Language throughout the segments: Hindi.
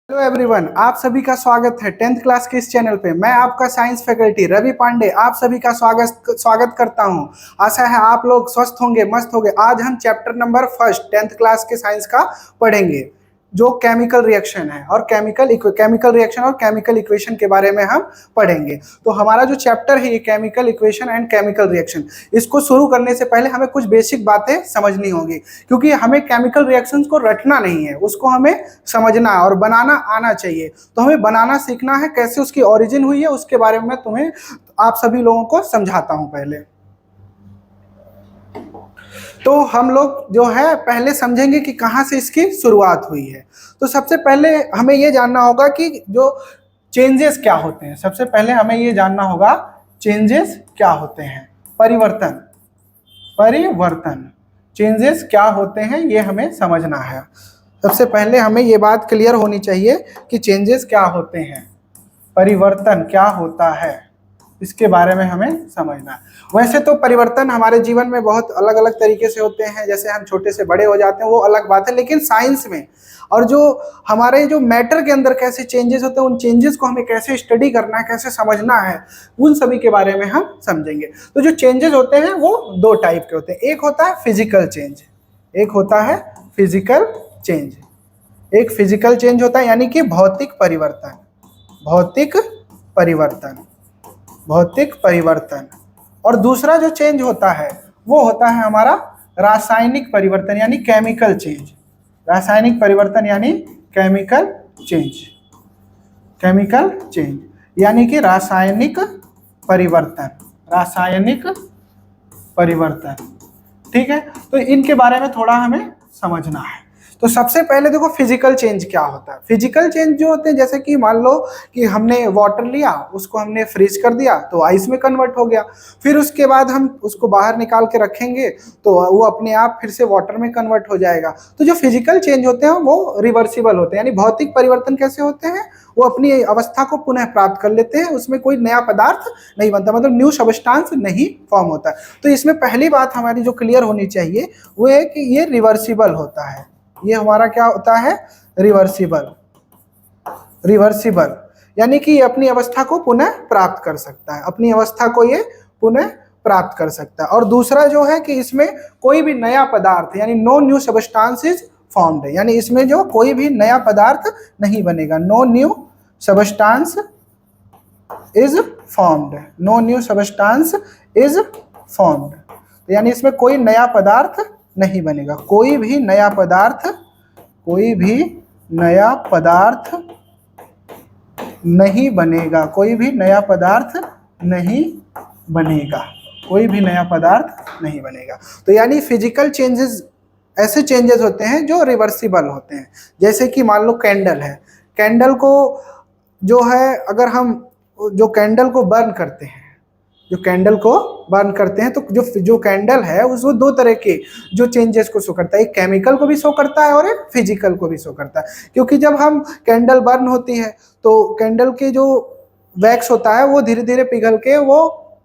हेलो एवरीवन, आप सभी का स्वागत है 10th क्लास के इस चैनल पे। मैं आपका साइंस फैकल्टी रवि पांडे आप सभी का स्वागत करता हूं। आशा है आप लोग स्वस्थ होंगे, मस्त होंगे। आज हम chapter number first 10th class के साइंस का पढ़ेंगे, जो केमिकल रिएक्शन है और केमिकल रिएक्शन और केमिकल इक्वेशन के बारे में हम पढ़ेंगे। तो हमारा जो चैप्टर है ये chemical equation and chemical reaction, इसको शुरू करने से पहले हमें कुछ बेसिक बातें समझनी होगी, क्योंकि हमें केमिकल रिएक्शंस को रटना नहीं है, उसको हमें समझना और बनाना आना चाहिए। तो हमें बनाना सीखना है, कैसे उसकी ओरिजिन हुई है उसके बारे में तुम्हें आप सभी लोगों को समझाता हूं। पहले तो हम लोग जो है पहले समझेंगे कि कहाँ से इसकी शुरुआत हुई है। तो सबसे पहले हमें ये जानना होगा कि जो चेंजेस क्या होते हैं। सबसे पहले हमें ये जानना होगा चेंजेस क्या होते हैं। परिवर्तन चेंजेस क्या होते हैं ये हमें समझना है। सबसे पहले हमें ये बात क्लियर होनी चाहिए कि चेंजेस क्या होते हैं, परिवर्तन क्या होता है, इसके बारे में हमें समझना है। वैसे तो परिवर्तन हमारे जीवन में बहुत अलग अलग तरीके से होते हैं, जैसे हम छोटे से बड़े हो जाते हैं वो अलग बात है, लेकिन साइंस में और जो हमारे जो मैटर के अंदर कैसे चेंजेस होते हैं, उन चेंजेस को हमें कैसे स्टडी करना है, कैसे समझना है, उन सभी के बारे में हम समझेंगे। तो जो चेंजेस होते हैं वो दो टाइप के होते हैं। एक होता है फिजिकल चेंज, एक होता है फिजिकल चेंज। एक फिजिकल चेंज होता है यानी कि भौतिक परिवर्तन, भौतिक परिवर्तन, भौतिक परिवर्तन। और दूसरा जो चेंज होता है वो होता है हमारा रासायनिक परिवर्तन यानी केमिकल चेंज। रासायनिक परिवर्तन यानी केमिकल चेंज, केमिकल चेंज यानी कि रासायनिक परिवर्तन, रासायनिक परिवर्तन। ठीक है, तो इनके बारे में थोड़ा हमें समझना है। तो सबसे पहले देखो फिजिकल चेंज क्या होता है। फिजिकल चेंज जो होते हैं, जैसे कि मान लो कि हमने वाटर लिया, उसको हमने फ्रीज कर दिया तो आइस में कन्वर्ट हो गया। फिर उसके बाद हम उसको बाहर निकाल के रखेंगे तो वो अपने आप फिर से वाटर में कन्वर्ट हो जाएगा। तो जो फिजिकल चेंज होते हैं वो रिवर्सिबल होते हैं, यानी भौतिक परिवर्तन कैसे होते हैं, वो अपनी अवस्था को पुनः प्राप्त कर लेते हैं, उसमें कोई नया पदार्थ नहीं बनता, मतलब न्यू सब्सटेंस नहीं फॉर्म होता है। तो इसमें पहली बात हमारी जो क्लियर होनी चाहिए वो है कि ये रिवर्सिबल होता है। ये हमारा क्या होता है, रिवर्सिबल, रिवर्सिबल यानी कि ये अपनी अवस्था को पुनः प्राप्त कर सकता है, अपनी अवस्था को ये पुनः प्राप्त कर सकता है। और दूसरा जो है कि इसमें कोई भी नया पदार्थ यानी no new substance is formed, यानी इसमें जो कोई भी नया पदार्थ नहीं बनेगा, no new substance is formed, no new substance is formed, यानी इसमें कोई नया पदार्थ नहीं बनेगा, कोई भी नया पदार्थ, कोई भी नया पदार्थ नहीं बनेगा, कोई भी नया पदार्थ नहीं बनेगा, कोई भी नया पदार्थ नहीं बनेगा। तो यानी फिजिकल चेंजेस ऐसे चेंजेस होते हैं जो रिवर्सिबल होते हैं। जैसे कि मान लो कैंडल है, कैंडल को जो है अगर हम जो कैंडल को बर्न करते हैं, जो कैंडल को बर्न करते हैं तो जो कैंडल है उसको दो तरह के जो चेंजेस को शो करता है, एक केमिकल को भी शो करता है और एक फिजिकल को भी शो करता है। क्योंकि जब हम कैंडल बर्न होती है तो कैंडल के जो वैक्स होता है वो धीरे धीरे पिघल के वो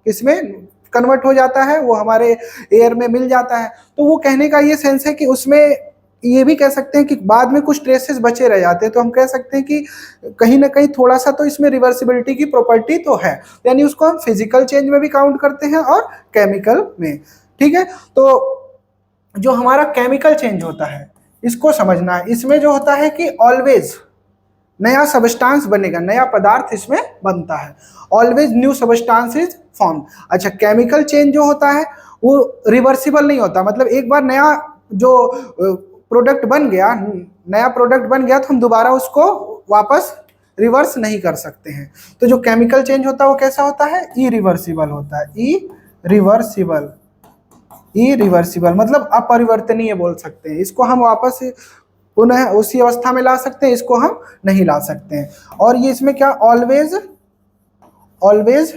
इसमें कन्वर्ट हो जाता है, वो हमारे एयर में मिल जाता है। तो वो कहने का ये सेंस है कि उसमें ये भी कह सकते हैं कि बाद में कुछ ट्रेसेस बचे रह जाते हैं, तो हम कह सकते हैं कि कहीं ना कहीं थोड़ा सा तो इसमें रिवर्सिबिलिटी की प्रॉपर्टी तो है, यानी उसको हम फिजिकल चेंज में भी काउंट करते हैं और केमिकल में। ठीक है, तो जो हमारा केमिकल चेंज होता है इसको समझना है। इसमें जो होता है कि ऑलवेज नया सब्सटेंस बनेगा, नया पदार्थ इसमें बनता है, always new substance is form. अच्छा, केमिकल चेंज जो होता है वो रिवर्सिबल नहीं होता, मतलब एक बार नया जो प्रोडक्ट बन गया, नया प्रोडक्ट बन गया तो हम दोबारा उसको वापस रिवर्स नहीं कर सकते हैं। तो जो केमिकल चेंज होता है वो कैसा होता है, इरिवर्सिबल होता है, इरिवर्सिबल, इरिवर्सिबल मतलब अपरिवर्तनीय बोल सकते हैं। इसको हम वापस पुनः उसी अवस्था में ला सकते हैं, इसको हम नहीं ला सकते हैं। और ये इसमें क्या, always, always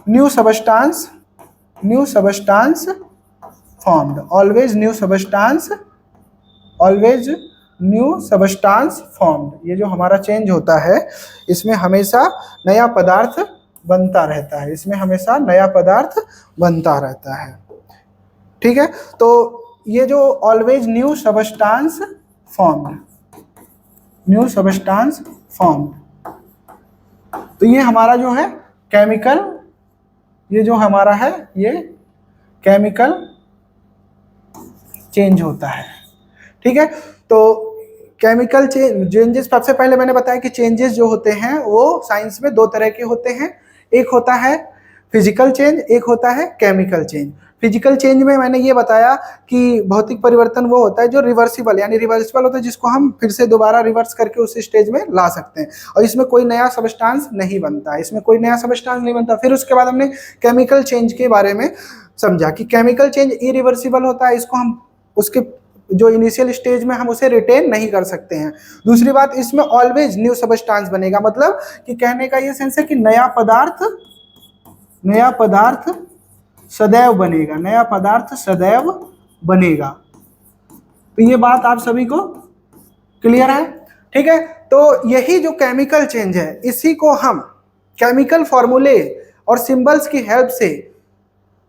new substance, new substance formed, always new substance, always new substance formed. ये जो हमारा चेंज होता है इसमें हमेशा नया पदार्थ बनता रहता है, इसमें हमेशा नया पदार्थ बनता रहता है। ठीक है, तो ये जो always new substance formed, new substance formed. तो ये हमारा जो है केमिकल, ये जो हमारा है ये केमिकल चेंज होता है। ठीक है, तो केमिकल चेंजेस, सबसे पहले मैंने बताया कि चेंजेस जो होते हैं वो साइंस में दो तरह के होते हैं, एक होता है फिजिकल चेंज, एक होता है केमिकल चेंज। फिजिकल चेंज में मैंने ये बताया कि भौतिक परिवर्तन वो होता है जो रिवर्सिबल, यानी रिवर्सिबल होता है जिसको हम फिर से दोबारा रिवर्स करके उस स्टेज में ला सकते हैं, और इसमें कोई नया सबस्टांस नहीं बनता, इसमें कोई नया सबस्टांस नहीं बनता। फिर उसके बाद हमने केमिकल चेंज के बारे में समझा कि केमिकल चेंज इरिवर्सिबल होता है, इसको हम उसके जो इनिशियल स्टेज में हम उसे रिटेन नहीं कर सकते हैं। दूसरी बात, इसमें ऑलवेज न्यू सबस्टांस बनेगा, मतलब कि कहने का ये सेंस है कि नया पदार्थ सदैव बनेगा, नया पदार्थ सदैव बनेगा। तो ये बात आप सभी को क्लियर है? ठीक है, तो यही जो केमिकल चेंज है इसी को हम केमिकल फॉर्मूले और सिंबल्स की हेल्प से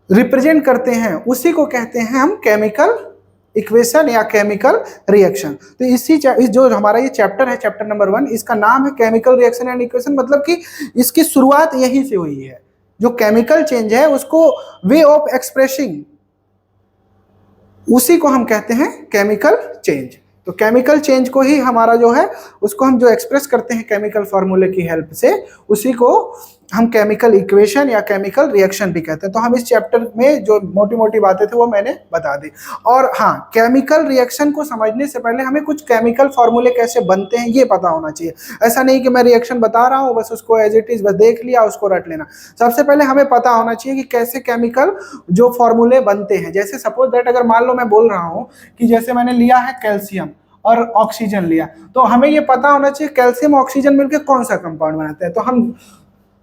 रिप्रेजेंट करते हैं, उसी को कहते हैं हम केमिकल इक्वेशन या केमिकल रिएक्शन। तो इस जो हमारा ये चैप्टर है, चैप्टर नंबर 1, इसका नाम है केमिकल रिएक्शन एंड इक्वेशन, मतलब कि इसकी शुरुआत यहीं से हुई है। जो केमिकल चेंज है उसको वे ऑफ एक्सप्रेसिंग, उसी को हम कहते हैं केमिकल चेंज। तो केमिकल चेंज को ही हमारा जो है उसको हम जो एक्सप्रेस करते हैं केमिकल फॉर्मूले की हेल्प से, उसी को हम केमिकल इक्वेशन या केमिकल रिएक्शन भी कहते हैं। तो हम इस चैप्टर में जो मोटी मोटी बातें थी वो मैंने बता दी। और हाँ, केमिकल रिएक्शन को समझने से पहले हमें कुछ केमिकल फॉर्मूले कैसे बनते हैं ये पता होना चाहिए। ऐसा नहीं कि मैं रिएक्शन बता रहा हूँ बस उसको एज इट इज बस देख लिया उसको रट लेना। सबसे पहले हमें पता होना चाहिए कि कैसे केमिकल जो फॉर्मूले बनते हैं। जैसे सपोज दैट अगर मान लो मैं बोल रहा हूँ कि जैसे मैंने लिया है कैल्शियम और ऑक्सीजन लिया, तो हमें ये पता होना चाहिए कैल्शियम ऑक्सीजन मिलकर कौन सा कंपाउंड बनाते हैं। तो हम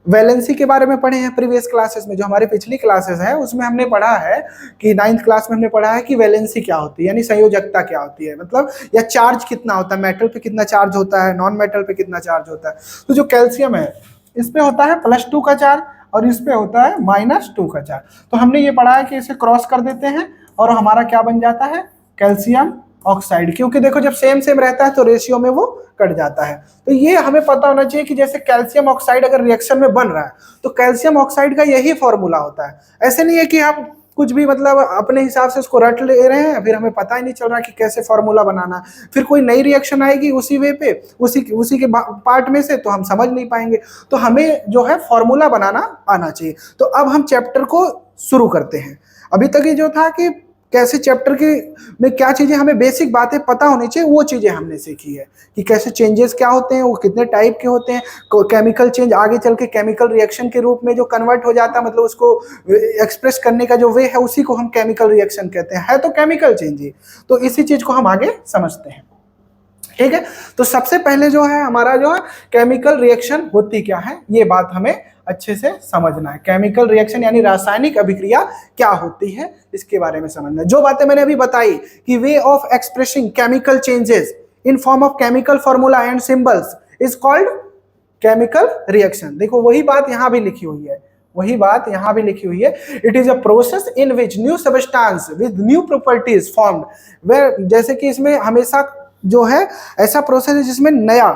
वैलेंसी के बारे में पढ़े हैं प्रीवियस क्लासेस में, जो हमारी पिछली क्लासेस है उसमें हमने पढ़ा है कि 9th क्लास में हमने पढ़ा है कि वैलेंसी क्या होती है, यानी संयोजकता क्या होती है, मतलब या चार्ज कितना होता है, मेटल पे कितना चार्ज होता है, नॉन मेटल पे कितना चार्ज होता है। तो जो कैल्शियम है इस पे होता है +2 का चार्ज और इस पे होता है -2 का चार्ज। तो हमने ये पढ़ा है कि इसे क्रॉस कर देते हैं और हमारा क्या बन जाता है, कैल्शियम ऑक्साइड। क्योंकि देखो जब सेम सेम रहता है तो रेशियो में वो कट जाता है। तो ये हमें पता होना चाहिए कि जैसे कैल्शियम ऑक्साइड अगर रिएक्शन में बन रहा है तो कैल्शियम ऑक्साइड का यही फॉर्मूला होता है। ऐसे नहीं है कि हम कुछ भी मतलब अपने हिसाब से उसको रट ले रहे हैं, फिर हमें पता ही नहीं चल रहा कि कैसे फॉर्मूला बनाना, फिर कोई नई रिएक्शन आएगी उसी वे पे उसी के पार्ट में से, तो हम समझ नहीं पाएंगे। तो हमें जो है फॉर्मूला बनाना आना चाहिए। तो अब हम चैप्टर को शुरू करते हैं। अभी तक ये जो था कि कैसे चैप्टर के में क्या चीजें हमें बेसिक बातें पता होनी चाहिए, वो चीजें हमने सीखी है कि कैसे चेंजेस क्या होते हैं, वो कितने टाइप के होते हैं। केमिकल चेंज आगे चल के केमिकल रिएक्शन के रूप में जो कन्वर्ट हो जाता है, मतलब उसको एक्सप्रेस करने का जो वे है उसी को हम केमिकल रिएक्शन कहते हैं। है तो केमिकल चेंज ही, तो इसी चीज को हम आगे समझते हैं। ठीक है, तो सबसे पहले जो है हमारा जो है केमिकल रिएक्शन होती क्या है ये बात हमें अच्छे से समझना है। केमिकल रिएक्शन यानी रासायनिक अभिक्रिया क्या होती है इसके बारे में समझना है। जो बातें मैंने अभी बताई कि way of expressing chemical changes in form of chemical formula and symbols is called chemical reaction. देखो वही बात यहाँ भी लिखी हुई है, वही बात यहाँ भी लिखी हुई है। It is a process in which new substance with new properties formed, where, जैसे कि इसमें हमेशा जो है ऐसा प्रोसेस है जिसमें नया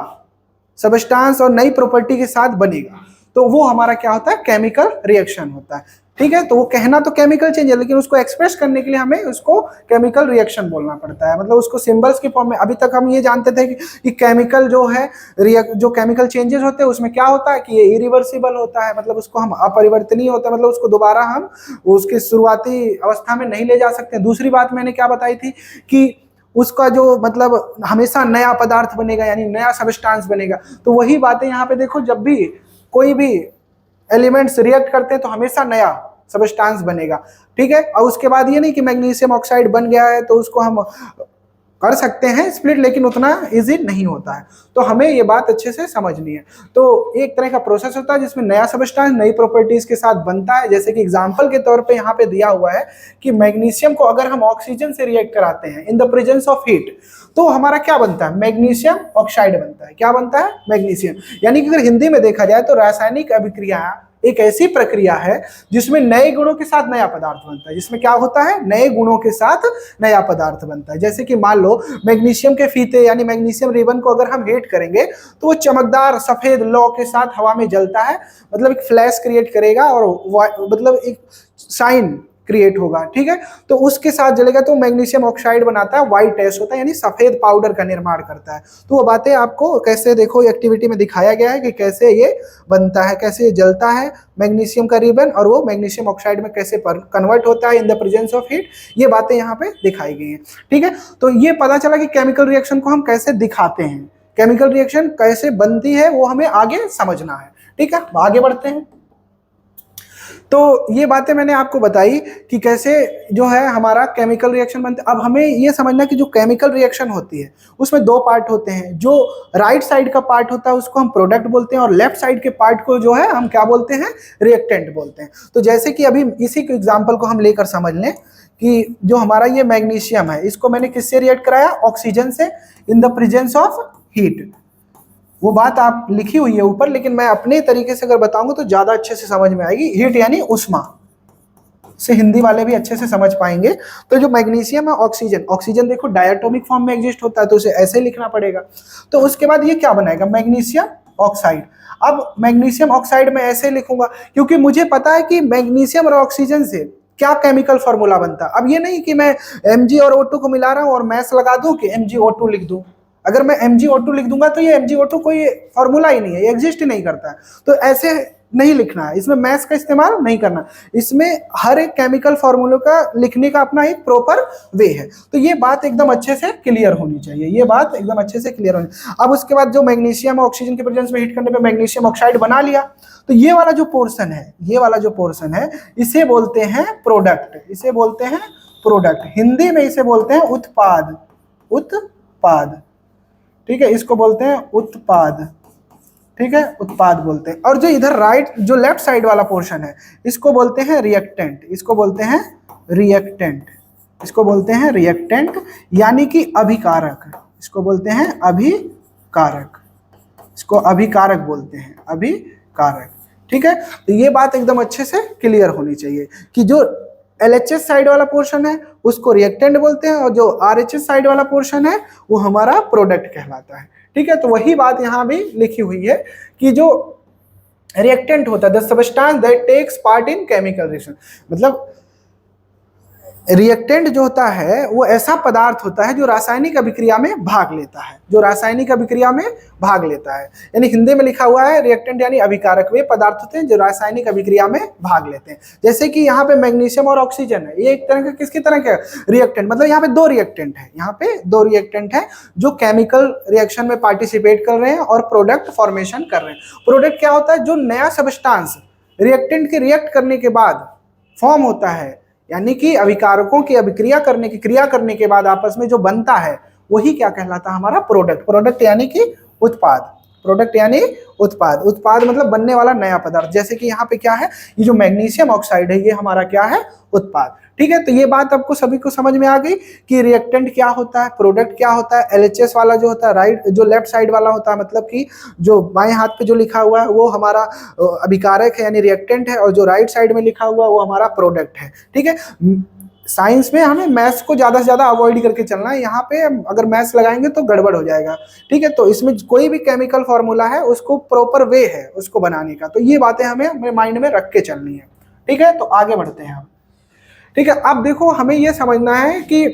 सबस्टांस और नई प्रॉपर्टी के साथ बनेगा, तो वो हमारा क्या होता है, केमिकल रिएक्शन होता है। ठीक है, तो वो कहना तो केमिकल चेंज है, लेकिन उसको एक्सप्रेस करने के लिए हमें उसको केमिकल रिएक्शन बोलना पड़ता है, मतलब उसको सिंबल्स की फॉर्म में। अभी तक हम ये जानते थे कि केमिकल जो है जो केमिकल चेंजेस होते हैं उसमें क्या होता है कि ये इरिवर्सिबल होता है, मतलब उसको हम अपरिवर्तनीय होता है, मतलब उसको दोबारा हम उसकी शुरुआती अवस्था में नहीं ले जा सकते। दूसरी बात मैंने क्या बताई थी कि उसका जो मतलब हमेशा नया पदार्थ बनेगा, यानी नया सबस्टांस बनेगा। तो वही बातें यहाँ पे देखो, जब भी कोई भी एलिमेंट्स रिएक्ट करते हैं तो हमेशा नया सबस्टांस बनेगा। ठीक है, और उसके बाद ये नहीं कि मैग्नीशियम ऑक्साइड बन गया है तो उसको हम कर सकते हैं स्प्लिट, लेकिन उतना इजी नहीं होता है। तो हमें ये बात अच्छे से समझनी है। तो एक तरह का प्रोसेस होता है जिसमें नया सबस्टांस नई प्रॉपर्टीज के साथ बनता है। जैसे कि एग्जांपल के तौर पे यहाँ पे दिया हुआ है कि मैग्नीशियम को अगर हम ऑक्सीजन से रिएक्ट कराते हैं in the presence of heat, तो हमारा क्या बनता है, मैग्नीशियम ऑक्साइड बनता है। क्या बनता है, मैग्नीशियम। यानी कि अगर हिंदी में देखा जाए तो रासायनिक अभिक्रिया एक ऐसी प्रक्रिया है जिसमें नए गुणों के साथ नया पदार्थ बनता है। जिसमें क्या होता है, नए गुणों के साथ नया पदार्थ बनता है। जैसे कि मान लो मैग्नीशियम के फीते यानी मैग्नीशियम रिबन को अगर हम हीट करेंगे तो वो चमकदार सफेद लौ के साथ हवा में जलता है, मतलब एक फ्लैश क्रिएट करेगा और मतलब एक शाइन क्रिएट होगा, ठीक है। तो उसके साथ जलेगा तो मैग्नीशियम ऑक्साइड बनाता है, व्हाइट एश होता है यानी सफेद पाउडर का निर्माण करता है। तो वो बातें आपको कैसे देखो एक्टिविटी में दिखाया गया है कि कैसे ये बनता है, कैसे ये जलता है मैग्नीशियम का रिबन, और वो मैग्नीशियम ऑक्साइड में कैसे कन्वर्ट होता है in the presence of heat, ये बातें यहाँ पे दिखाई गई हैं, ठीक है। तो ये पता चला कि केमिकल रिएक्शन को हम कैसे दिखाते हैं, केमिकल रिएक्शन कैसे बनती है वो हमें आगे समझना है, ठीक है। आगे बढ़ते हैं। तो ये बातें मैंने आपको बताई कि कैसे जो है हमारा केमिकल रिएक्शन बनता है। अब हमें ये समझना कि जो केमिकल रिएक्शन होती है उसमें दो पार्ट होते हैं। जो राइट साइड का पार्ट होता है उसको हम प्रोडक्ट बोलते हैं और लेफ्ट साइड के पार्ट को जो है हम क्या बोलते हैं, रिएक्टेंट बोलते हैं। तो जैसे कि अभी इसी के एग्जाम्पल को हम लेकर समझ लें कि जो हमारा ये मैग्नीशियम है इसको मैंने किससे रिएक्ट कराया, ऑक्सीजन से, in the presence of heat. वो बात आप लिखी हुई है ऊपर, लेकिन मैं अपने तरीके से अगर बताऊंगा तो ज्यादा अच्छे से समझ में आएगी। हीट यानी उष्मा से हिंदी वाले भी अच्छे से समझ पाएंगे। तो जो मैग्नीशियम है, ऑक्सीजन, ऑक्सीजन देखो डायटोमिक फॉर्म में एग्जिस्ट होता है तो उसे ऐसे ही लिखना पड़ेगा। तो उसके बाद ये क्या बनाएगा, मैग्नीशियम ऑक्साइड। अब मैग्नीशियम ऑक्साइड में ऐसे लिखूंगा क्योंकि मुझे पता है कि मैग्नीशियम और ऑक्सीजन से क्या केमिकल फॉर्मूला बनता है। अब ये नहीं कि मैं Mg और O2 को मिला रहा हूं और मैथ्स लगा दूं कि MgO2 लिख दूं। अगर मैं MgO2 लिख दूंगा तो ये MgO2 कोई फॉर्मूला ही नहीं है, ये एग्जिस्ट ही नहीं करता है। तो ऐसे नहीं लिखना है, इसमें मैथ्स का इस्तेमाल नहीं करना। इसमें हर एक केमिकल फॉर्मूले का लिखने का अपना एक प्रॉपर वे है। तो ये बात एकदम अच्छे से क्लियर होनी चाहिए, ये बात एकदम अच्छे से क्लियर होनी। अब उसके बाद जो मैग्नीशियम ऑक्सीजन के प्रेजेंस में हीट करने पे मैग्नीशियम ऑक्साइड बना लिया, तो ये वाला जो पोर्शन है, ये वाला जो पोर्शन है इसे बोलते हैं प्रोडक्ट, इसे बोलते हैं प्रोडक्ट। हिंदी में इसे बोलते हैं उत्पाद, उत्पाद, ठीक है, इसको बोलते हैं उत्पाद, ठीक है, उत्पाद बोलते हैं। और जो इधर राइट जो लेफ्ट साइड वाला पोर्शन है इसको बोलते हैं रिएक्टेंट, इसको बोलते हैं रिएक्टेंट, इसको बोलते हैं रिएक्टेंट यानी कि अभिकारक, इसको बोलते हैं अभिकारक, इसको अभिकारक बोलते हैं, अभिकारक, ठीक है। तो ये बात एकदम अच्छे से क्लियर होनी चाहिए कि जो LHS साइड वाला पोर्शन है उसको रिएक्टेंट बोलते हैं और जो RHS साइड वाला पोर्शन है वो हमारा प्रोडक्ट कहलाता है, ठीक है। तो वही बात यहाँ भी लिखी हुई है कि जो रिएक्टेंट होता है the substance that takes part in chemical reaction, मतलब रिएक्टेंट जो होता है वो ऐसा पदार्थ होता है जो रासायनिक अभिक्रिया में भाग लेता है, जो रासायनिक अभिक्रिया में भाग लेता है। यानी हिंदी में लिखा हुआ है रिएक्टेंट यानी अभिकारक, वे पदार्थ होते हैं जो रासायनिक अभिक्रिया में भाग लेते हैं। जैसे कि यहाँ पे मैग्नीशियम और ऑक्सीजन है, ये एक तरह का किसकी तरह का रिएक्टेंट, मतलब यहाँ पे दो रिएक्टेंट है, यहाँ पे दो रिएक्टेंट है जो केमिकल रिएक्शन में पार्टिसिपेट कर रहे हैं और प्रोडक्ट फॉर्मेशन कर रहे हैं। प्रोडक्ट क्या होता है, जो नया सब्सटेंस रिएक्टेंट के रिएक्ट करने के बाद फॉर्म होता है, यानी कि अभिकारकों की अभिक्रिया करने की क्रिया करने के बाद आपस में जो बनता है वही क्या कहलाता है, हमारा प्रोडक्ट। प्रोडक्ट यानी कि उत्पाद, प्रोडक्ट यानी उत्पाद, उत्पाद मतलब बनने वाला नया पदार्थ। जैसे कि यहाँ पे क्या है, ये जो मैग्नीशियम ऑक्साइड है ये हमारा क्या है, उत्पाद, ठीक है। तो ये बात आपको सभी को समझ में आ गई कि रिएक्टेंट क्या होता है, प्रोडक्ट क्या होता है। LHS वाला जो होता है राइट, जो लेफ्ट साइड वाला होता है, मतलब कि जो बाएं हाथ पे जो लिखा हुआ है वो हमारा अभिकारक है यानी रिएक्टेंट है, और जो राइट साइड में लिखा हुआ है वो हमारा प्रोडक्ट है, ठीक है। साइंस में हमें मैथ्स को ज़्यादा से ज़्यादा अवॉइड करके चलना है, यहाँ पे अगर मैथ्स लगाएंगे तो गड़बड़ हो जाएगा, ठीक है। तो इसमें कोई भी केमिकल फॉर्मूला है उसको प्रॉपर वे है उसको बनाने का, तो ये बातें हमें अपने माइंड में रख के चलनी है, ठीक है। तो आगे बढ़ते हैं हम, ठीक है। अब देखो हमें ये समझना है कि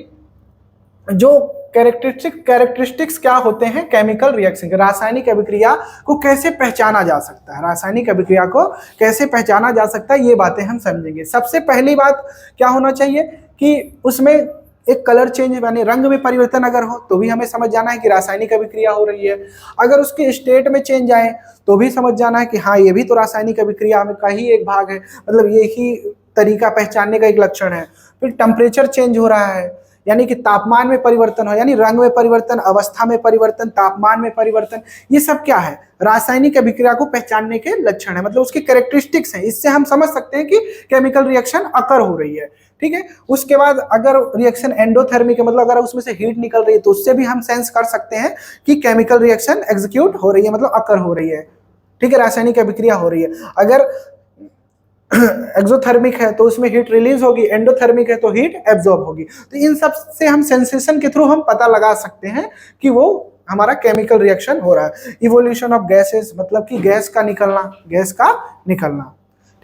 जो कैरेक्टरिस्टिक्स क्या होते हैं केमिकल रिएक्शन के, रासायनिक अभिक्रिया को कैसे पहचाना जा सकता है, रासायनिक अभिक्रिया को कैसे पहचाना जा सकता है, ये बातें हम समझेंगे। सबसे पहली बात क्या होना चाहिए कि उसमें एक कलर चेंज यानी रंग में परिवर्तन अगर हो तो भी हमें समझ जाना है कि रासायनिक अभिक्रिया हो रही है। अगर उसके स्टेट में चेंज आए तो भी समझ जाना है कि हाँ ये भी तो रासायनिक अभिक्रिया का ही एक भाग है, मतलब ये ही तरीका पहचानने का एक लक्षण है। फिर टेम्परेचर चेंज हो रहा है यानी कि तापमान में परिवर्तन हो, यानी रंग में परिवर्तन, अवस्था में परिवर्तन, तापमान में परिवर्तन, ये सब क्या है, रासायनिक अभिक्रिया को पहचानने के लक्षण है, मतलब उसके कैरेक्टरिस्टिक्स हैं। इससे हम समझ सकते हैं कि केमिकल रिएक्शन अकर हो रही है, ठीक है। उसके बाद अगर रिएक्शन एंडोथर्मिक है, मतलब अगर उसमें से हीट निकल रही है तो उससे भी हम सेंस कर सकते हैं कि केमिकल रिएक्शन एग्जीक्यूट हो रही है, मतलब अकर हो रही है, ठीक है, रासायनिक अभिक्रिया हो रही है। अगर एक्सोथर्मिक है तो उसमें हीट रिलीज होगी, एंडोथर्मिक है तो हीट एब्जॉर्ब होगी। तो इन सब से हम सेंसेशन के थ्रू हम पता लगा सकते हैं कि वो हमारा केमिकल रिएक्शन हो रहा है। इवोल्यूशन ऑफ गैसेस, मतलब कि गैस का निकलना, गैस का निकलना,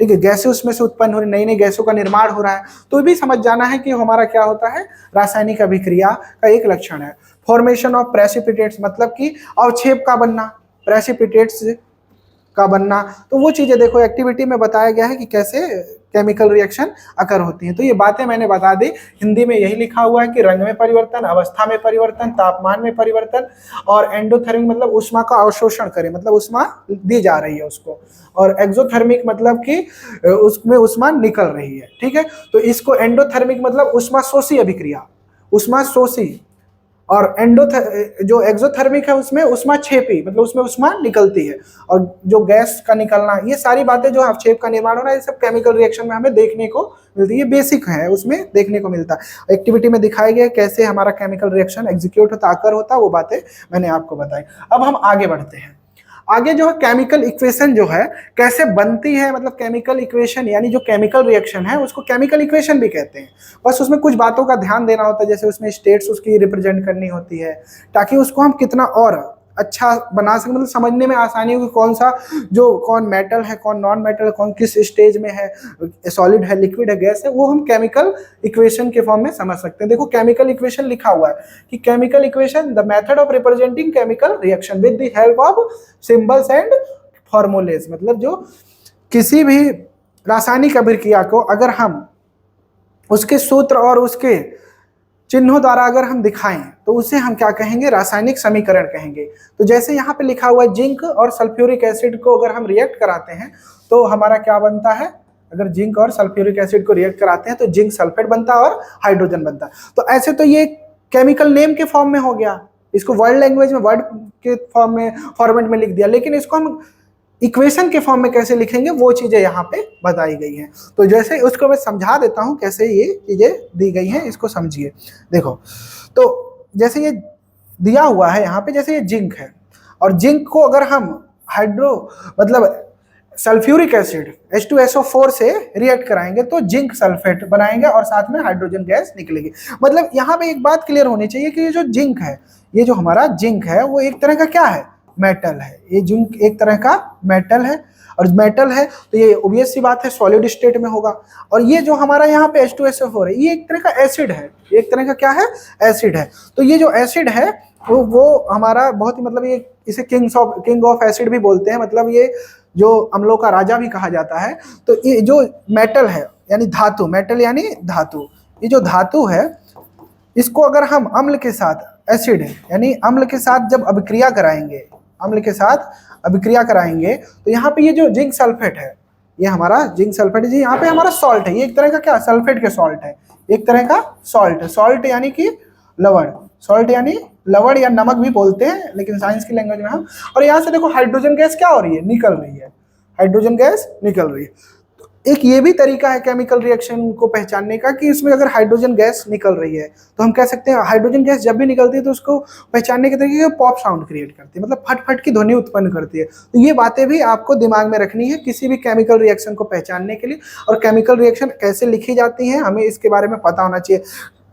ठीक है, गैसें उसमें से उत्पन्न हो रही, नई नई गैसों का निर्माण हो रहा है, तो भी समझ जाना है कि हमारा क्या होता है, रासायनिक अभिक्रिया का एक लक्षण है। फॉर्मेशन ऑफ प्रेसिपिटेट्स, मतलब कि अवक्षेप का बनना, प्रेसिपिटेट्स का बनना, तो वो चीजें देखो एक्टिविटी में बताया गया है कि कैसे केमिकल रिएक्शन अकर होती हैं। तो ये बातें मैंने बता दी, हिंदी में यही लिखा हुआ है कि रंग में परिवर्तन, अवस्था में परिवर्तन, तापमान में परिवर्तन, और एंडोथर्मिक मतलब ऊष्मा का अवशोषण करे, मतलब ऊष्मा दी जा रही है उसको, और एक्सोथर्मिक मतलब कि उसमें ऊष्मा निकल रही है, ठीक है। तो इसको एंडोथर्मिक मतलब ऊष्मा शोषी अभिक्रिया, ऊष्मा शोषी, और जो एक्सोथर्मिक है उसमें ऊष्मा छेपी, मतलब उसमें ऊष्मा निकलती है, और जो गैस का निकलना, ये सारी बातें जो अवक्षेप का निर्माण होना, ये सब केमिकल रिएक्शन में हमें देखने को मिलती है, ये बेसिक है, उसमें देखने को मिलता है। एक्टिविटी में दिखाई गया कैसे हमारा केमिकल रिएक्शन एग्जीक्यूट होता, आकर होता, वो बातें मैंने आपको बताई। अब हम आगे बढ़ते हैं। आगे जो है केमिकल इक्वेशन जो है कैसे बनती है, मतलब केमिकल इक्वेशन यानी जो केमिकल रिएक्शन है उसको केमिकल इक्वेशन भी कहते हैं। बस उसमें कुछ बातों का ध्यान देना होता है, जैसे उसमें स्टेट्स उसकी रिप्रेजेंट करनी होती है, ताकि उसको हम कितना और अच्छा बना सके, मतलब समझने में आसानी हो कि कौन सा, जो कौन मेटल है, कौन नॉन मेटल है, कौन किस स्टेज में है, सॉलिड है, लिक्विड है, गैस है, वो हम केमिकल इक्वेशन के फॉर्म में समझ सकते हैं। देखो केमिकल इक्वेशन लिखा हुआ है कि chemical equation the method of representing chemical reaction with the help of symbols and formulas, मतलब जो किसी भी रासायनिक अभिक्रिया को अगर हम उसके सूत्र और उसके चिन्हों द्वारा अगर हम दिखाएं तो उसे हम क्या कहेंगे, रासायनिक समीकरण कहेंगे। तो जैसे यहाँ पे लिखा हुआ है जिंक और सल्फ्यूरिक एसिड को अगर हम रिएक्ट कराते हैं तो हमारा क्या बनता है, अगर जिंक और सल्फ्यूरिक एसिड को रिएक्ट कराते हैं तो जिंक सल्फेट बनता है और हाइड्रोजन बनता है। तो ऐसे तो ये केमिकल नेम के फॉर्म में हो गया, इसको वर्ड लैंग्वेज में वर्ड के फॉर्म में फॉर्मेट में लिख दिया, लेकिन इसको हम इक्वेशन के फॉर्म में कैसे लिखेंगे वो चीजें यहाँ पे बताई गई हैं। तो जैसे उसको मैं समझा देता हूँ कैसे ये चीजें दी गई हैं, इसको समझिए। देखो तो जैसे ये दिया हुआ है यहाँ पे, जैसे ये जिंक है, और जिंक को अगर हम मतलब सल्फ्यूरिक एसिड H2SO4 से रिएक्ट कराएंगे तो जिंक सल्फेट बनाएंगे और साथ में हाइड्रोजन गैस निकलेगी। मतलब यहाँ पे एक बात क्लियर होनी चाहिए कि ये जो जिंक है, ये जो हमारा जिंक है वो एक तरह का क्या है, मेटल है। ये जिंक एक तरह का मेटल है, और मेटल है तो ये ऑब्वियस सी बात है सॉलिड स्टेट में होगा। और ये जो हमारा यहाँ पे H2SO4 है, ये एक तरह का एसिड है, एक तरह का क्या है, एसिड है। तो ये जो एसिड है वो हमारा बहुत ही, मतलब ये इसे किंग ऑफ एसिड भी बोलते हैं, मतलब ये जो अम्लों का राजा भी कहा जाता है। तो ये जो मेटल है यानी धातु, मेटल यानी धातु, ये जो धातु है इसको अगर हम अम्ल के साथ, एसिड यानी अम्ल के साथ जब अभिक्रिया कराएंगे, अम्ल के साथ अभिक्रिया कराएंगे तो यहाँ पे ये जो जिंक सल्फेट है, ये हमारा जिंक सल्फेट जी, यहाँ पे हमारा सॉल्ट है, ये एक तरह का क्या, सल्फेट के सॉल्ट है, एक तरह का सॉल्ट है। सॉल्ट यानी कि लवण, सॉल्ट यानी लवण या नमक भी बोलते हैं लेकिन साइंस की लैंग्वेज में हम। और यहाँ से देखो हाइड्रोजन गैस क्या हो रही है, निकल रही है, हाइड्रोजन गैस निकल रही है। एक ये भी तरीका है केमिकल रिएक्शन को पहचानने का कि इसमें अगर हाइड्रोजन गैस निकल रही है तो हम कह सकते हैं, हाइड्रोजन गैस जब भी निकलती है तो उसको पहचानने के तरीके पॉप साउंड क्रिएट करती है, मतलब फट फट की ध्वनि उत्पन्न करती है। तो ये बातें भी आपको दिमाग में रखनी है किसी भी केमिकल रिएक्शन को पहचानने के लिए। और केमिकल रिएक्शन कैसे लिखी जाती है हमें इसके बारे में पता होना चाहिए।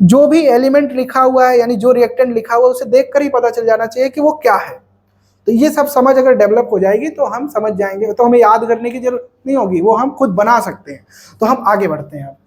जो भी एलिमेंट लिखा हुआ है यानी जो रिएक्टेंट लिखा हुआ है उसे देख कर ही पता चल जाना चाहिए कि वो क्या है। तो ये सब समझ अगर डेवलप हो जाएगी तो हम समझ जाएंगे, तो हमें याद करने की जरूरत नहीं होगी, वो हम खुद बना सकते हैं। तो हम आगे बढ़ते हैं,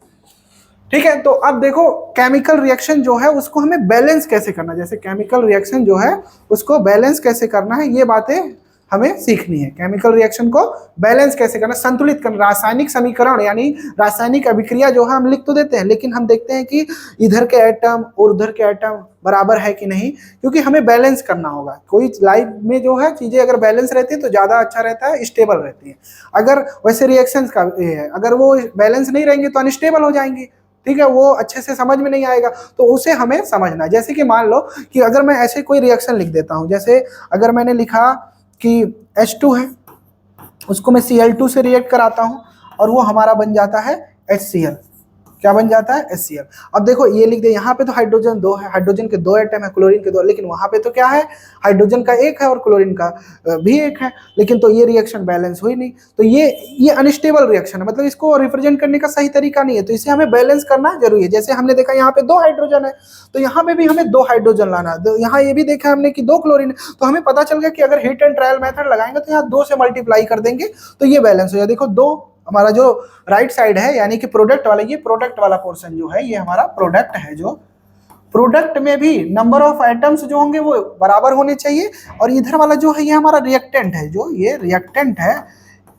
ठीक है। तो अब देखो केमिकल रिएक्शन जो है उसको हमें बैलेंस कैसे करना, जैसे केमिकल रिएक्शन जो है उसको बैलेंस कैसे करना है, ये बातें हमें सीखनी है। केमिकल रिएक्शन को बैलेंस कैसे करना, संतुलित करना। रासायनिक समीकरण यानी रासायनिक अभिक्रिया जो है हम लिख तो देते हैं, लेकिन हम देखते हैं कि इधर के एटम और उधर के एटम बराबर है कि नहीं, क्योंकि हमें बैलेंस करना होगा। कोई लाइफ में जो है चीजें अगर बैलेंस रहती है तो ज्यादा अच्छा रहता है, स्टेबल रहती है। अगर वैसे रिएक्शंस का है, अगर वो बैलेंस नहीं रहेंगे तो अनस्टेबल हो जाएंगी, ठीक है, वो अच्छे से समझ में नहीं आएगा। तो उसे हमें समझना है। जैसे कि मान लो कि अगर मैं ऐसे कोई रिएक्शन लिख देता हूं, जैसे अगर मैंने लिखा कि H2 है, उसको मैं Cl2 से रिएक्ट कराता हूं और वो हमारा बन जाता है HCl, क्या बन जाता है HCl। अब देखो ये लिख दे, यहाँ पे तो हाइड्रोजन 2 है, हाइड्रोजन के 2 एटम है, क्लोरीन के 2, लेकिन वहां पे तो क्या है, हाइड्रोजन का 1 है और क्लोरीन का भी 1 है, लेकिन तो ये रिएक्शन बैलेंस हुई नहीं। तो ये अनस्टेबल रिएक्शन है, मतलब इसको रिप्रेजेंट करने का सही तरीका नहीं है, तो इसे हमें बैलेंस करना जरूरी है। जैसे हमने देखा यहाँ पे 2 हाइड्रोजन है, तो यहाँ पे भी हमें 2 हाइड्रोजन लाना है, यहाँ ये भी देखा हमने कि 2 क्लोरीन है, तो हमें पता चल गया कि अगर हिट एंड ट्रायल मेथड लगाएंगे तो यहाँ 2 से मल्टीप्लाई कर देंगे तो ये बैलेंस हो जाए। देखो 2 हमारा जो राइट साइड है यानी कि प्रोडक्ट वाला, ये प्रोडक्ट वाला पोर्शन जो है ये हमारा प्रोडक्ट है, जो प्रोडक्ट में भी नंबर ऑफ एटम्स जो होंगे वो बराबर होने चाहिए, और इधर वाला जो है ये हमारा रिएक्टेंट है, जो ये रिएक्टेंट है,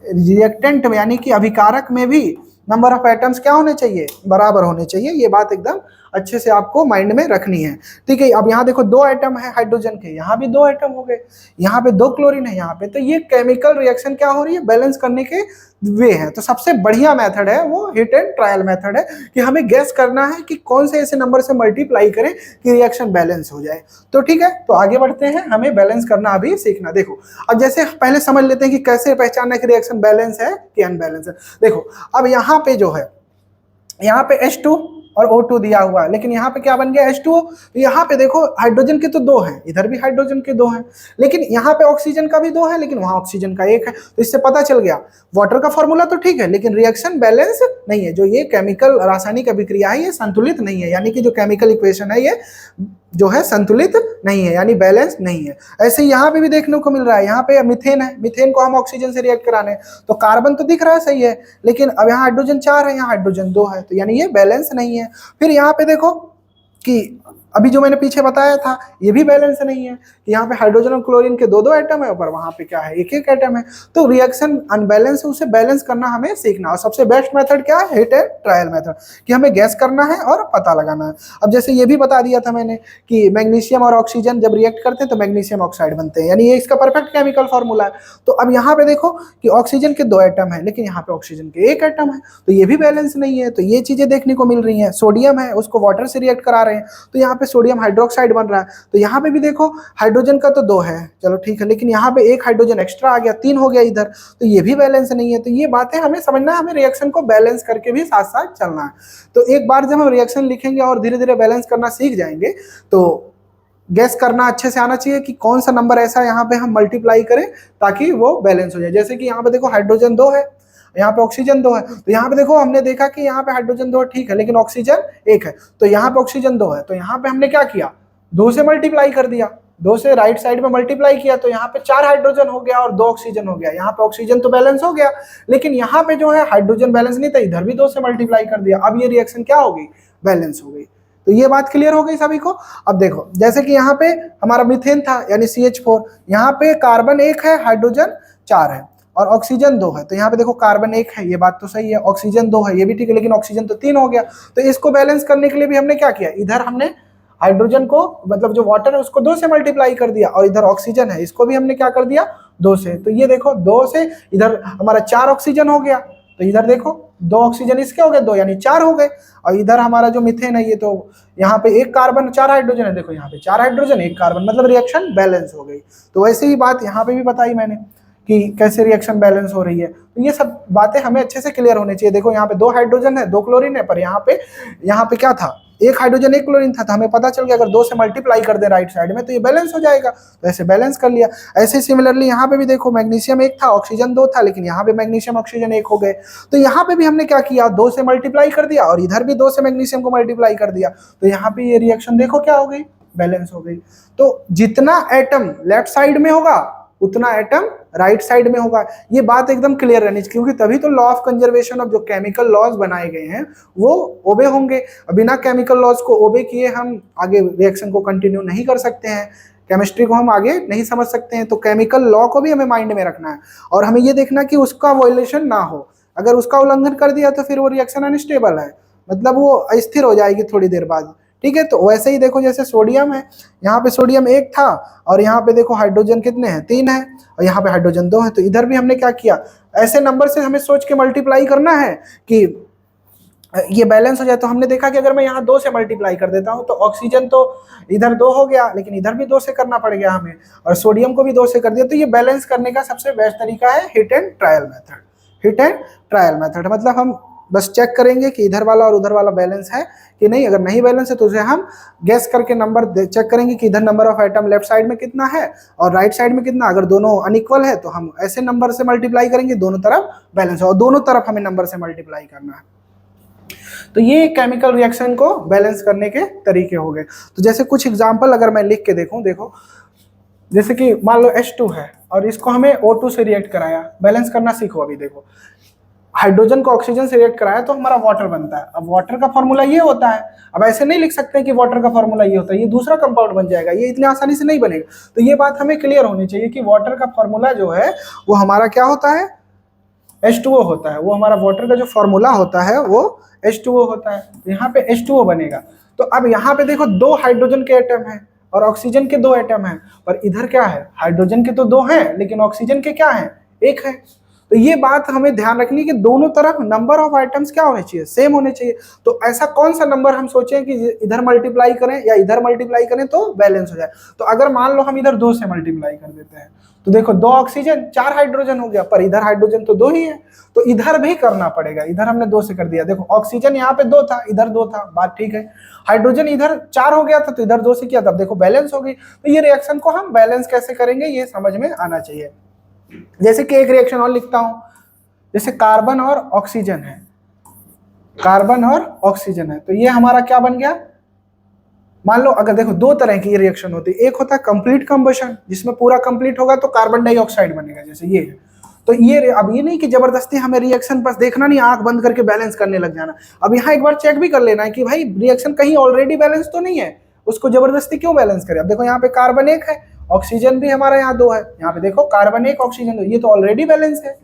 रिएक्टेंट में यानी कि अभिकारक में भी नंबर ऑफ एटम्स क्या होने चाहिए, बराबर होने चाहिए। ये बात एकदम अच्छे से आपको माइंड में रखनी है, ठीक है। अब यहाँ देखो 2 एटम है हाइड्रोजन के, यहाँ भी 2 एटम हो गए, यहाँ पे 2 क्लोरीन है यहाँ पे, तो ये केमिकल रिएक्शन क्या हो रही है, बैलेंस करने के वे है। तो सबसे बढ़िया मेथड है वो हिट एंड ट्रायल मेथड है, कि हमें गैस करना है कि कौन से ऐसे नंबर से मल्टीप्लाई करें कि रिएक्शन बैलेंस हो जाए। तो ठीक है, तो आगे बढ़ते हैं, हमें बैलेंस करना अभी सीखना। देखो अब जैसे पहले समझ लेते हैं कि कैसे पहचानना कि रिएक्शन बैलेंस है कि अनबैलेंस है। देखो अब यहाँ पे जो है, यहाँ पे H2 और O2 दिया हुआ है, लेकिन यहाँ पे क्या बन गया H2O। तो यहाँ पे देखो हाइड्रोजन के तो 2 हैं, इधर भी हाइड्रोजन के 2 हैं, लेकिन यहाँ पे ऑक्सीजन का भी 2 है, लेकिन वहां ऑक्सीजन का 1 है। तो इससे पता चल गया वाटर का फॉर्मूला तो ठीक है, लेकिन रिएक्शन बैलेंस नहीं है। जो ये केमिकल रासायनिक अभिक्रिया है ये संतुलित नहीं है, यानी कि जो केमिकल इक्वेशन है ये जो है संतुलित नहीं है, यानी बैलेंस नहीं है। ऐसे ही यहाँ पे भी देखने को मिल रहा है, यहाँ पे मीथेन है, मीथेन को हम ऑक्सीजन से रिएक्ट कराने, तो कार्बन तो दिख रहा है सही है, लेकिन अब यहाँ हाइड्रोजन 4 है, यहाँ हाइड्रोजन 2 है, तो यानी ये बैलेंस नहीं है। फिर यहाँ पे देखो कि अभी जो मैंने पीछे बताया था ये भी बैलेंस नहीं है, कि यहाँ पे हाइड्रोजन और क्लोरीन के 2 एटम है, पर वहां पे क्या है 1 एटम है। तो रिएक्शन अनबैलेंस है, उसे बैलेंस करना हमें सीखना। और सबसे बेस्ट मेथड क्या है, हिट एंड ट्रायल मेथड, कि हमें गैस करना है और पता लगाना है। अब जैसे ये भी बता दिया था मैंने कि मैग्नीशियम और ऑक्सीजन जब रिएक्ट करते हैं तो मैग्नीशियम ऑक्साइड बनते हैं, यानी ये इसका परफेक्ट केमिकल फॉर्मूला है। तो अब यहाँ पे देखो कि ऑक्सीजन के 2 एटम है, लेकिन यहाँ पे ऑक्सीजन के 1 एटम है, तो ये भी बैलेंस नहीं है। तो ये चीजें देखने को मिल रही है। सोडियम है, उसको वाटर से रिएक्ट करा रहे हैं, तो यहाँ पे सोडियम हाइड्रोक्साइड बन रहा है, तो यहाँ पे भी देखो हाइड्रोजन का तो 2 है, चलो ठीक है, लेकिन यहाँ पे 1 हाइड्रोजन एक्स्ट्रा आ गया, 3 हो गया इधर, तो ये भी बैलेंस नहीं है। तो ये बातें हमें समझना है, हमें रिएक्शन को बैलेंस करके भी साथ साथ चलना है। तो एक बार जब हम रिएक्शन लिखेंगे और धीरे धीरे बैलेंस करना सीख जाएंगे, तो गैस करना अच्छे से आना चाहिए कि कौन सा नंबर ऐसा यहाँ पे हम मल्टीप्लाई करें ताकि वो बैलेंस हो जाए। जैसे कि यहाँ पे देखो हाइड्रोजन 2 है, यहाँ पे ऑक्सीजन 2 है, तो यहाँ पे देखो हमने देखा कि यहाँ पे हाइड्रोजन 2 ठीक है, लेकिन ऑक्सीजन 1 है, तो यहाँ पे ऑक्सीजन 2 है, तो यहाँ पे हमने क्या किया, 2 से मल्टीप्लाई कर दिया, 2 से राइट साइड में मल्टीप्लाई किया, तो यहाँ पे 4 हाइड्रोजन हो गया और 2 ऑक्सीजन हो गया। यहाँ पे ऑक्सीजन तो बैलेंस हो गया, लेकिन यहाँ पे जो है हाइड्रोजन बैलेंस नहीं था, इधर भी 2 से मल्टीप्लाई कर दिया। अब ये रिएक्शन क्या हो गई, बैलेंस हो गई। तो ये बात क्लियर हो गई सभी को। अब देखो जैसे कि यहाँ पे हमारा मीथेन था यानी CH4, यहाँ पे कार्बन 1 है, हाइड्रोजन 4 है और ऑक्सीजन 2 है, तो यहाँ पे देखो कार्बन 1 है, ये बात तो सही है, ऑक्सीजन 2 है, ये भी ठीक है, लेकिन ऑक्सीजन तो 3 हो गया। तो इसको बैलेंस करने के लिए भी हमने क्या किया, इधर हमने हाइड्रोजन को मतलब जो वाटर है उसको 2 से मल्टीप्लाई कर दिया, और इधर ऑक्सीजन है इसको भी हमने क्या कर दिया 2 से। तो ये देखो 2 से इधर हमारा 4 ऑक्सीजन हो गया, तो इधर देखो 2 ऑक्सीजन इसके हो गए 2, यानी 4 हो गए। और इधर हमारा जो मीथेन है ये तो यहाँ पे 1 कार्बन 4 हाइड्रोजन है, देखो यहाँ पे 4 हाइड्रोजन 1 कार्बन, मतलब रिएक्शन बैलेंस हो गई। तो वैसे ही बात यहाँ पे भी बताई मैंने कि कैसे रिएक्शन बैलेंस हो रही है। तो ये सब बातें हमें अच्छे से क्लियर होनी चाहिए। देखो यहाँ पे 2 हाइड्रोजन है 2 क्लोरीन है, पर यहाँ पे क्या था, 1 हाइड्रोजन 1 क्लोरीन था, तो हमें पता चल गया अगर 2 से मल्टीप्लाई कर दे राइट साइड में तो ये बैलेंस हो जाएगा, तो ऐसे बैलेंस कर लिया। ऐसे सिमिलरली यहाँ पे भी देखो मैग्नीशियम 1 था, ऑक्सीजन 2 था, लेकिन यहाँ पे मैग्नीशियम ऑक्सीजन 1 हो गए, तो यहाँ पे भी हमने क्या किया 2 से मल्टीप्लाई कर दिया, और इधर भी 2 से मैग्नीशियम को मल्टीप्लाई कर दिया, तो यहाँ पे ये रिएक्शन देखो क्या हो गई, बैलेंस हो गई। तो जितना एटम लेफ्ट साइड में होगा उतना एटम राइट साइड में होगा, ये बात एकदम क्लियर रहनी चाहिए, क्योंकि तभी तो लॉ ऑफ कंजर्वेशन ऑफ जो केमिकल लॉज बनाए गए हैं वो ओबे होंगे। बिना केमिकल लॉज को ओबे किए हम आगे रिएक्शन को कंटिन्यू नहीं कर सकते हैं, केमिस्ट्री को हम आगे नहीं समझ सकते हैं। तो केमिकल लॉ को भी हमें माइंड में रखना है, और हमें ये देखना कि उसका वायलेशन ना हो। अगर उसका उल्लंघन कर दिया तो फिर वो रिएक्शन अनस्टेबल है, मतलब वो अस्थिर हो जाएगी थोड़ी देर बाद, ठीक है। तो वैसे ही देखो जैसे सोडियम है, यहाँ पे सोडियम 1 था, और यहाँ पे देखो हाइड्रोजन कितने हैं 3 है, और यहाँ पे हाइड्रोजन 2 है, तो इधर भी हमने क्या किया, ऐसे नंबर से हमें सोच के मल्टीप्लाई करना है कि ये बैलेंस हो जाए। तो हमने देखा कि अगर मैं यहाँ 2 से मल्टीप्लाई कर देता हूँ तो ऑक्सीजन तो इधर 2 हो गया, लेकिन इधर भी 2 से करना पड़ गया हमें, और सोडियम को भी 2 से कर दिया। तो ये बैलेंस करने का सबसे बेस्ट तरीका है hit and trial method. Hit and trial method मतलब हम बस चेक करेंगे कि इधर वाला और उधर वाला बैलेंस है कि नहीं। अगर नहीं बैलेंस है तो उसे हम गैस करके नंबर चेक करेंगे कि इधर number of item left side में कितना है और राइट साइड में कितना। अगर दोनों अनइक्वल है तो हम ऐसे नंबर से मल्टीप्लाई करेंगे, दोनों तरफ बैलेंस है, और दोनों तरफ हमें नंबर से मल्टीप्लाई करना है। तो ये केमिकल रिएक्शन को बैलेंस करने के तरीके हो गए। तो जैसे कुछ एग्जांपल अगर मैं लिख के देखूं, देखो जैसे कि मान लो H2 है और इसको हमें O2 से रिएक्ट कराया, बैलेंस करना सीखो। अभी देखो हाइड्रोजन को ऑक्सीजन से रिएक्ट कराया तो हमारा वाटर बनता है। अब वाटर का फॉर्मूला ये होता है, अब ऐसे नहीं लिख सकते कि वाटर का फॉर्मूला ये होता है, ये दूसरा कंपाउंड बन जाएगा, ये इतनी आसानी से नहीं बनेगा। तो ये बात हमें क्लियर होनी चाहिए कि वाटर का फॉर्मूला जो है वो हमारा क्या होता है, H2O होता है। वो हमारा वाटर का जो फॉर्मूला होता है वो H2O होता है। यहाँ पे H2O बनेगा। तो अब यहाँ पे देखो दो हाइड्रोजन के एटम है और ऑक्सीजन के दो एटम है, पर इधर क्या है, हाइड्रोजन के तो दो हैं लेकिन ऑक्सीजन के क्या है, एक है। तो ये बात हमें ध्यान रखनी है कि दोनों तरफ नंबर ऑफ आइटम्स क्या होने चाहिए, सेम होने चाहिए। तो ऐसा कौन सा नंबर हम सोचें कि इधर मल्टीप्लाई करें या इधर मल्टीप्लाई करें तो बैलेंस हो जाए। तो अगर मान लो हम इधर 2 से मल्टीप्लाई कर देते हैं तो देखो 2 ऑक्सीजन 4 हाइड्रोजन हो गया, पर इधर हाइड्रोजन तो 2 ही है, तो इधर भी करना पड़ेगा। इधर हमने 2 से कर दिया, देखो ऑक्सीजन यहाँ पे 2 था, इधर 2 था, बात ठीक है। हाइड्रोजन इधर 4 हो गया था तो इधर 2 से किया था, देखो बैलेंस हो गई। तो ये रिएक्शन को हम बैलेंस कैसे करेंगे ये समझ में आना चाहिए। जैसे कि एक रिएक्शन और लिखता हूं, जैसे कार्बन और ऑक्सीजन है, कार्बन और ऑक्सीजन है, तो ये हमारा क्या बन गया। मान लो अगर देखो 2 तरह की रिएक्शन होती है, एक होता है कंप्लीट कंबशन जिसमें पूरा कंप्लीट होगा तो कार्बन डाइऑक्साइड बनेगा, जैसे ये है। तो ये अब ये नहीं कि जबरदस्ती हमें रिएक्शन बस देखना नहीं, आंख बंद करके बैलेंस करने लग जाना। अब यहाँ एक बार चेक भी कर लेना है कि भाई रिएक्शन कहीं ऑलरेडी बैलेंस तो नहीं है, उसको जबरदस्ती क्यों बैलेंस करें। अब देखो यहाँ पे कार्बन 1 है, ऑक्सीजन भी हमारा यहाँ 2 है, यहाँ पे देखो कार्बन 1 ऑक्सीजन 2, ये तो ऑलरेडी बैलेंस है।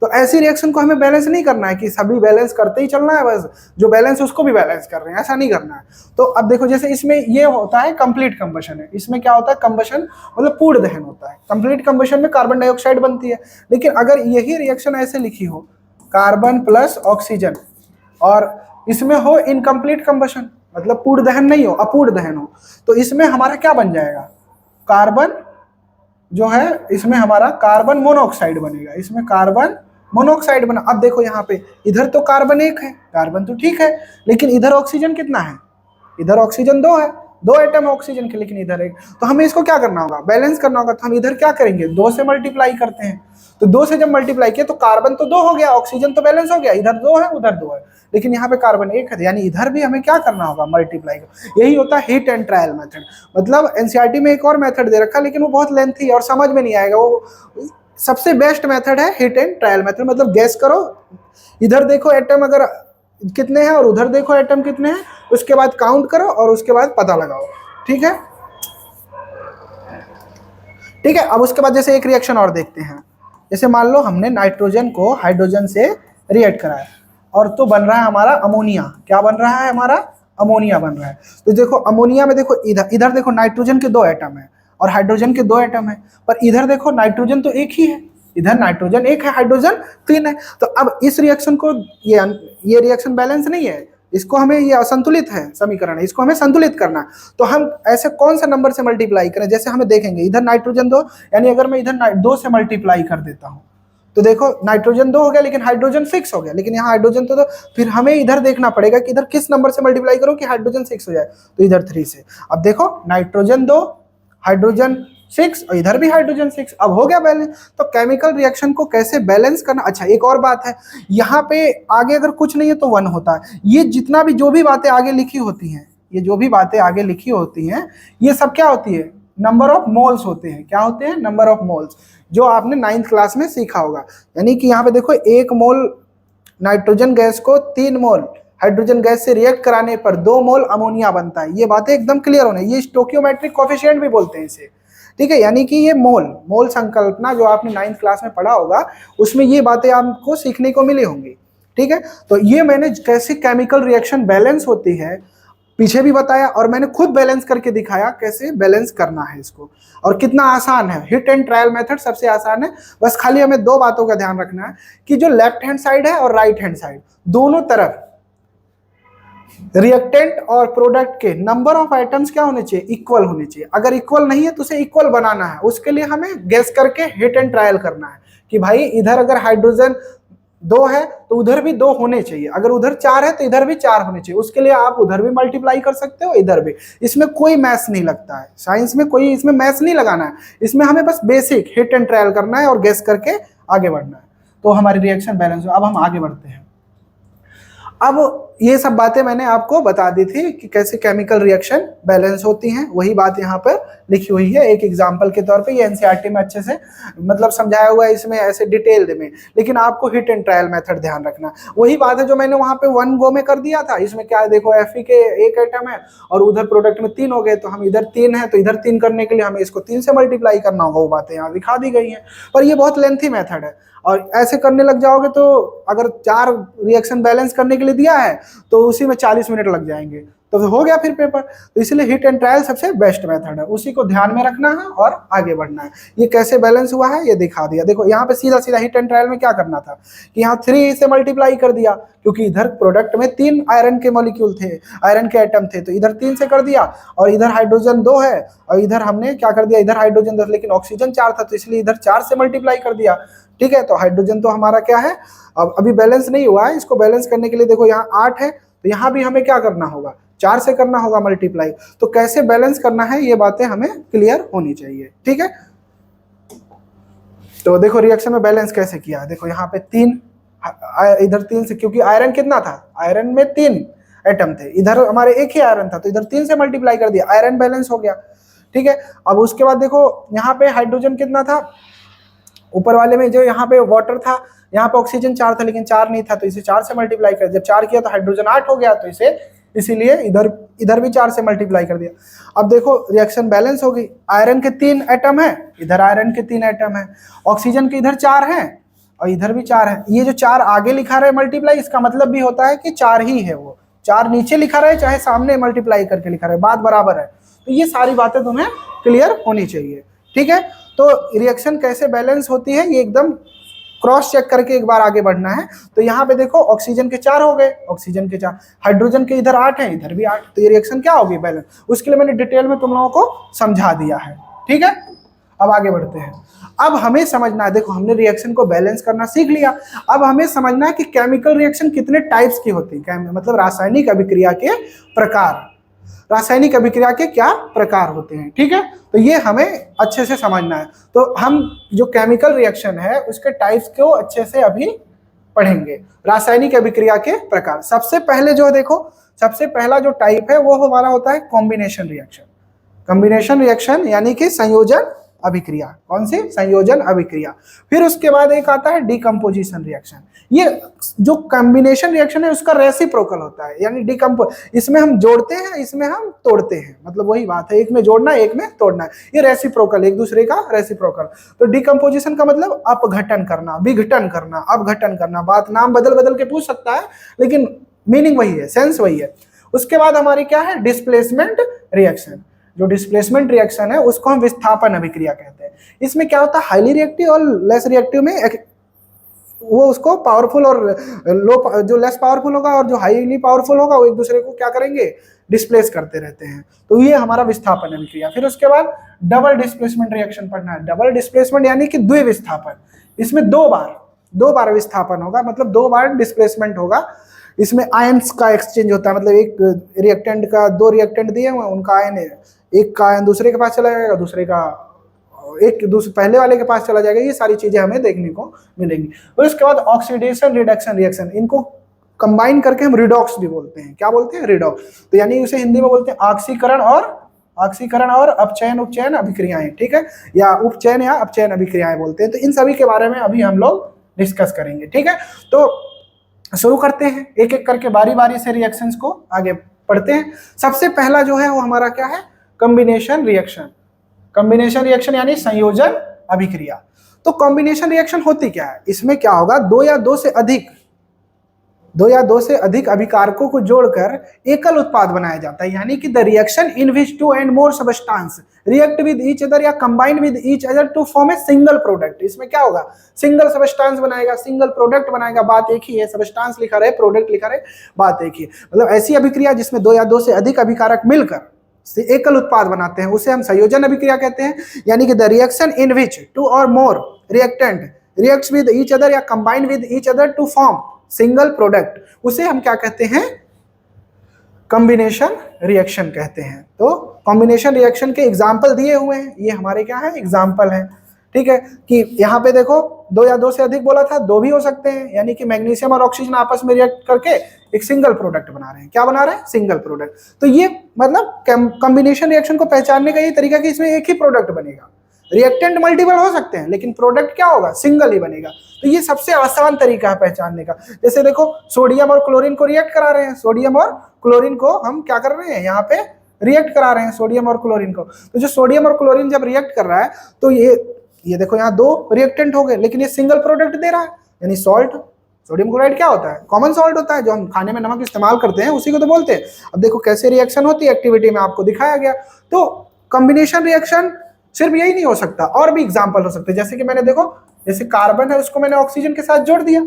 तो ऐसी रिएक्शन को हमें बैलेंस नहीं करना है कि सभी बैलेंस करते ही चलना है, बस जो बैलेंस है उसको भी बैलेंस कर रहे हैं, ऐसा नहीं करना है। तो अब देखो जैसे इसमें ये होता है कंप्लीट कंबशन है, इसमें क्या होता है कंबशन मतलब पूर्ण दहन होता है। कंप्लीट कंबशन में कार्बन डाइऑक्साइड बनती है, लेकिन अगर यही रिएक्शन ऐसे लिखी हो कार्बन प्लस ऑक्सीजन और इसमें हो इनकम्प्लीट कंबशन मतलब पूर्ण दहन नहीं हो, अपूर्ण दहन हो, तो इसमें हमारा क्या बन जाएगा, कार्बन जो है इसमें हमारा कार्बन मोनोऑक्साइड बनेगा, इसमें कार्बन मोनोऑक्साइड बना। अब देखो यहाँ पे इधर तो कार्बन 1 है, कार्बन तो ठीक है, लेकिन इधर ऑक्सीजन कितना है, इधर ऑक्सीजन 2 है, 2 एटम ऑक्सीजन के, लेकिन इधर 1। तो हमें इसको क्या करना होगा, बैलेंस करना होगा। तो हम इधर क्या करेंगे, 2 से मल्टीप्लाई करते हैं। तो 2 से जब मल्टीप्लाई किया तो कार्बन तो 2 हो गया, ऑक्सीजन तो बैलेंस हो गया, इधर 2 है उधर 2 है, लेकिन यहाँ पे कार्बन 1 है, यानी इधर भी हमें क्या करना होगा, मल्टीप्लाई। यही होता है हिट एंड ट्रायल मेथड। मतलब एनसीईआरटी में एक और मेथड दे रखा, लेकिन वो बहुत लेंथी और समझ में नहीं आएगा। वो सबसे बेस्ट मेथड है हिट एंड ट्रायल मेथड। मतलब गैस करो, इधर देखो एटम अगर कितने हैं और उधर देखो एटम कितने हैं, उसके बाद काउंट करो और उसके बाद पता लगाओ, ठीक है। ठीक है, अब उसके बाद जैसे एक रिएक्शन और देखते हैं। जैसे मान लो हमने नाइट्रोजन को हाइड्रोजन से रिएक्ट कराया और तो बन रहा है हमारा अमोनिया। क्या बन रहा है हमारा, अमोनिया बन रहा है। तो देखो अमोनिया में देखो इधर देखो नाइट्रोजन के 2 एटम है और हाइड्रोजन के 2 एटम है, पर इधर देखो नाइट्रोजन तो एक ही है, इधर नाइट्रोजन 1 है, हाइड्रोजन 3 है। तो अब इस रिएक्शन को ये रिएक्शन बैलेंस नहीं है, इसको हमें, ये असंतुलित है समीकरण है, इसको हमें संतुलित करना है। तो हम ऐसे कौन सा नंबर से मल्टीप्लाई करें, जैसे हमें देखेंगे इधर नाइट्रोजन 2, यानी अगर मैं इधर 2 से मल्टीप्लाई कर देता हूं तो देखो नाइट्रोजन 2 हो गया, लेकिन हाइड्रोजन 6 हो गया, लेकिन यहाँ हाइड्रोजन तो फिर हमें इधर देखना पड़ेगा कि इधर किस नंबर से मल्टीप्लाई करो कि हाइड्रोजन 6 हो जाए। तो इधर 3 से। अब देखो नाइट्रोजन 2 हाइड्रोजन 6 और इधर भी हाइड्रोजन 6, अब हो गया बैलेंस। तो केमिकल रिएक्शन को कैसे बैलेंस करना। अच्छा एक और बात है, यहाँ पे आगे अगर कुछ नहीं है तो 1 होता है। ये जितना भी जो भी बातें आगे लिखी होती हैं, ये जो भी बातें आगे लिखी होती हैं, ये सब क्या होती है, नंबर ऑफ मोल्स होते हैं। क्या होते हैं, नंबर ऑफ मोल्स, जो आपने 9th क्लास में सीखा होगा। यानी कि यहाँ पे देखो 1 मोल नाइट्रोजन गैस को 3 मोल हाइड्रोजन गैस से रिएक्ट कराने पर 2 मोल अमोनिया बनता है। ये बातें एकदम क्लियर होने, ये स्टोकियोमेट्रिक कोफिशिएंट भी बोलते हैं इसे, ठीक है। यानी कि ये मोल संकल्पना जो आपने 9th क्लास में पढ़ा होगा, उसमें ये बातें आपको सीखने को मिली होंगी, ठीक है। तो ये मैंने कैसे केमिकल रिएक्शन बैलेंस होती है पीछे भी बताया, और मैंने खुद बैलेंस करके दिखाया कैसे बैलेंस करना है इसको, और कितना आसान है। हिट एंड ट्रायल मेथड सबसे आसान है। बस खाली हमें 2 बातों का ध्यान रखना है कि जो लेफ्ट हैंड साइड है और राइट हैंड साइड, दोनों तरफ रिएक्टेंट और प्रोडक्ट के नंबर ऑफ आइटम्स क्या होने चाहिए, इक्वल होने चाहिए। अगर इक्वल नहीं है तो उसे इक्वल बनाना है। उसके लिए हमें गेस करके हिट एंड ट्रायल करना है कि भाई इधर अगर हाइड्रोजन 2 है तो उधर भी 2 होने चाहिए, अगर उधर 4 है तो इधर भी 4 होने चाहिए, उसके लिए आप उधर भी मल्टीप्लाई कर सकते हो, इधर भी। इसमें कोई मैथ्स नहीं लगता है, साइंस में कोई इसमें मैथ्स नहीं लगाना है, इसमें हमें बस बेसिक हिट एंड ट्रायल करना है और गेस करके आगे बढ़ना है। तो हमारी रिएक्शन बैलेंस हो। अब हम आगे बढ़ते हैं। अब ये सब बातें मैंने आपको बता दी थी कि कैसे केमिकल रिएक्शन बैलेंस होती हैं, वही बात यहाँ पर लिखी हुई है एक एग्जांपल के तौर पे। ये एनसीईआरटी में अच्छे से मतलब समझाया हुआ है इसमें ऐसे डिटेल्ड में, लेकिन आपको हिट एंड ट्रायल मेथड ध्यान रखना। वही बात है जो मैंने वहाँ पे 1 गो में कर दिया था। इसमें क्या है, देखो Fe के 1 एटम है और उधर प्रोडक्ट में 3 हो गए, तो हम इधर 3 है तो इधर 3 करने के लिए हमें इसको 3 से मल्टीप्लाई करना होगा। वो बातें यहाँ दिखा दी गई हैं, पर ये बहुत लेंथी मेथड है और ऐसे करने लग जाओगे तो अगर 4 रिएक्शन बैलेंस करने के लिए दिया है तो उसी में 40 मिनट लग जाएंगे, तो फिर हो गया फिर पेपर। तो इसलिए हिट एंड ट्रायल सबसे बेस्ट मेथड है, उसी को ध्यान में रखना है और आगे बढ़ना है। ये कैसे बैलेंस हुआ है ये दिखा दिया। देखो यहाँ पे सीधा सीधा हिट एंड ट्रायल में क्या करना था कि यहाँ 3 से मल्टीप्लाई कर दिया, क्योंकि इधर प्रोडक्ट में 3 आयरन के मॉलिक्यूल थे, आयरन के एटम थे, तो इधर 3 से कर दिया और इधर हाइड्रोजन 2 है और इधर हमने क्या कर दिया, इधर हाइड्रोजन 2 लेकिन ऑक्सीजन 4 था तो इसलिए इधर 4 से मल्टीप्लाई कर दिया। ठीक है, तो हाइड्रोजन तो हमारा क्या है, अब अभी बैलेंस नहीं हुआ है, इसको बैलेंस करने के लिए देखो यहाँ 8 है तो यहाँ भी हमें क्या करना होगा, 4 से करना होगा मल्टीप्लाई। तो कैसे बैलेंस करना है ये बातें हमें क्लियर होनी चाहिए। ठीक है, तो देखो रिएक्शन में बैलेंस कैसे किया। देखो यहाँ पे 3, इधर 3 से, क्योंकि आयरन कितना था, आयरन में 3 एटम थे, इधर हमारे 1 ही आयरन था तो इधर 3 से मल्टीप्लाई कर दिया, आयरन बैलेंस हो गया। ठीक है, अब उसके बाद देखो यहाँ पे हाइड्रोजन कितना था, ऊपर वाले में जो यहाँ पे वाटर था, यहाँ पे ऑक्सीजन 4 था लेकिन 4 नहीं था तो इसे 4 से मल्टीप्लाई कर, जब 4 किया तो हाइड्रोजन 8 हो गया, तो इसे इसीलिए इधर भी 4 से मल्टीप्लाई कर दिया। अब देखो रिएक्शन बैलेंस हो गई, आयरन के 3 एटम है, इधर आयरन के 3 एटम है, ऑक्सीजन के इधर 4 है और इधर भी 4 है। ये जो 4 आगे लिखा रहा है मल्टीप्लाई, इसका मतलब भी होता है कि 4 ही है, वो 4 नीचे लिखा रहा है चाहे सामने मल्टीप्लाई करके लिखा रहा है, बात बराबर है। तो ये सारी बातें तुम्हें क्लियर होनी चाहिए। ठीक है, तो रिएक्शन कैसे बैलेंस होती है ये एकदम क्रॉस चेक करके एक बार आगे बढ़ना है। तो यहाँ पे देखो ऑक्सीजन के 4 हो गए, ऑक्सीजन के 4, हाइड्रोजन के इधर 8 है, इधर भी 8, तो ये रिएक्शन क्या होगी, बैलेंस। उसके लिए मैंने डिटेल में तुम लोगों को समझा दिया है। ठीक है, अब आगे बढ़ते हैं। अब हमें समझना है, देखो हमने रिएक्शन को बैलेंस करना सीख लिया, अब हमें समझना है कि केमिकल रिएक्शन कितने टाइप्स की होती है, मतलब रासायनिक अभिक्रिया के प्रकार, रासायनिक अभिक्रिया के क्या प्रकार होते हैं। ठीक है, तो ये हमें अच्छे से समझना है। तो हम जो केमिकल रिएक्शन है उसके टाइप्स को अच्छे से अभी पढ़ेंगे। रासायनिक अभिक्रिया के प्रकार, सबसे पहले जो देखो, सबसे पहला जो टाइप है वो हमारा होता है कॉम्बिनेशन रिएक्शन। कॉम्बिनेशन रिएक्शन यानी कि संयोजन अभिक्रिया, कौन सी, संयोजन अभिक्रिया। फिर उसके बाद एक आता है डिकम्पोजिशन रिएक्शन। ये जो कॉम्बिनेशन रिएक्शन है उसका रेसिप्रोकल होता है, यानी इसमें हम जोड़ते हैं, इसमें हम तोड़ते हैं, मतलब वही बात है, एक में जोड़ना है एक में तोड़ना है, ये रेसिप्रोकल, एक दूसरे का रेसिप्रोकल। तो डिकम्पोजिशन का मतलब अपघटन करना, विघटन करना, अपघटन करना, बात नाम बदल बदल के पूछ सकता है लेकिन मीनिंग वही है, सेंस वही है। उसके बाद हमारी क्या है, डिस्प्लेसमेंट रिएक्शन। जो डिस्प्लेसमेंट रिएक्शन है उसको हम विस्थापन अभिक्रिया कहते हैं। इसमें क्या होता है, हाईली रिएक्टिव और लेस रिएक्टिव में वो उसको पावरफुल और लो, जो लेस पावरफुल होगा और जो हाईली पावरफुल होगा वो एक दूसरे को क्या करेंगे, डिस्प्लेस करते रहते हैं। तो ये हमारा विस्थापन अभिक्रिया। फिर उसके बाद डबल डिस्प्लेसमेंट रिएक्शन पढ़ना है। डबल डिस्प्लेसमेंट यानी कि द्विविस्थापन, इसमें दो बार विस्थापन होगा, मतलब 2 बार डिस्प्लेसमेंट होगा। इसमें आयंस का एक्सचेंज होता है, मतलब एक रिएक्टेंट का 2 रिएक्टेंट दिए हुए, उनका आयन है, एक का आयन दूसरे के पास चला जाएगा, दूसरे का पहले वाले के पास चला जाएगा। ये सारी चीजें हमें देखने को मिलेंगी। और उसके बाद ऑक्सीडेशन रिडक्शन रिएक्शन, इनको कंबाइन करके हम रिडॉक्स भी बोलते हैं। क्या बोलते हैं, रिडॉक्स। तो यानी उसे हिंदी में बोलते हैं ऑक्सीकरण और अपचयन उपचयन अभिक्रियाएं। ठीक है, या उपचयन या अपचयन अभिक्रियाएं बोलते हैं। तो इन सभी के बारे में अभी हम लोग डिस्कस करेंगे। ठीक है, तो शुरू करते हैं एक एक करके, बारी बारी से रिएक्शंस को आगे पढ़ते हैं। सबसे पहला जो है वो हमारा क्या है, कॉम्बिनेशन रिएक्शन। कॉम्बिनेशन रिएक्शन यानी संयोजन अभिक्रिया। तो कॉम्बिनेशन रिएक्शन होती क्या है, इसमें क्या होगा, 2 या 2 से अधिक अभिकारकों को जोड़कर एकल उत्पाद बनाया जाता है। यानी कि the reaction in which 2 and more substance react with each other या combine with each other to form a single product. इसमें क्या होगा, सिंगल सब्सटेंस बनाएगा, सिंगल प्रोडक्ट बनाएगा, बात एक ही है। सब्सटेंस लिखा रहे, प्रोडक्ट लिखा रहे, बात एक ही है। मतलब ऐसी अभिक्रिया जिसमें 2 या 2 से अधिक अभिकारक मिलकर से एकल उत्पाद बनाते हैं उसे हम संयोजन अभिक्रिया कहते हैं। यानी कि the reaction in which 2 or more reactant reacts with each other या combine with each other to form single product, उसे हम क्या कहते हैं, कॉम्बिनेशन रिएक्शन कहते हैं। तो कॉम्बिनेशन रिएक्शन के एग्जाम्पल दिए हुए हैं, ये हमारे क्या है, एग्जाम्पल है। ठीक है, कि यहाँ पे देखो 2 या 2 से अधिक बोला था, 2 भी हो सकते हैं, यानी कि मैग्नीशियम और ऑक्सीजन आपस में रिएक्ट करके एक सिंगल प्रोडक्ट बना रहे हैं। क्या बना रहे हैं, सिंगल प्रोडक्ट। तो ये मतलब कॉम्बिनेशन रिएक्शन को पहचानने का ये तरीका कि इसमें एक ही प्रोडक्ट बनेगा। रिएक्टेंट मल्टीपल हो सकते हैं लेकिन प्रोडक्ट क्या होगा, सिंगल ही बनेगा। तो ये सबसे आसान तरीका है पहचानने का। जैसे देखो सोडियम और क्लोरीन को रिएक्ट करा रहे हैं, सोडियम और क्लोरीन को हम क्या कर रहे हैं, यहाँ पे रिएक्ट करा रहे हैं सोडियम और क्लोरीन को। तो जो सोडियम और क्लोरीन जब रिएक्ट कर रहा है तो ये देखो यहाँ 2 रिएक्टेंट हो गए, लेकिन ये सिंगल प्रोडक्ट दे रहा है, यानी सॉल्ट। सोडियम क्लोराइड क्या होता है, कॉमन सॉल्ट होता है, जो हम खाने में नमक इस्तेमाल करते हैं उसी को तो बोलते हैं। अब देखो कैसे रिएक्शन होती है, एक्टिविटी में आपको दिखाया गया। तो कॉम्बिनेशन रिएक्शन सिर्फ यही नहीं हो सकता, और भी एग्जाम्पल हो सकते हैं। जैसे कि मैंने देखो, जैसे कार्बन है उसको मैंने ऑक्सीजन के साथ जोड़ दिया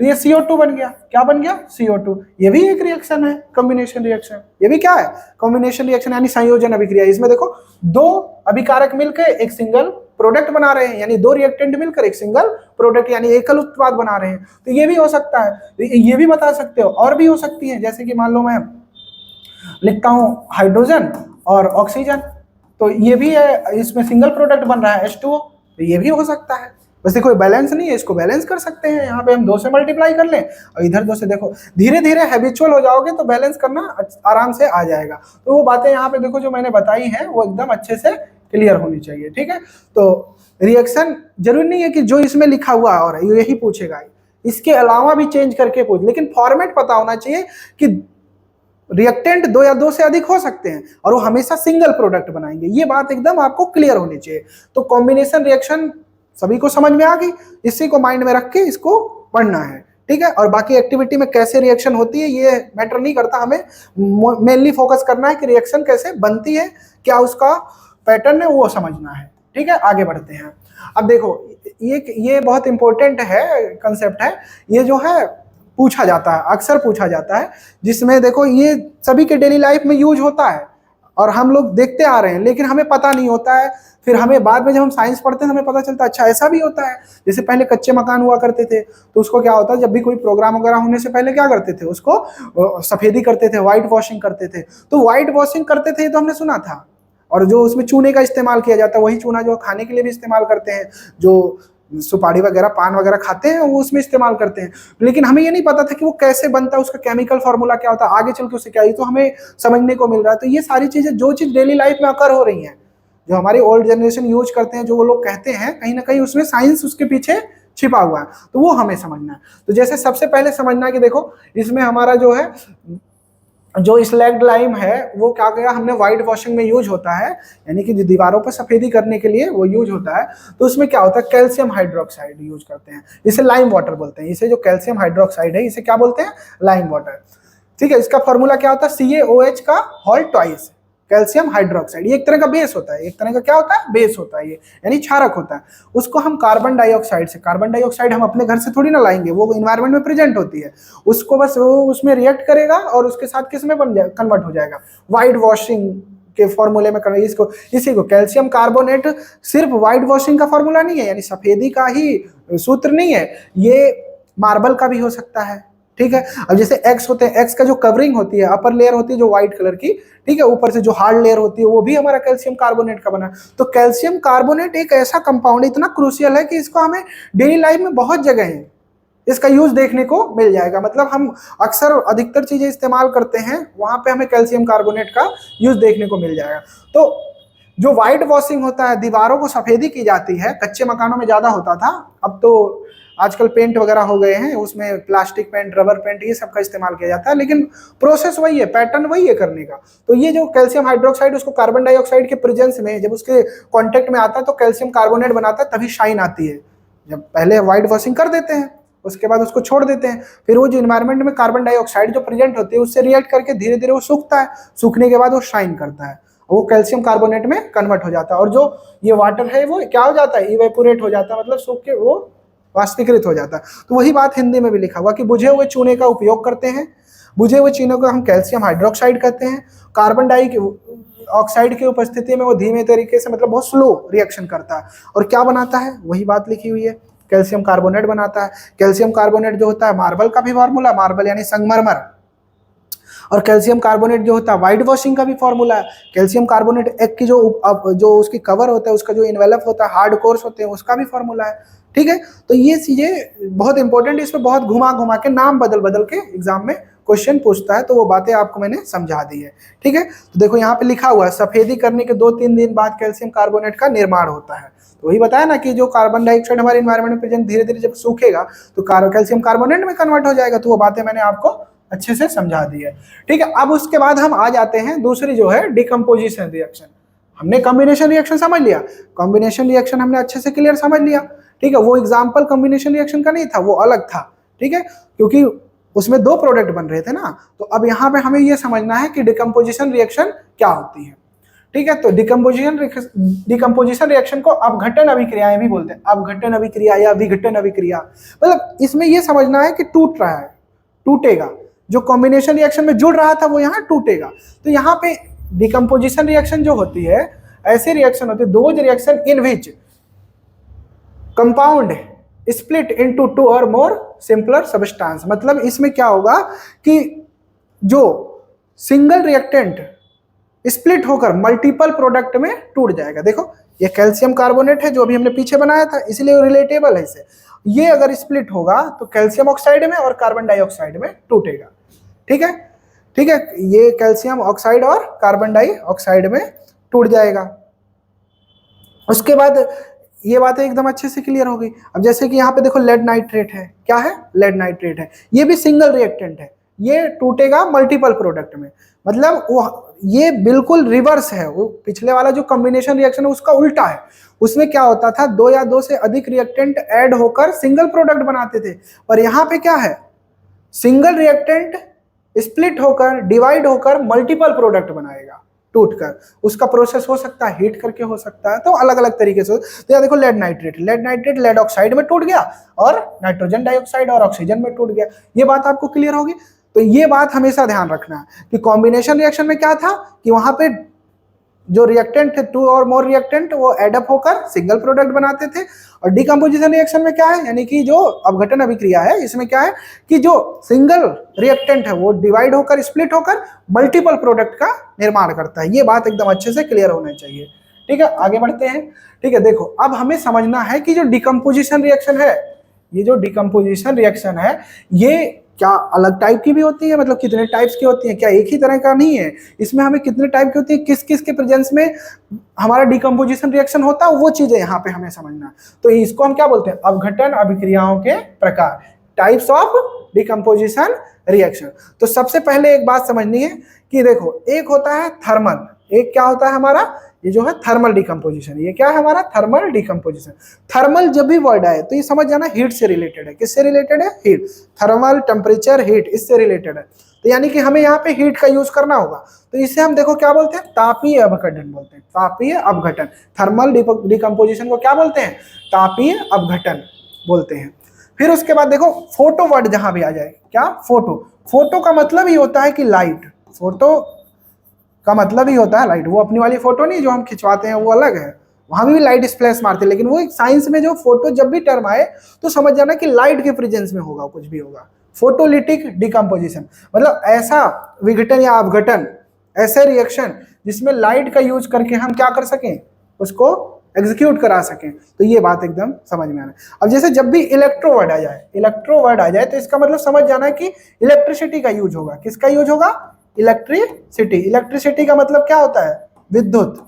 तो ये CO2 बन गया। क्या बन गया, CO2। ये भी एक रिएक्शन है, कॉम्बिनेशन रिएक्शन। ये भी क्या है, कॉम्बिनेशन रिएक्शन, यानी संयोजन अभिक्रिया। इसमें देखो 2 अभिकारक मिलकर एक सिंगल प्रोडक्ट बना रहे हैं, यानी 2 रिएक्टेंट मिलकर एक सिंगल प्रोडक्ट यानी एकल उत्पाद बना रहे हैं। तो ये भी हो सकता है, ये भी बता सकते हो। और भी हो सकती है, जैसे कि मान लो मैं लिखता हूं हाइड्रोजन और ऑक्सीजन, तो ये भी है, इसमें सिंगल प्रोडक्ट बन रहा है H2O, तो ये भी हो सकता है। बस देखो बैलेंस नहीं है, इसको बैलेंस कर सकते हैं। यहाँ पे हम 2 से मल्टीप्लाई कर लें और इधर 2 से, देखो धीरे धीरे हैबिचुअल हो जाओगे तो बैलेंस करना आराम से आ जाएगा। तो वो बातें यहाँ पे देखो जो मैंने बताई हैं वो एकदम अच्छे से क्लियर होनी चाहिए। ठीक है, तो रिएक्शन जरूरी नहीं है कि जो इसमें लिखा हुआ है और यही पूछेगा, इसके अलावा भी चेंज करके पूछ, लेकिन फॉर्मेट पता होना चाहिए कि रिएक्टेंट 2 या 2 से अधिक हो सकते हैं और वो हमेशा सिंगल प्रोडक्ट बनाएंगे। ये बात एकदम आपको क्लियर होनी चाहिए। तो कॉम्बिनेशन रिएक्शन सभी को समझ में आ गई, इसी को माइंड में रख के इसको पढ़ना है। ठीक है, और बाकी एक्टिविटी में कैसे रिएक्शन होती है ये मैटर नहीं करता, हमें मेनली फोकस करना है कि रिएक्शन कैसे बनती है, क्या उसका पैटर्न है वो समझना है। ठीक है, आगे बढ़ते हैं। अब देखो ये बहुत इंपॉर्टेंट है, कंसेप्ट है, ये जो है पूछा जाता है, अक्सर पूछा जाता है, जिसमें देखो ये सभी के डेली लाइफ में यूज होता है और हम लोग देखते आ रहे हैं, लेकिन हमें पता नहीं होता है। फिर हमें बाद में जब हम साइंस पढ़ते हैं हमें पता चलता है अच्छा ऐसा भी होता है। जैसे पहले कच्चे मकान हुआ करते थे तो उसको क्या होता है, जब भी कोई प्रोग्राम वगैरह होने से पहले क्या करते थे, उसको सफेदी करते थे, व्हाइट वॉशिंग करते थे। तो व्हाइट वॉशिंग करते थे ये तो हमने सुना था, और जो उसमें चूने का इस्तेमाल किया जाता है वही चूना जो खाने के लिए भी इस्तेमाल करते हैं, जो सुपारी वगैरह पान वगैरह खाते हैं वो उसमें इस्तेमाल करते हैं। लेकिन हमें ये नहीं पता था कि वो कैसे बनता है, उसका केमिकल फार्मूला क्या होता है, आगे चल के उससे क्या है, तो हमें समझने को मिल रहा है। तो ये सारी चीजें जो चीज डेली लाइफ में अकर हो रही हैं, जो हमारी ओल्ड जनरेशन यूज करते हैं, जो वो लोग कहते हैं, कहीं ना कहीं उसमें साइंस उसके पीछे छिपा हुआ है, तो वो हमें समझना है। तो जैसे सबसे पहले समझना है कि देखो इसमें हमारा जो है जो स्लैग्ड लाइम है वो क्या किया हमने, व्हाइट वॉशिंग में यूज होता है, यानी कि दीवारों पर सफेदी करने के लिए वो यूज होता है। तो उसमें क्या होता है, कैल्शियम हाइड्रोक्साइड यूज करते हैं, इसे लाइम वाटर बोलते हैं। इसे जो कैल्शियम हाइड्रोक्साइड है इसे क्या बोलते हैं, लाइम वाटर। ठीक है, इसका फॉर्मूला क्या होता है, CaOH का होल ट्वाइस कैल्शियम हाइड्रोक्साइड। ये एक तरह का बेस होता है, एक तरह का क्या होता है, बेस होता है, ये यानी क्षारक होता है। उसको हम कार्बन डाइऑक्साइड से, कार्बन डाइऑक्साइड हम अपने घर से थोड़ी ना लाएंगे, वो इन्वायरमेंट में प्रेजेंट होती है, उसको बस वो उसमें रिएक्ट करेगा और उसके साथ किस में बन जाए, कन्वर्ट हो जाएगा व्हाइट वॉशिंग के फॉर्मूले में। इसको इसी को कैल्शियम कार्बोनेट सिर्फ व्हाइट वॉशिंग का फॉर्मूला नहीं है, यानी सफेदी का ही सूत्र नहीं है, ये मार्बल का भी हो सकता है। ठीक है, अब जैसे एक्स होते हैं, एक्स का जो कवरिंग होती है, अपर लेयर होती है जो व्हाइट कलर की, ठीक है, ऊपर से जो हार्ड लेयर होती है वो भी हमारा कैल्शियम कार्बोनेट का बना है। तो कैल्शियम कार्बोनेट एक ऐसा कंपाउंड इतना क्रूशियल है कि इसको हमें डेली लाइफ में बहुत जगह है इसका यूज देखने को मिल जाएगा। मतलब हम अक्सर अधिकतर चीजें इस्तेमाल करते हैं वहां पे हमें कैल्शियम कार्बोनेट का यूज देखने को मिल जाएगा। तो जो व्हाइट वॉशिंग होता है, दीवारों को सफेदी की जाती है, कच्चे मकानों में ज्यादा होता था, अब तो आजकल पेंट वगैरह हो गए हैं, उसमें प्लास्टिक पेंट, रबर पेंट, ये सब का इस्तेमाल किया जाता है, लेकिन प्रोसेस वही है, पैटर्न वही है करने का। तो ये जो कैल्शियम हाइड्रोक्साइड उसको कार्बन डाइऑक्साइड के प्रेजेंस में जब उसके कांटेक्ट में आता है तो कैल्शियम कार्बोनेट बनाता है, तभी शाइन आती है। जब पहले व्हाइट वॉशिंग कर देते हैं उसके बाद उसको छोड़ देते हैं, फिर वो जो इन्वायरमेंट में कार्बन डाइऑक्साइड जो प्रेजेंट होती है उससे रिएक्ट करके धीरे धीरे वो सूखता है, सूखने के बाद वो शाइन करता है, वो कैल्शियम कार्बोनेट में कन्वर्ट हो जाता है। और जो ये वाटर है वो क्या हो जाता है, इवेपोरेट हो जाता है, मतलब सूख के वो वाष्पीकृत हो जाता है। तो वही बात हिंदी में भी लिखा हुआ कि बुझे हुए चूने का उपयोग करते हैं, बुझे हुए चूने को हम कैल्शियम हाइड्रोक्साइड कहते हैं। कार्बन डाइऑक्साइड की उपस्थिति में वो धीमे तरीके से, मतलब बहुत स्लो रिएक्शन करता है और क्या बनाता है, वही बात लिखी हुई है कैल्शियम कार्बोनेट बनाता है। कैल्शियम कार्बोनेट जो होता है मार्बल का भी फॉर्मूला, मार्बल यानी संगमरमर, और कैल्शियम कार्बोनेट जो होता है व्हाइट वॉशिंग का भी फॉर्मूला है। कैल्शियम कार्बोनेट एक की जो उसकी कवर होता है, उसका जो इन्वेलप होता है, हार्ड कोर्स होते हैं, उसका भी फॉर्मूला है। ठीक है, तो ये चीजें बहुत इंपॉर्टेंट, इसमें बहुत घुमा घुमा के नाम बदल बदल के एग्जाम में क्वेश्चन पूछता है, तो वो बातें आपको मैंने समझा दी है। ठीक है, तो देखो यहाँ पे लिखा हुआ है सफेदी करने के 2-3 दिन बाद कैल्शियम कार्बोनेट का निर्माण होता है। तो वही बताया ना कि जो कार्बन डाइऑक्साइड हमारे इन्वायरमेंट में प्रेजेंट धीरे धीरे जब सूखेगा तो कैल्शियम कार्बोनेट में कन्वर्ट हो जाएगा। तो वो बातें मैंने आपको अच्छे से समझा दी है। ठीक है, अब उसके बाद हम आ जाते हैं दूसरी जो है डिकम्पोजिशन रिएक्शन। हमने कॉम्बिनेशन रिएक्शन समझ लिया, कॉम्बिनेशन रिएक्शन हमने अच्छे से क्लियर समझ लिया। ठीक है, वो एग्जाम्पल कॉम्बिनेशन रिएक्शन का नहीं था, वो अलग था। ठीक है, क्योंकि उसमें 2 प्रोडक्ट बन रहे थे ना। तो अब यहाँ पे हमें ये समझना है कि डिकम्पोजिशन रिएक्शन क्या होती है। ठीक है, तो डिकम्पोजिशन रिएक्शन को अपघटन अभिक्रियाएं भी बोलते हैं। अपघटन अभिक्रिया या विघटन अभिक्रिया, मतलब इसमें यह समझना है कि टूट रहा है, टूटेगा। जो कॉम्बिनेशन रिएक्शन में जुड़ रहा था वो यहाँ टूटेगा। तो यहाँ पे डिकम्पोजिशन रिएक्शन जो होती है, ऐसी रिएक्शन होती है, those reaction in which compound split into 2 और मोर सिंपलर सब्सटेंस। मतलब इसमें क्या होगा कि जो सिंगल रिएक्टेंट स्प्लिट होकर मल्टीपल प्रोडक्ट में टूट जाएगा। देखो ये कैल्शियम कार्बोनेट है जो अभी हमने पीछे बनाया था, इसलिए रिलेटेबल है इसे। ये अगर स्प्लिट होगा तो कैल्शियम ऑक्साइड में और कार्बन डाइऑक्साइड में टूटेगा। ठीक है, ठीक है, ये कैल्शियम ऑक्साइड और कार्बन डाइऑक्साइड में टूट जाएगा। उसके बाद ये बातें एकदम अच्छे से क्लियर हो गई। अब जैसे कि यहाँ पे देखो लेड नाइट्रेट है, क्या है, लेड नाइट्रेट है, ये भी सिंगल रिएक्टेंट है, ये टूटेगा मल्टीपल प्रोडक्ट में। मतलब वो ये बिल्कुल रिवर्स है, वो पिछले वाला जो कॉम्बिनेशन रिएक्शन है उसका उल्टा है। उसमें क्या होता था, 2 या 2 से अधिक रिएक्टेंट ऐड होकर सिंगल प्रोडक्ट बनाते थे। और यहाँ पे क्या है, सिंगल रिएक्टेंट स्प्लिट होकर डिवाइड होकर मल्टीपल प्रोडक्ट बनाएगा टूटकर। उसका प्रोसेस हो सकता है हीट करके, हो सकता है तो अलग अलग तरीके से। तो यहाँ देखो लेड नाइट्रेट, लेड ऑक्साइड में टूट गया और नाइट्रोजन डाइऑक्साइड और ऑक्सीजन में टूट गया। ये बात आपको क्लियर होगी। तो ये बात हमेशा ध्यान रखना है कि कॉम्बिनेशन रिएक्शन में क्या था कि वहां पे जो रिएक्टेंट थे, 2 और मोर रिएक्टेंट, वो एडअप होकर सिंगल प्रोडक्ट बनाते थे। और डिकम्पोजिशन रिएक्शन में क्या है, यानी कि जो अपघटन अभिक्रिया है, इसमें क्या है कि जो सिंगल रिएक्टेंट है वो डिवाइड होकर स्प्लिट होकर मल्टीपल प्रोडक्ट का निर्माण करता है। ये बात एकदम अच्छे से क्लियर होना चाहिए। ठीक है, आगे बढ़ते हैं। ठीक है, देखो अब हमें समझना है कि जो डिकम्पोजिशन रिएक्शन है, ये जो डिकम्पोजिशन रिएक्शन है, ये क्या अलग टाइप की भी होती है, मतलब कितने टाइप्स की होती है, क्या एक ही तरह का नहीं है, इसमें हमें कितने टाइप की होती है, किस किस के प्रेजेंस में हमारा डिकम्पोजिशन रिएक्शन होता है, वो चीजें यहाँ पे हमें समझना है। तो इसको हम क्या बोलते हैं, अपघटन अभिक्रियाओं के प्रकार, टाइप्स ऑफ डिकम्पोजिशन रिएक्शन। तो सबसे पहले एक बात समझनी है कि देखो, एक होता है थर्मल, एक क्या होता है हमारा, ये जो है थर्मल डिकम्पोजिशन। ये क्या है हमारा, थर्मल डिकम्पोजिशन। थर्मल जब भी वर्ड आए तो ये समझ जाना हीट से रिलेटेड है। किससे रिलेटेड है, हीट, थर्मल, टेम्परेचर, हीट, इससे रिलेटेड है। तो यानी कि हमें यहाँ पे हीट का यूज करना होगा। तो इसे हम देखो क्या बोलते हैं, तापीय अपघटन बोलते हैं, तापीय अपघटन। थर्मल डिकम्पोजिशन को क्या बोलते हैं, तापीय अपघटन बोलते हैं। फिर उसके बाद देखो फोटो वर्ड जहां भी आ जाए, क्या, फोटो। फोटो का मतलब ही होता है कि लाइट, फोटो का मतलब ही होता है लाइट। वो अपनी वाली फोटो नहीं जो हम खिंचवाते हैं, वो अलग है, वहां भी लाइट स्प्लैश मारते हैं। लेकिन वो साइंस में जो फोटो जब भी टर्म आए तो समझ जाना कि लाइट के प्रेजेंस में होगा, कुछ भी होगा। फोटोलिटिक डिकम्पोजिशन मतलब ऐसा विघटन या अपघटन, ऐसे रिएक्शन जिसमें लाइट का यूज करके हम क्या कर सकें, उसको एग्जीक्यूट करा सकें। तो ये बात एकदम समझ में आना। अब जैसे जब भी इलेक्ट्रो वर्ड आ जाए, इलेक्ट्रो वर्ड आ जाए तो इसका मतलब समझ जाना है कि इलेक्ट्रिसिटी का यूज होगा। किसका यूज होगा, इलेक्ट्रिसिटी। इलेक्ट्रिसिटी का मतलब क्या होता है, विद्युत।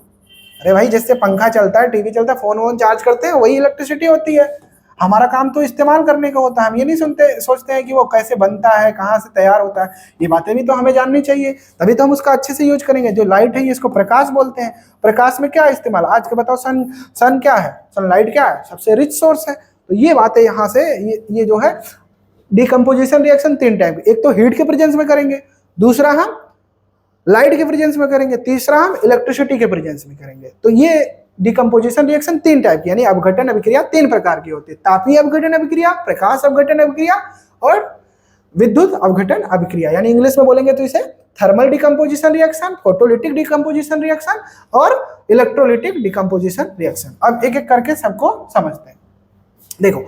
अरे भाई जिससे पंखा चलता है, टीवी चलता है, फोन वोन चार्ज करते हैं, वही इलेक्ट्रिसिटी होती है। हमारा काम तो इस्तेमाल करने का होता है, हम ये नहीं सोचते हैं कि वो कैसे बनता है, कहाँ से तैयार होता है। ये बातें भी तो हमें जाननी चाहिए, तभी तो हम उसका अच्छे से यूज करेंगे। जो लाइट है इसको प्रकाश बोलते हैं। प्रकाश में क्या इस्तेमाल, आज के बताओ, सन क्या है, सनलाइट क्या है, सबसे रिच सोर्स है। तो ये बातें यहाँ से ये जो है डिकम्पोजिशन रिएक्शन 3 टाइप, एक तो हीट के प्रेजेंस में करेंगे, दूसरा हम लाइट के प्रेजेंस में करेंगे, तीसरा हम इलेक्ट्रिसिटी के प्रेजेंस में करेंगे। तो ये डिकम्पोजिशन रिएक्शन 3 टाइप की, यानी अपघटन अभिक्रिया 3 प्रकार की होती है। तापीय अपघटन अभिक्रिया, प्रकाश अपघटन अभिक्रिया और विद्युत अपघटन अभिक्रिया। यानी इंग्लिश में बोलेंगे तो इसे thermal decomposition reaction, photolytic decomposition reaction और इलेक्ट्रोलिटिक डिकम्पोजिशन रिएक्शन। अब एक एक करके सबको समझते हैं। देखो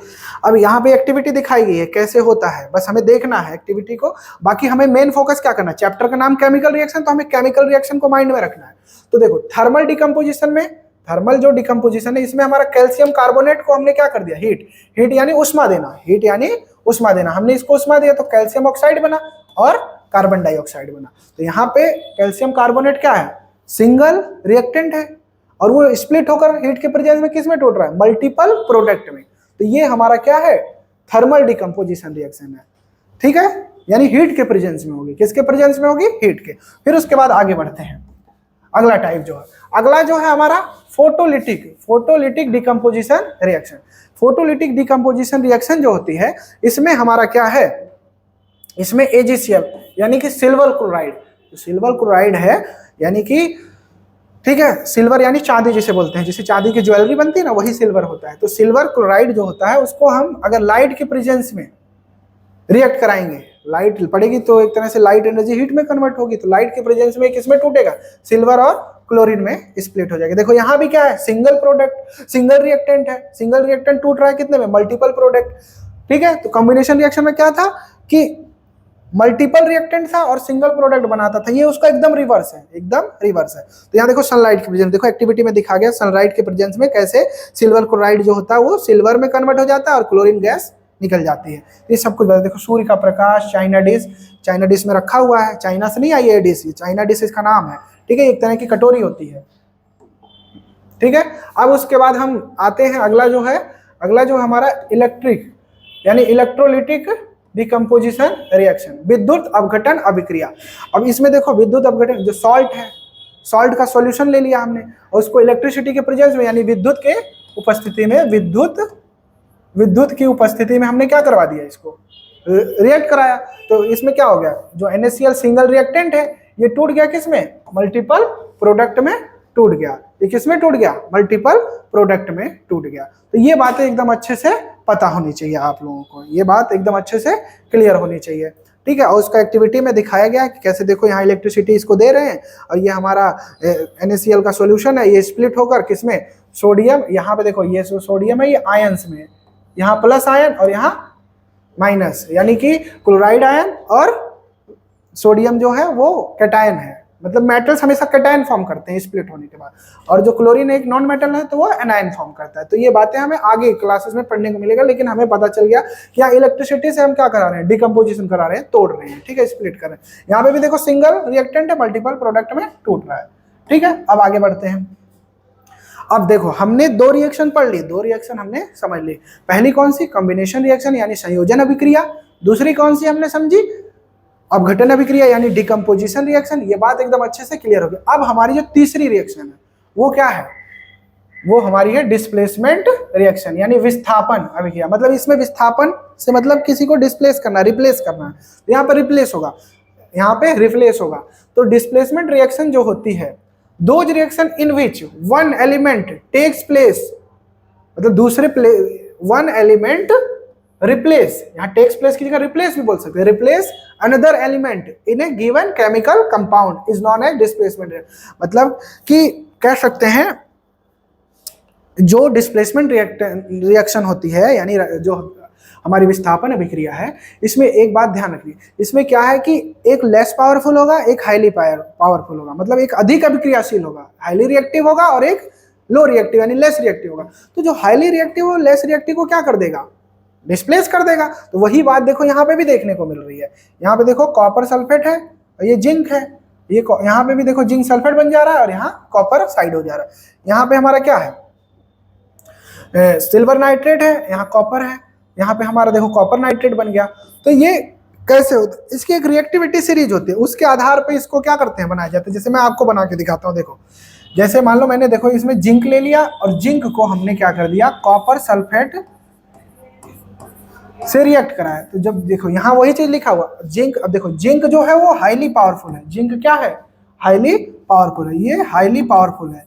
अब यहाँ पे एक्टिविटी दिखाई गई है कैसे होता है, बस हमें देखना है एक्टिविटी को। बाकी हमें मेन फोकस क्या करना है, चैप्टर का नाम केमिकल रिएक्शन, तो हमें केमिकल रिएक्शन को माइंड में रखना है। तो देखो थर्मल डिकम्पोजिशन में, थर्मल जो डिकम्पोजिशन है इसमें हमारा कैल्शियम कार्बोनेट को हमने क्या कर दिया, हीट, हीट यानी उष्मा देना, हीट यानी उष्मा देना, हमने इसको उष्मा दिया तो कैल्शियम ऑक्साइड बना और कार्बन डाइऑक्साइड बना। तो यहाँ पे कैल्शियम कार्बोनेट क्या है, सिंगल रिएक्टेंट है और वो स्प्लिट होकर हीट के प्रेजेंस में किस में टूट रहा है, मल्टीपल प्रोडक्ट में। तो ये हमारा क्या है, थर्मल डिकम्पोजिशन रिएक्शन है, ठीक है, यानी हीट के प्रेजेंस में होगी, किसके प्रेजेंस में होगी, हीट के। फिर उसके बाद आगे बढ़ते हैं, अगला टाइप जो है, अगला जो है हमारा photolytic, photolytic decomposition reaction. Photolytic decomposition reaction जो होती है इसमें हमारा क्या है, इसमें एजीसीएल यानी कि सिल्वर क्लोराइड, सिल्वर क्लोराइड है यानी कि, ठीक है, सिल्वर यानी चांदी जिसे बोलते हैं, जिसे चांदी की ज्वेलरी बनती है ना वही सिल्वर होता है। तो सिल्वर क्लोराइड जो होता है उसको हम अगर लाइट के प्रेजेंस में रिएक्ट कराएंगे, लाइट पड़ेगी तो एक तरह से लाइट एनर्जी हीट में कन्वर्ट होगी, तो लाइट के प्रेजेंस में किसमें टूटेगा, सिल्वर और क्लोरीन में स्प्लिट हो जाएगा। देखो यहाँ भी क्या है, सिंगल प्रोडक्ट, सिंगल रिएक्टेंट है, सिंगल रिएक्टेंट टूट रहा है कितने में, मल्टीपल प्रोडक्ट, ठीक है। तो कॉम्बिनेशन रिएक्शन में क्या था कि मल्टीपल रिएक्टेंट था और सिंगल प्रोडक्ट बनाता था, ये उसका एकदम रिवर्स है, एकदम रिवर्स है। तो यहाँ देखो सनलाइट के प्रेजेंस, देखो एक्टिविटी में दिखा गया सनलाइट के प्रेजेंस में कैसे सिल्वर क्लोराइड जो होता है वो सिल्वर में कन्वर्ट हो जाता है और क्लोरीन गैस निकल जाती है। ये सब कुछ देखो, सूर्य का प्रकाश, चाइना डिश, चाइना डिश में रखा हुआ है, चाइना से नहीं आई है डिश, चाइना डिश इसका नाम है, ठीक है, एक तरह की कटोरी होती है, ठीक है। अब उसके बाद हम आते हैं अगला जो है, अगला जो हमारा इलेक्ट्रिक यानी इलेक्ट्रोलिटिक डिकम्पोजिशन रिएक्शन, विद्युत अपघटन अभिक्रिया। अब इसमें देखो विद्युत अपघटन, जो सॉल्ट है, सॉल्ट का सॉल्यूशन ले लिया हमने और उसको इलेक्ट्रिसिटी के प्रेजेंस में यानी विद्युत के उपस्थिति में, विद्युत की उपस्थिति में हमने क्या करवा दिया, इसको रिएक्ट कराया। तो इसमें क्या हो गया, जो NaCl सिंगल रिएक्टेंट है ये टूट गया किसमें, मल्टीपल प्रोडक्ट में टूट गया। ये किसमें टूट गया, मल्टीपल प्रोडक्ट में टूट गया। तो ये बातें एकदम अच्छे से पता होनी चाहिए आप लोगों को, ये बात एकदम अच्छे से क्लियर होनी चाहिए, ठीक है। और उसका एक्टिविटी में दिखाया गया कि कैसे, देखो यहाँ इलेक्ट्रिसिटी इसको दे रहे हैं और ये हमारा NaCl का सॉल्यूशन है, ये स्प्लिट होकर किसमें, सोडियम, यहाँ पे देखो ये सोडियम है ये आयंस में, यहाँ प्लस आयन और यहाँ माइनस, यानी कि क्लोराइड आयन और सोडियम जो है वो कैटायन है, मतलब मेटल्स हमेशा कैटायन फॉर्म करते हैं स्प्लिट होने के बाद, और जो क्लोरीन एक नॉन मेटल है तो वो एनायन फॉर्म करता है। तो ये बातें हमें आगे क्लासेस में पढ़ने को मिलेगा, लेकिन हमें पता चल गया कि यहाँ इलेक्ट्रिसिटी से हम क्या करा रहे हैं, डिकम्पोजिशन करा रहे हैं, तोड़ रहे हैं, ठीक है, स्प्लिट कर रहे हैं। यहाँ पे भी देखो सिंगल रिएक्टेंट है, मल्टीपल प्रोडक्ट में टूट रहा है, ठीक है। अब आगे बढ़ते हैं। अब देखो हमने दो रिएक्शन पढ़ ली, दो रिएक्शन हमने समझ ली। पहली कौन सी, कॉम्बिनेशन रिएक्शन यानी संयोजन अभिक्रिया, दूसरी कौन सी हमने समझी, अपघटन अभिक्रिया यानी डिकम्पोजिशन रिएक्शन। ये बात एकदम अच्छे से क्लियर होगी। अब हमारी जो तीसरी रिएक्शन है वो क्या है, वो हमारी है डिस्प्लेसमेंट रिएक्शन यानी विस्थापन अभिक्रिया। मतलब इसमें विस्थापन से मतलब किसी को डिस्प्लेस करना, रिप्लेस करना है, तो यहाँ पर रिप्लेस होगा, यहाँ पे रिप्लेस होगा। तो डिस्प्लेसमेंट रिएक्शन जो होती है, those reaction in which one element takes place, मतलब दूसरे वन एलिमेंट रिप्लेस, यहाँ टेक्स प्लेस की जगह रिप्लेस भी बोल सकते हैं, replace another element in a given chemical compound is known as displacement. मतलब कि कह सकते हैं जो डिस्प्लेसमेंट रिएक्शन होती है यानी जो हमारी विस्थापन अभिक्रिया है, इसमें एक बात ध्यान रखनी, इसमें क्या है कि एक लेस पावरफुल होगा, एक हाईली पावरफुल होगा, मतलब एक अधिक अभिक्रियाशील होगा, हाईली रिएक्टिव होगा, और एक लो रिएक्टिव यानी लेस रिएक्टिव होगा। तो जो हाईली रिएक्टिव और लेस रिएक्टिव को क्या कर देगा, डिस्प्लेस कर देगा। तो वही बात देखो यहाँ पे भी देखने को मिल रही है। यहाँ पे देखो कॉपर सल्फेट है और ये जिंक है, ये यहाँ पे भी देखो जिंक सल्फेट बन जा रहा है और यहाँ कॉपर साइड हो जा रहा है। यहाँ पे हमारा क्या है, सिल्वर नाइट्रेट है, यहाँ कॉपर है, यहाँ पे हमारा देखो कॉपर नाइट्रेट बन गया। तो ये कैसे होता है, इसकी एक रिएक्टिविटी सीरीज होती है, उसके आधार पे इसको क्या करते हैं, बनाया जाता है। जैसे मैं आपको बना के दिखाता हूँ, देखो जैसे मान लो मैंने देखो इसमें जिंक ले लिया और जिंक को हमने क्या कर दिया, कॉपर सल्फेट से रिएक्ट कराया। तो जब देखो यहाँ वही चीज लिखा हुआ जिंक, अब देखो जिंक जो है वो हाईली पावरफुल है, जिंक क्या है, हाईली पावरफुल है, ये हाईली पावरफुल है,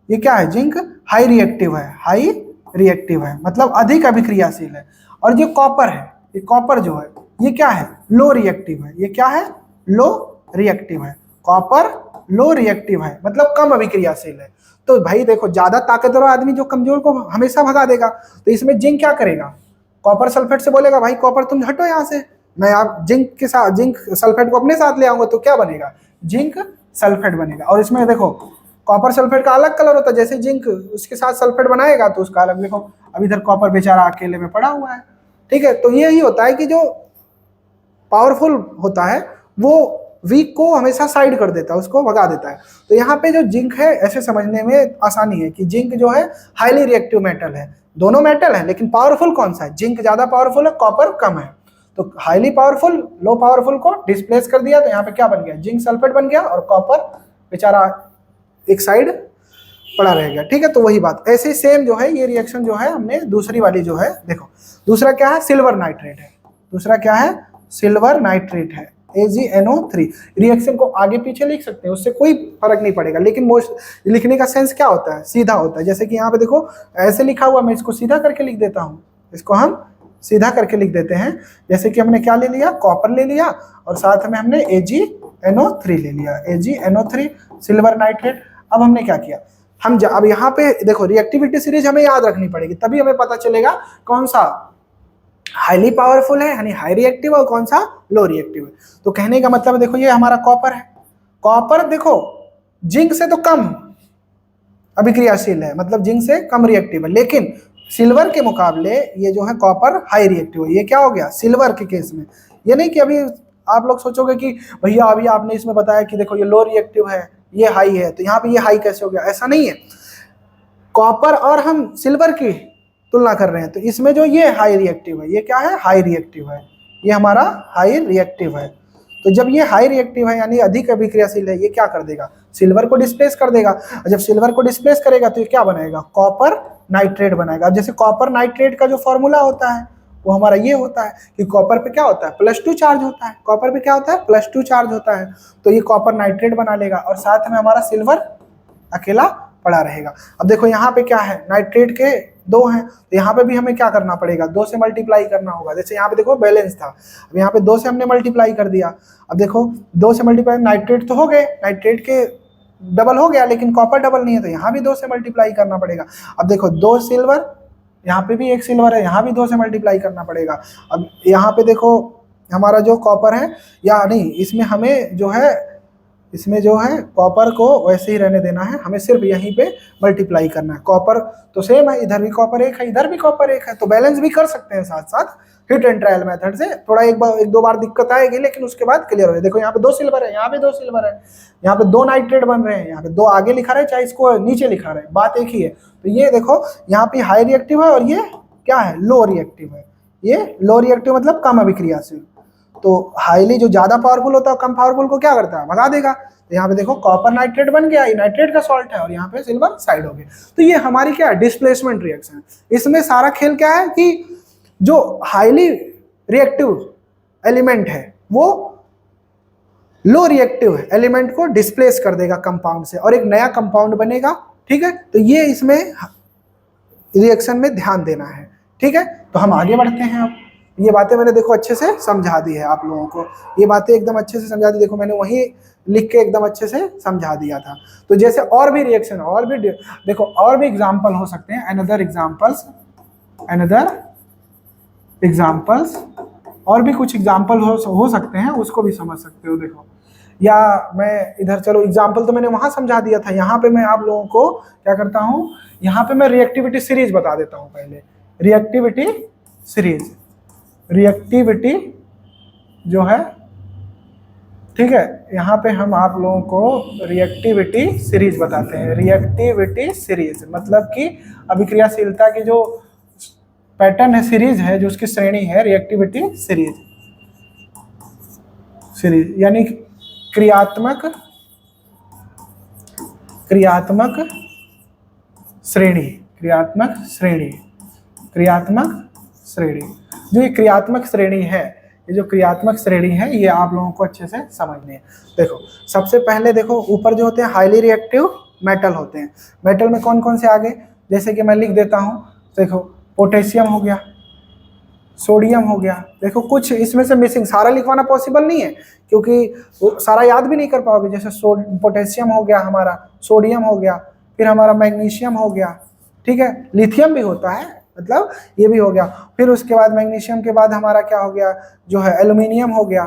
ये क्या है, जिंक हाई रिएक्टिव है, हाई रिएक्टिव है, मतलब अधिक अभिक्रियाशील है। और जो कॉपर है, ये कॉपर जो है ये क्या है, लो रिएक्टिव है, ये क्या है, लो रिएक्टिव है, कॉपर लो रिएक्टिव है, मतलब कम अभिक्रियाशील है। तो भाई देखो, ज्यादा ताकतवर आदमी जो कमजोर को हमेशा भगा देगा, तो इसमें जिंक क्या करेगा, कॉपर सल्फेट से बोलेगा भाई कॉपर तुम हटो यहाँ से, मैं आप जिंक के साथ जिंक सल्फेट को अपने साथ ले आऊंगा, तो क्या बनेगा, जिंक सल्फेट बनेगा। और इसमें देखो कॉपर सल्फेट का अलग कलर होता है, जैसे जिंक उसके साथ सल्फेट बनाएगा तो उसका अलग। देखो अब इधर कॉपर बेचारा अकेले में पड़ा हुआ है, ठीक है। तो यही होता है कि जो पावरफुल होता है वो वीक को हमेशा साइड कर देता है, उसको भगा देता है। तो यहाँ पे जो जिंक है, ऐसे समझने में आसानी है कि जिंक जो है हाईली रिएक्टिव मेटल है। दोनों मेटल है लेकिन पावरफुल कौन सा है, जिंक ज्यादा पावरफुल है, कॉपर कम है। तो हाईली पावरफुल लो पावरफुल को डिस्प्लेस कर दिया, तो यहाँ पे क्या बन गया, जिंक सल्फेट बन गया, और कॉपर बेचारा एक साइड पड़ा रह गया, ठीक है। तो वही बात ऐसे सेम जो है ये रिएक्शन जो है हमने दूसरी वाली जो है, देखो दूसरा क्या है, सिल्वर नाइट्रेट है। दूसरा क्या है, सिल्वर नाइट्रेट है, AgNO3। रिएक्शन को आगे पीछे लिख सकते हैं, उससे कोई फर्क नहीं पड़ेगा, लेकिन मोस्ट लिखने का सेंस क्या होता है, सीधा होता है। जैसे कि यहाँ पे देखो ऐसे लिखा हुआ, मैं इसको सीधा करके लिख देता हूँ, इसको हम सीधा करके लिख देते हैं। जैसे कि हमने क्या ले लिया, कॉपर ले लिया, और साथ में हमने AgNO3 ले लिया, AgNO3 सिल्वर नाइट्रेट। अब हमने क्या किया, हम अब यहाँ पे देखो रिएक्टिविटी सीरीज हमें याद रखनी पड़ेगी, तभी हमें पता चलेगा कौन सा हाईली पावरफुल है यानी हाई रिएक्टिव, और कौन सा लो रिएक्टिव है। तो कहने का मतलब देखो ये हमारा कॉपर है, कॉपर देखो जिंक से तो कम अभिक्रियाशील है, मतलब जिंक से कम रिएक्टिव है, लेकिन सिल्वर के मुकाबले ये जो है कॉपर हाई रिएक्टिव है। ये क्या हो गया सिल्वर के केस में। ये नहीं कि अभी आप लोग सोचोगे कि भैया अभी आपने इसमें बताया कि देखो ये लो रिएक्टिव है, ये हाई है, तो यहाँ पे ये हाई कैसे हो गया, ऐसा नहीं है। कॉपर और हम सिल्वर की तुलना कर रहे हैं, तो इसमें जो ये हाई रिएक्टिव है, ये क्या है, हाई रिएक्टिव है, ये हमारा हाई रिएक्टिव है। तो जब ये हाई रिएक्टिव है यानी अधिक अभिक्रियाशील है, ये क्या कर देगा, सिल्वर को डिस्प्लेस कर देगा। और जब सिल्वर को डिस्प्लेस करेगा तो ये क्या बनाएगा, कॉपर नाइट्रेट बनाएगा। अब जैसे कॉपर नाइट्रेट का जो फॉर्मूला होता है वो हमारा ये होता है कि कॉपर पे क्या होता है, +2 चार्ज होता है, कॉपर पे क्या होता है, +2 चार्ज होता है। तो ये कॉपर नाइट्रेट बना लेगा, और साथ में हमारा सिल्वर अकेला पड़ा रहेगा। अब देखो यहाँ पे क्या है, नाइट्रेट के 2 हैं, तो यहाँ पे भी हमें क्या करना पड़ेगा, 2 से मल्टीप्लाई करना होगा। जैसे यहाँ पे देखो बैलेंस था, अब यहाँ पे 2 से हमने मल्टीप्लाई कर दिया। अब देखो 2 से मल्टीप्लाई, नाइट्रेट तो हो गए, नाइट्रेट के डबल हो गया, लेकिन कॉपर डबल नहीं है, तो यहाँ भी 2 से मल्टीप्लाई करना पड़ेगा। अब देखो 2 सिल्वर, यहाँ पे भी 1 सिल्वर है, यहाँ भी 2 से मल्टीप्लाई करना पड़ेगा। अब यहाँ पे देखो हमारा जो कॉपर है, या नहीं इसमें हमें जो है, इसमें जो है कॉपर को वैसे ही रहने देना है, हमें सिर्फ यहीं पे मल्टीप्लाई करना है। कॉपर तो सेम है, इधर भी कॉपर 1 है, इधर भी कॉपर 1 है, तो बैलेंस भी कर सकते हैं साथ साथ हिट एंड ट्रायल मेथड से। थोड़ा एक दो बार दिक्कत आएगी, लेकिन उसके बाद क्लियर हो जाए। देखो यहाँ पे 2 सिल्वर है, यहाँ पे 2 सिल्वर है, यहाँ पे 2 नाइट्रेट बन रहे हैं, यहाँ पे 2 आगे लिखा रहे चाहे इसको नीचे लिखा रहे, बात एक ही है। तो ये देखो यहाँ पे हाई रिएक्टिव है, और ये क्या है, लो रिएक्टिव है। ये लो रिएक्टिव मतलब कम अभिक्रियाशील। तो हाईली जो ज्यादा पावरफुल होता है कम पावरफुल को क्या करता है, भगा देगा। तो यहाँ पे देखो कॉपर नाइट्रेट बन गया, ये नाइट्रेट का सॉल्ट है, और यहाँ पे सिल्वर साइड हो गया। तो ये हमारी क्या है, डिस्प्लेसमेंट रिएक्शन। इसमें सारा खेल क्या है कि जो हाईली रिएक्टिव एलिमेंट है वो लो रिएक्टिव एलिमेंट को डिस्प्लेस कर देगा कंपाउंड से, और एक नया कंपाउंड बनेगा, ठीक है। तो ये इसमें रिएक्शन में ध्यान देना है, ठीक है। तो हम आगे बढ़ते हैं। अब ये बातें मैंने देखो अच्छे से समझा दी है आप लोगों को, ये बातें एकदम अच्छे से समझा दी। देखो मैंने वही लिख के एकदम अच्छे से समझा दिया था। तो जैसे और भी रिएक्शन, और भी देखो और भी एग्जांपल हो सकते हैं, अनदर एग्जांपल्स और भी कुछ एग्जांपल हो सकते हैं, उसको भी समझ सकते हो। देखो या मैं इधर, चलो एग्जांपल तो मैंने वहां समझा दिया था, यहाँ पे मैं आप लोगों को क्या करता हूँ, यहाँ पे मैं रिएक्टिविटी सीरीज बता देता हूँ। पहले रिएक्टिविटी जो है, ठीक है, यहाँ पे हम आप लोगों को रिएक्टिविटी सीरीज बताते हैं। रिएक्टिविटी सीरीज मतलब कि अभिक्रियाशीलता की जो पैटर्न है, सीरीज है, जो उसकी श्रेणी है, रिएक्टिविटी सीरीज यानी क्रियात्मक श्रेणी। जो ये क्रियात्मक श्रेणी है, ये जो क्रियात्मक श्रेणी है, ये आप लोगों को अच्छे से समझनी है। देखो सबसे पहले देखो ऊपर जो होते हैं हाईली रिएक्टिव मेटल होते हैं। मेटल में कौन कौन से आ गए, जैसे कि मैं लिख देता हूँ। देखो पोटेशियम हो गया, सोडियम हो गया। देखो कुछ इसमें से मिसिंग, सारा लिखवाना पॉसिबल नहीं है क्योंकि वो सारा याद भी नहीं कर पाओगे। जैसे पोटेशियम हो गया हमारा, सोडियम हो गया, फिर हमारा मैग्नीशियम हो गया, ठीक है, लिथियम भी होता है, मतलब ये भी हो गया। फिर उसके बाद मैग्नीशियम के बाद हमारा क्या हो गया, जो है एल्यूमिनियम हो गया,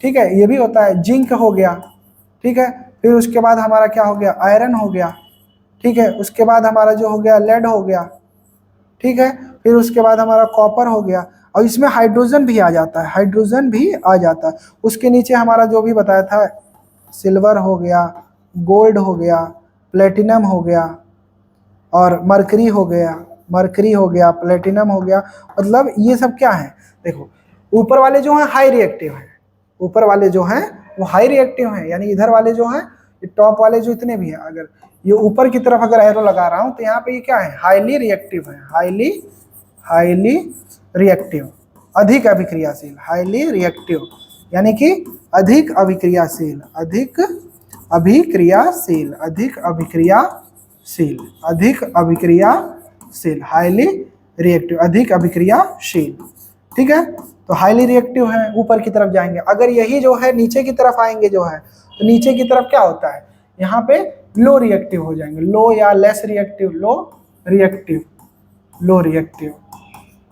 ठीक है, ये भी होता है। जिंक हो गया, ठीक है। फिर उसके बाद हमारा क्या हो गया, आयरन हो गया, ठीक है। उसके बाद हमारा जो हो गया लेड हो गया, ठीक है। फिर उसके बाद हमारा कॉपर हो गया, और इसमें हाइड्रोजन भी आ जाता है, हाइड्रोजन भी आ जाता है। उसके नीचे हमारा जो भी बताया था, सिल्वर हो गया, गोल्ड हो गया, प्लेटिनम हो गया, और मरकरी हो गया, मरकरी हो गया, प्लेटिनम हो गया। मतलब ये सब क्या है, देखो ऊपर वाले जो हैं हाई रिएक्टिव हैं, ऊपर वाले जो हैं वो हाई रिएक्टिव हैं, यानी इधर वाले जो हैं, टॉप वाले जो इतने भी हैं, अगर ये ऊपर की तरफ अगर एरो लगा रहा हूं तो यहाँ पे ये क्या है, हाईली रिएक्टिव है, हाईली रिएक्टिव, अधिक अभिक्रियाशील, हाईली रिएक्टिव यानी कि अधिक अभिक्रियाशील, अधिक अभिक्रियाशील, अधिक अभिक्रियाशील, अधिक अभिक्रियाशील, हाईली रिएक्टिव, अधिक अभिक्रियाशील, ठीक है। तो हाईली रिएक्टिव है, ऊपर की तरफ जाएंगे। अगर यही जो है नीचे की तरफ आएंगे जो है, तो नीचे की तरफ क्या होता है, यहाँ पे लो रिएक्टिव हो जाएंगे, लो या less reactive, low reactive, low reactive,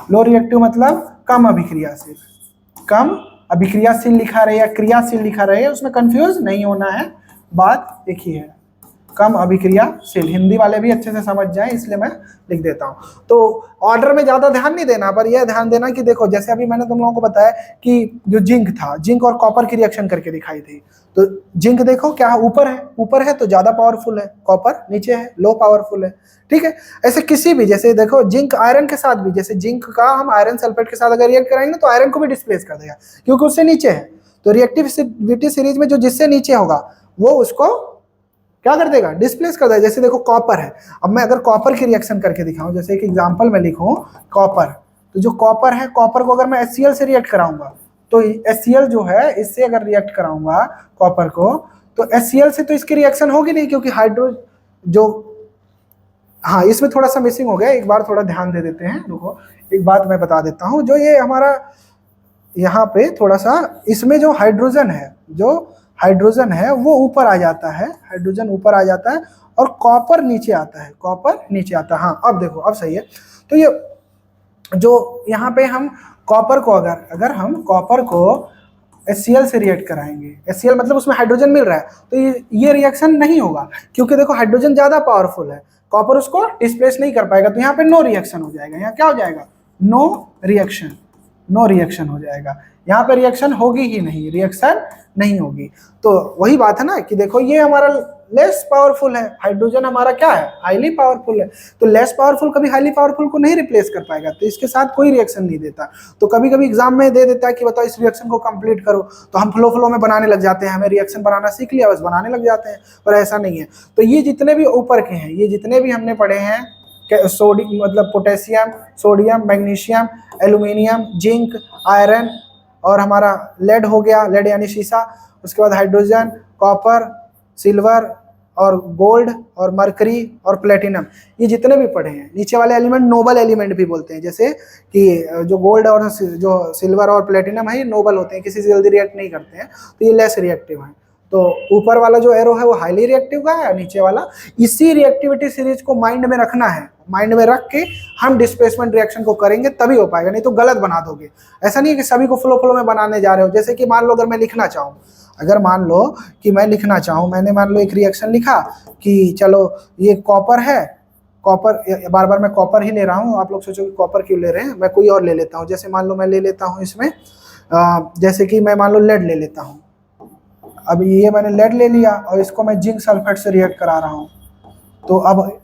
low reactive मतलब कम अभिक्रियाशील, कम अभिक्रियाशील लिखा रहे या क्रियाशील लिखा रहे, उसमें कंफ्यूज नहीं होना है, बात एक ही है, कम अभिक्रियाशील। हिंदी वाले भी अच्छे से समझ जाएं इसलिए मैं लिख देता हूं। तो ऑर्डर में ज्यादा ध्यान नहीं देना, पर यह ध्यान देना कि देखो जैसे अभी मैंने तुम लोगों को बताया कि जो जिंक था, जिंक और कॉपर की रिएक्शन करके दिखाई थी, तो जिंक देखो क्या ऊपर है, ऊपर है तो ज्यादा पावरफुल है, कॉपर नीचे है लो पावरफुल है, ठीक है। ऐसे किसी भी, जैसे देखो जिंक आयरन के साथ भी, जैसे जिंक का हम आयरन सल्फेट के साथ अगर रिएक्ट कराएंगे तो आयरन को भी डिस्प्लेस कर देगा क्योंकि उससे नीचे है। तो रिएक्टिविटी सीरीज में जो जिससे नीचे होगा वो उसको क्या कर देगा, डिस्प्लेस कर देगा। जैसे देखो कॉपर है, अब मैं अगर कॉपर की रिएक्शन करके दिखाऊं, जैसे एक एग्जांपल में लिखूं कॉपर, तो जो कॉपर है, कॉपर को अगर मैं HCl से रिएक्ट कराऊंगा तो HCl जो है इससे अगर रिएक्ट कराऊंगा कॉपर को, तो HCl से तो इसकी रिएक्शन होगी नहीं क्योंकि हाइड्रो जो, हाँ इसमें थोड़ा सा मिसिंग हो गया, एक बार थोड़ा ध्यान दे देते हैं, रुको एक बात मैं बता देता हूँ। जो ये हमारा यहाँ पे थोड़ा सा इसमें जो हाइड्रोजन है, जो हाइड्रोजन है वो ऊपर आ जाता है, हाइड्रोजन ऊपर आ जाता है और कॉपर नीचे आता है, कॉपर नीचे आता है। हाँ अब देखो अब सही है। तो ये जो यहाँ पे हम कॉपर को अगर हम कॉपर को HCl से रिएक्ट कराएंगे, HCl मतलब उसमें हाइड्रोजन मिल रहा है, तो ये रिएक्शन नहीं होगा क्योंकि देखो हाइड्रोजन ज्यादा पावरफुल है, कॉपर उसको डिस्प्लेस नहीं कर पाएगा, तो यहाँ पे नो रिएक्शन हो जाएगा। यहाँ क्या हो जाएगा, नो रिएक्शन, नो रिएक्शन हो जाएगा, यहाँ पे रिएक्शन होगी ही नहीं, रिएक्शन नहीं होगी। तो वही बात है ना कि देखो ये हमारा लेस पावरफुल है, हाइड्रोजन हमारा क्या है, हाईली पावरफुल है, तो लेस पावरफुल कभी हाईली पावरफुल को नहीं रिप्लेस कर पाएगा, तो इसके साथ कोई रिएक्शन नहीं देता। तो कभी कभी एग्जाम में दे देता है कि बताओ इस रिएक्शन को कंप्लीट करो, तो हम फ्लो में बनाने लग जाते हैं, हमें रिएक्शन बनाना सीख लिया बस बनाने लग जाते हैं, पर ऐसा नहीं है। तो ये जितने भी ऊपर के हैं, ये जितने भी हमने पढ़े हैं, सोडियम मतलब potassium, sodium, magnesium, aluminium, zinc, iron और हमारा लेड हो गया, लेड यानी शीशा, उसके बाद हाइड्रोजन, कॉपर, सिल्वर और गोल्ड और मरकरी और प्लेटिनम, ये जितने भी पढ़े हैं, नीचे वाले एलिमेंट नोबल एलिमेंट भी बोलते हैं, जैसे कि जो गोल्ड और जो सिल्वर और प्लेटिनम है ये नोबल होते हैं, किसी से जल्दी रिएक्ट नहीं करते हैं, तो ये लेस रिएक्टिव है। तो ऊपर वाला जो एरो है वो हाईली रिएक्टिव का है, नीचे वाला, इसी रिएक्टिविटी सीरीज को माइंड में रखना है, माइंड में रख के हम डिस्प्लेसमेंट रिएक्शन को करेंगे तभी हो पाएगा, नहीं तो गलत बना दोगे। ऐसा नहीं है कि सभी को फ्लो में बनाने जा रहे हो। जैसे कि मान लो अगर मैं लिखना चाहूँ, अगर मान लो कि मैं लिखना चाहूँ, मैंने मान लो एक रिएक्शन लिखा कि चलो ये कॉपर है, कॉपर, बार बार मैं कॉपर ही ले रहा हूँ, आप लोग सोचो कि कॉपर क्यों ले रहे हैं, मैं कोई और ले लेता हूँ। जैसे मान लो मैं ले लेता हूँ इसमें जैसे कि मैं मान लो लेड ले लेता हूँ, अब ये मैंने लेड ले लिया और इसको मैं जिंक सल्फेट से रिएक्ट करा रहा हूँ। तो अब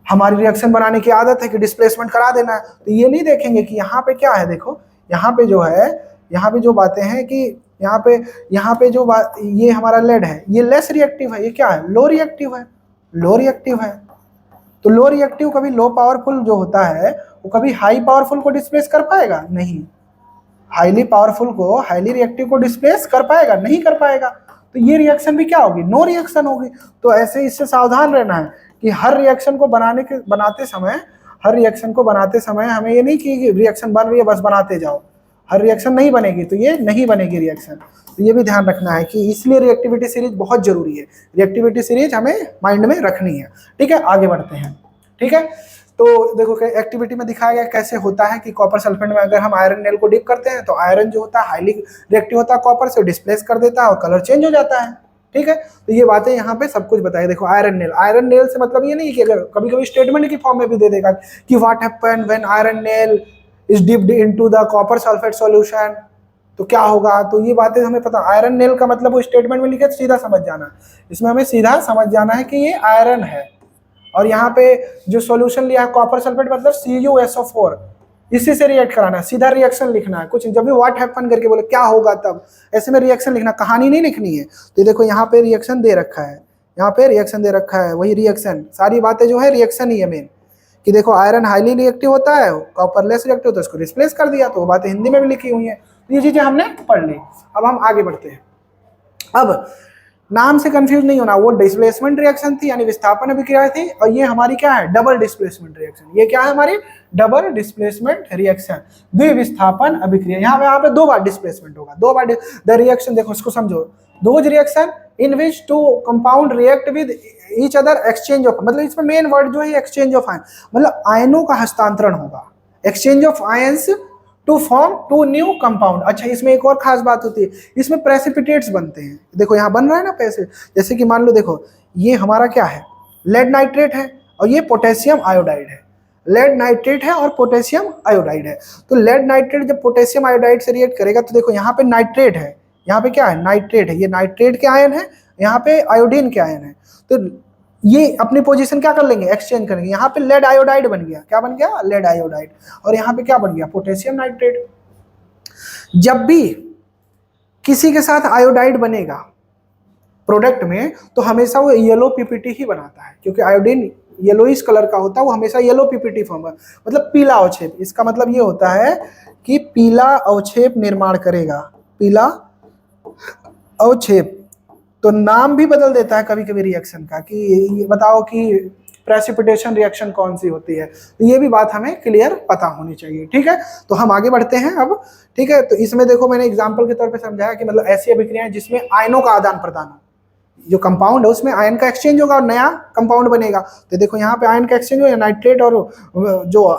हमारी रिएक्शन बनाने की आदत है कि डिस्प्लेसमेंट करा देना है, तो ये नहीं देखेंगे कि यहाँ पे क्या है, देखो यहाँ पे जो है, यहाँ पे जो बातें हैं कि यहाँ पे जो बात, ये हमारा लेड है, ये लेस रिएक्टिव है, ये क्या है, लो रिएक्टिव है, लो रिएक्टिव है। तो लो रिएक्टिव कभी लो पावरफुल जो होता है वो कभी हाई पावरफुल को डिस्प्लेस कर पाएगा नहीं, हाईली पावरफुल को हाईली रिएक्टिव को डिस्प्लेस कर पाएगा नहीं, कर पाएगा। तो ये रिएक्शन भी क्या होगी, नो रिएक्शन होगी। तो ऐसे इससे सावधान रहना है कि हर रिएक्शन को बनाते समय हमें ये नहीं कि रिएक्शन बन रही है बस बनाते जाओ, हर रिएक्शन नहीं बनेगी, तो ये नहीं बनेगी रिएक्शन। तो ये भी ध्यान रखना है कि इसलिए रिएक्टिविटी सीरीज बहुत जरूरी है, रिएक्टिविटी सीरीज हमें माइंड में रखनी है। ठीक है, आगे बढ़ते हैं। ठीक है, तो देखो एक्टिविटी में दिखाया गया कैसे होता है कि कॉपर सल्फेट में अगर हम आयरन नेल को डिप करते हैं तो आयरन जो होता है हाईली रिएक्टिव होता है कॉपर से, डिस्प्लेस कर देता है और कलर चेंज हो जाता है। ठीक है, तो ये बातें यहाँ पे सब कुछ बताया। देखो आयरन नेल से मतलब ये नहीं कि अगर कभी कभी स्टेटमेंट की फॉर्म में भी दे देगा कि what happen when iron nail is dipped into the copper sulphate solution, तो क्या होगा। तो ये बातें हमें पता, आयरन नेल का मतलब वो स्टेटमेंट में लिखे तो सीधा समझ जाना, इसमें हमें सीधा समझ जाना है कि ये आयरन है। और यहाँ पे जो सॉल्यूशन लिया है कॉपर सल्फेट मतलब CuSO4, इसी से रिएक्ट कराना है, सीधा रिएक्शन लिखना है। कुछ जब भी व्हाट हैपन करके बोले क्या होगा तब ऐसे में रिएक्शन लिखना, कहानी नहीं लिखनी है। तो देखो यहाँ पे रिएक्शन दे रखा है, यहाँ पे रिएक्शन दे रखा है, वही रिएक्शन, सारी बातें जो है रिएक्शन ही है मेन। कि देखो आयरन हाईली रिएक्टिव होता है, कॉपर लेस रिएक्टिव होता है, उसको रिप्लेस कर दिया, तो वो बातें हिंदी में भी लिखी हुई है। तो ये चीजें हमने पढ़ ली। अब हम आगे बढ़ते हैं। अब नाम से कंफ्यूज नहीं होना, वो डिस्प्लेसमेंट रिएक्शन थी यानी विस्थापन अभिक्रिया थी, और ये हमारी क्या है, डबल डिस्प्लेसमेंट रिएक्शन। ये क्या है हमारी डबल डिस्प्लेसमेंट रिएक्शन, द्विविस्थापन अभिक्रिया। यहाँ पे 2 बार डिस्प्लेसमेंट होगा, 2 बार द रिएक्शन। देखो इसको समझो, those reaction in which two compound react with each other exchange of, मतलब इसमें मेन वर्ड जो है एक्सचेंज ऑफ आयन, मतलब आयनों का हस्तांतरण होगा, exchange of ions to form 2 new compound. अच्छा, इसमें एक और खास बात होती है, इसमें प्रेसिपिटेट्स बनते हैं। देखो यहाँ बन रहा है ना पैसे, जैसे कि मान लो देखो ये हमारा क्या है, लेड नाइट्रेट है और ये पोटेशियम आयोडाइड है। लेड नाइट्रेट है और पोटेशियम आयोडाइड है। तो लेड नाइट्रेट जब पोटेशियम आयोडाइड से रिएक्ट करेगा तो देखो यहाँ पे नाइट्रेट है, यहाँ पे क्या है, नाइट्रेट है, ये नाइट्रेट के आयन है, यहाँ पे आयोडीन के आयन है। तो ये अपनी पोजीशन क्या कर लेंगे, एक्सचेंज करेंगे। यहाँ पे लेड आयोडाइड बन गया, क्या बन गया, लेड आयोडाइड, और यहाँ पे क्या बन गया, पोटेशियम नाइट्रेट। जब भी किसी के साथ आयोडाइड बनेगा प्रोडक्ट में तो हमेशा वो येलो पीपीटी ही बनाता है, क्योंकि आयोडीन येलोइश कलर का होता है, वो हमेशा येलो पीपीटी फॉर्म है, मतलब पीला अवक्षेप। इसका मतलब ये होता है कि पीला अवक्षेप निर्माण करेगा, पीला अवक्षेप। तो नाम भी बदल देता है कभी कभी रिएक्शन का, कि ये बताओ कि प्रेसिपिटेशन रिएक्शन कौन सी होती है। तो ये भी बात हमें क्लियर पता होनी चाहिए। ठीक है, तो हम आगे बढ़ते हैं अब। ठीक है, तो इसमें देखो मैंने एग्जांपल के तौर पे समझाया कि मतलब ऐसी अभिक्रियाएं जिसमें आयनों का आदान प्रदान हो, जो कंपाउंड है उसमें आयन का एक्सचेंज होगा और नया कंपाउंड बनेगा। तो देखो यहाँ पे आयन का एक्सचेंज हो, नाइट्रेट और जो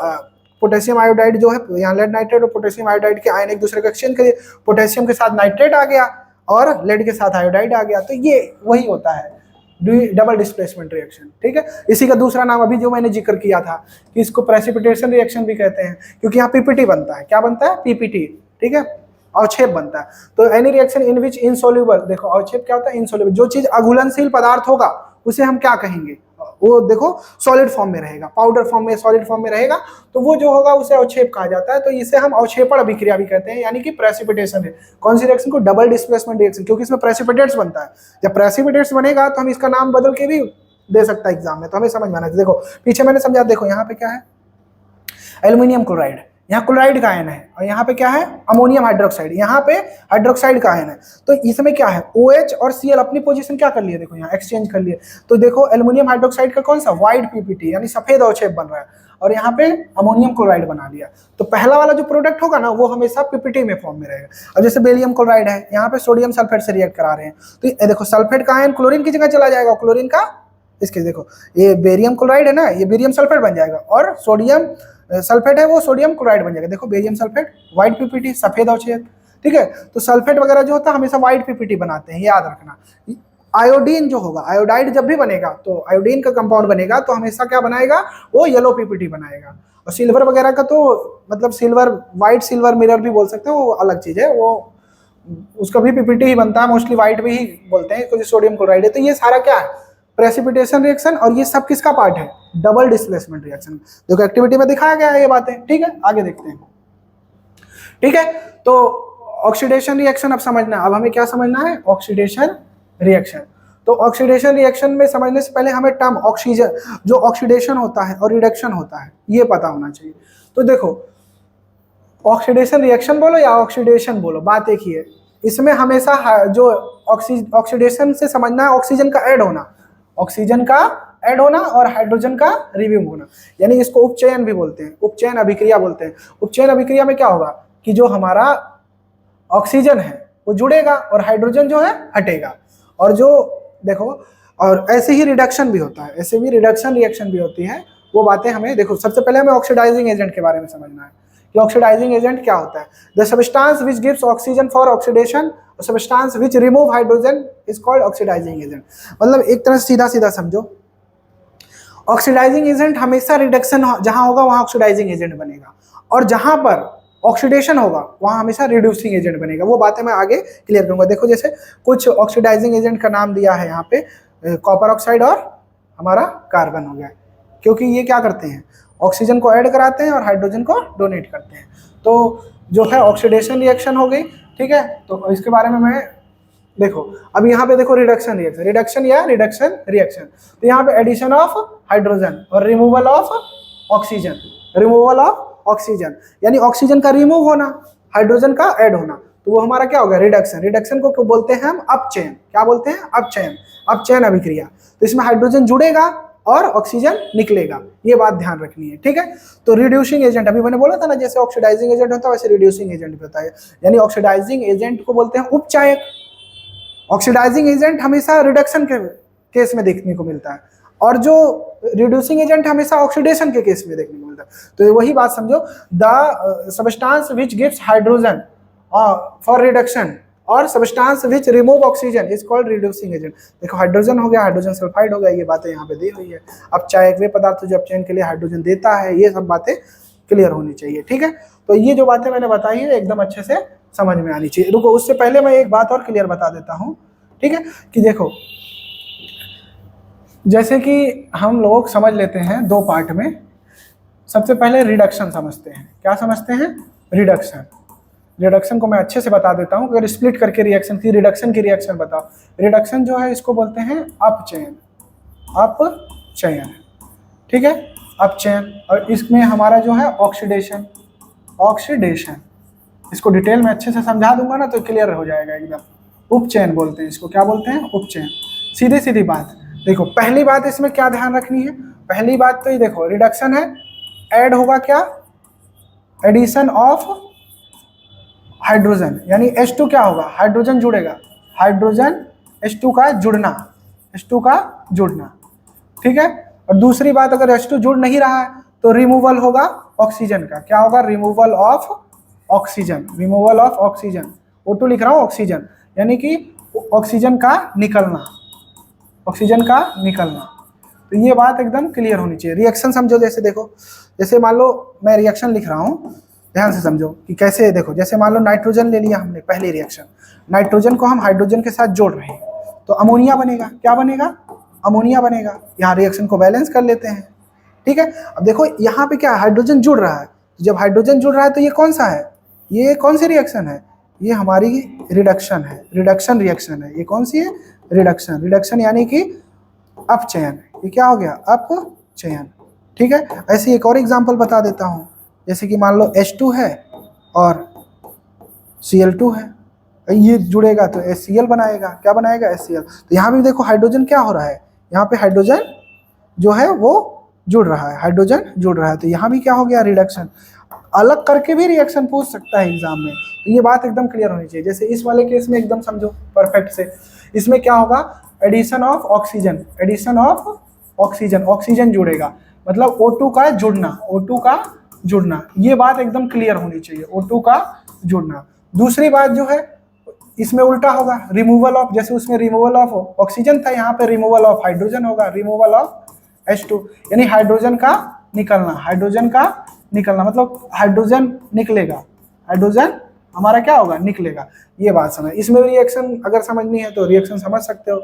पोटेशियम आयोडाइड जो है, यहाँ लेड नाइट्रेट और पोटेशियम आयोडाइड के आयन एक दूसरे का एक्सचेंज करिए, पोटेशियम के साथ नाइट्रेट आ गया और लेड के साथ आयोडाइड आ गया। तो ये वही होता है डबल डिस्प्लेसमेंट रिएक्शन। ठीक है, इसी का दूसरा नाम अभी जो मैंने जिक्र किया था कि इसको प्रेसिपिटेशन रिएक्शन भी कहते हैं, क्योंकि यहाँ पीपीटी बनता है। क्या बनता है, पीपीटी। ठीक है, अवक्षेप बनता है। तो any reaction in which insoluble, देखो अवक्षेप क्या होता है, इनसोल्यूबल, जो चीज अघुलनशील पदार्थ होगा उसे हम क्या कहेंगे, वो देखो सॉलिड फॉर्म में रहेगा, पाउडर फॉर्म में, सॉलिड फॉर्म में रहेगा, तो वो जो होगा उसे अवक्षेप कहा जाता है। तो इसे हम अवक्षेपण अभिक्रिया भी कहते हैं, यानी कि प्रेसिपिटेशन है। कौन सी रिएक्शन को, डबल डिस्प्लेसमेंट रिएक्शन, क्योंकि इसमें प्रेसिपिटेट्स बनता है। जब प्रेसिपिटेट्स बनेगा तो हम इसका नाम बदल के भी दे सकता है एग्जाम में, तो हमें समझ में आना चाहिए। देखो पीछे मैंने समझा, देखो यहाँ पे क्या है, एल्यूमिनियम क्लोराइड, यहाँ क्लोराइड का आयन है, और यहाँ पे क्या है, अमोनियम हाइड्रोक्साइड, यहाँ पे हाइड्रोक्साइड का आयन है। तो इसमें क्या है, OH और Cl अपनी पोजीशन क्या कर लिए, देखो यहाँ एक्सचेंज कर लिए। तो देखो एल्यूमिनियम हाइड्रोक्साइड का कौन सा, व्हाइट पीपीटी यानी सफेद अवक्षेप बन रहा है, और यहाँ पे अमोनियम क्लोराइड बना लिया। तो पहला वाला जो प्रोडक्ट होगा ना वो हमेशा पीपीटी में फॉर्म में रहेगा। अब जैसे बेरियम क्लोराइड है, यहाँ पे सोडियम सल्फेट से रिएक्ट करा रहे हैं, तो ये देखो सल्फेट का आयन क्लोरीन की जगह चला जाएगा, क्लोरीन का इसके, देखो ये बेरियम क्लोराइड है ना, ये बेरियम सल्फेट बन जाएगा, और सोडियम सल्फेट है वो सोडियम क्लोराइड बन जाएगा। देखो बेरियम सल्फेट, व्हाइट पीपीटी, सफेद अवक्षेप। ठीक है, तो सल्फेट वगैरह जो होता है हमेशा व्हाइट पीपीटी बनाते हैं, याद रखना। आयोडीन जो होगा, आयोडाइड जब भी बनेगा तो आयोडीन का कंपाउंड बनेगा तो हमेशा क्या बनाएगा, वो येलो पीपीटी बनाएगा। और सिल्वर वगैरह का तो मतलब सिल्वर, व्हाइट सिल्वर मिरर भी बोल सकते हैं, वो अलग चीज है, वो उसका भी पीपीटी ही बनता है, मोस्टली व्हाइट भी ही बोलते हैं क्योंकि सोडियम क्लोराइड है। तो ये सारा क्या है, प्रेसिपिटेशन रिएक्शन, और ये सब किसका पार्ट है, डबल डिस्प्लेसमेंट रिएक्शन। देखो एक्टिविटी में दिखाया गया है ये बातें। ठीक है, आगे देखते हैं। ठीक है, तो ऑक्सीडेशन रिएक्शन अब समझना है। अब हमें क्या समझना है, ऑक्सीडेशन रिएक्शन। तो ऑक्सीडेशन रिएक्शन में समझने से पहले हमें टर्म ऑक्सीजन, जो ऑक्सीडेशन होता है और रिडक्शन होता है, ये पता होना चाहिए। तो देखो ऑक्सीडेशन रिएक्शन बोलो या ऑक्सीडेशन बोलो, बात एक ही है। इसमें हमेशा जो ऑक्सीडेशन से समझना है ऑक्सीजन का ऐड होना, ऑक्सीजन का ऐड होना और हाइड्रोजन का रिमूव होना, यानी इसको उपचयन भी बोलते हैं, उपचयन अभिक्रिया बोलते हैं। उपचयन अभिक्रिया में क्या होगा, कि जो हमारा ऑक्सीजन है वो जुड़ेगा और हाइड्रोजन जो है हटेगा। और जो देखो, और ऐसे ही रिडक्शन भी होता है, ऐसे भी रिडक्शन रिएक्शन भी होती है। वो बातें हमें देखो, सबसे पहले हमें ऑक्सीडाइजिंग एजेंट के बारे में समझना है कि ऑक्सीडाइजिंग एजेंट क्या होता है। The substance which gives oxygen for oxidation, substance which remove hydrogen is called oxidising agent. मतलब एक तरह से सीधा सीधा समझो, ऑक्सीडाइजिंग एजेंट हमेशा रिडक्शन जहां होगा वहां ऑक्सीडाइजिंग एजेंट बनेगा, और जहां पर ऑक्सीडेशन होगा वहां हमेशा रिड्यूसिंग एजेंट बनेगा। वो बातें मैं आगे क्लियर करूंगा। देखो जैसे कुछ ऑक्सीडाइजिंग एजेंट का नाम दिया है यहाँ पे, कॉपर ऑक्साइड और हमारा कार्बन हो गया, क्योंकि ये क्या करते हैं, ऑक्सीजन को ऐड कराते हैं और हाइड्रोजन को डोनेट करते हैं। तो जो है ऑक्सीडेशन रिएक्शन हो गई, ठीक है। तो इसके बारे में मैं देखो, अब यहाँ पे देखो रिडक्शन रिएक्शन, रिडक्शन या रिडक्शन रिएक्शन, तो यहाँ पे एडिशन ऑफ हाइड्रोजन और removal of oxygen, removal of oxygen यानी ऑक्सीजन का रिमूव होना, हाइड्रोजन का ऐड होना, तो वो हमारा क्या हो गया, रिडक्शन। रिडक्शन को क्यों बोलते हैं हम, अपचयन। क्या बोलते हैं, अपचयन, अपचयन अभिक्रिया। तो इसमें हाइड्रोजन जुड़ेगा और ऑक्सीजन निकलेगा, ये बात ध्यान रखनी है, ठीक है। तो रिड्यूसिंग एजेंट, अभी मैंने बोला था ना, जैसे ऑक्सीडाइजिंग एजेंट होता है वैसे रिड्यूसिंग एजेंट भी होता है, यानी ऑक्सीडाइजिंग एजेंट को बोलते हैं उपचायक। ऑक्सीडाइजिंग एजेंट हमेशा रिडक्शन के केस में देखने को मिलता है, और जो रिड्यूसिंग एजेंट हमेशा ऑक्सीडेशन के केस में देखने को मिलता है। तो वही बात समझो, the substance which gives hydrogen for reduction और substance which remove oxygen is called reducing agent. देखो हाइड्रोजन हो गया, हाइड्रोजन सल्फाइड हो गया, ये बातें यहाँ पे दी हुई है। अपचायक वे पदार्थ जो अपचयन के लिए हाइड्रोजन देता है, ये सब बातें क्लियर होनी चाहिए, ठीक है। तो ये जो बातें मैंने बताई है एकदम अच्छे से समझ में आनी चाहिए। रुको, उससे पहले मैं एक बात और क्लियर बता देता हूँ, ठीक है, कि देखो जैसे कि हम लोग समझ लेते हैं दो पार्ट में। सबसे पहले रिडक्शन समझते हैं। क्या समझते हैं, रिडक्शन। रिडक्शन को मैं अच्छे से बता देता हूँ, अगर स्प्लिट करके रिएक्शन की, रिडक्शन की रिएक्शन बताओ। रिडक्शन जो है इसको बोलते हैं अपचयन, अपचयन, ठीक है, अपचयन। और इसमें हमारा जो है ऑक्सीडेशन, ऑक्सीडेशन, इसको डिटेल में अच्छे से समझा दूंगा ना तो क्लियर हो जाएगा एकदम। उपचयन बोलते हैं इसको, क्या बोलते हैं, उपचयन। सीधी सीधी बात। देखो पहली बात इसमें क्या ध्यान रखनी है, पहली बात तो ये देखो, रिडक्शन है, ऐड होगा क्या, एडिशन ऑफ हाइड्रोजन, यानी H2 क्या होगा, हाइड्रोजन जुड़ेगा, हाइड्रोजन H2 का जुड़ना, H2 का जुड़ना, ठीक है। और दूसरी बात, अगर H2 जुड़ नहीं रहा है तो रिमूवल होगा ऑक्सीजन का। क्या होगा, removal of oxygen, removal of oxygen. O2 लिख रहा हूँ, ऑक्सीजन, यानी कि ऑक्सीजन का निकलना, ऑक्सीजन का निकलना। तो ये बात एकदम क्लियर होनी चाहिए। रिएक्शन समझो, जैसे देखो, जैसे मान लो मैं रिएक्शन लिख रहा हूँ, ध्यान से समझो कि कैसे। देखो जैसे मान लो नाइट्रोजन ले लिया हमने, पहली रिएक्शन, नाइट्रोजन को हम हाइड्रोजन के साथ जोड़ रहे हैं तो अमोनिया बनेगा। क्या बनेगा, अमोनिया बनेगा। यहाँ रिएक्शन को बैलेंस कर लेते हैं, ठीक है। अब देखो यहाँ पे क्या, हाइड्रोजन जुड़ रहा है, जब हाइड्रोजन जुड़ रहा है तो ये कौन सा है, ये कौन सी रिएक्शन है, ये हमारी रिडक्शन है, रिडक्शन रिएक्शन है। ये कौन सी है, रिडक्शन। रिडक्शन यानी कि अपचयन। ये क्या हो गया, अपचयन, ठीक है। ऐसे एक और एग्जांपल बता देता हूँ, जैसे कि मान लो H2 है और Cl2 है, ये जुड़ेगा तो HCl बनाएगा। क्या बनाएगा, HCl। तो यहाँ भी देखो हाइड्रोजन क्या हो रहा है, यहाँ पे हाइड्रोजन जो है वो जुड़ रहा है, हाइड्रोजन जुड़ रहा है, तो यहाँ भी क्या हो गया, रिडक्शन। अलग करके भी रिएक्शन पूछ सकता है एग्जाम में, तो ये बात एकदम क्लियर होनी चाहिए। जैसे इस वाले केस में एकदम समझो परफेक्ट से, इसमें क्या होगा, addition of oxygen, addition of oxygen, oxygen जुड़ेगा, मतलब O2 का जुड़ना, O2 का जुड़ना, ये बात एकदम क्लियर होनी चाहिए, O2 का जुड़ना। दूसरी बात जो है इसमें उल्टा होगा, रिमूवल ऑफ, जैसे उसमें रिमूवल ऑफ ऑक्सीजन था, यहाँ पे रिमूवल ऑफ हाइड्रोजन होगा, रिमूवल ऑफ H2, यानी हाइड्रोजन का निकलना, हाइड्रोजन का निकलना, मतलब हाइड्रोजन निकलेगा, हाइड्रोजन हमारा क्या होगा, निकलेगा। ये बात समझ। इसमें रिएक्शन अगर समझनी है तो रिएक्शन समझ सकते हो,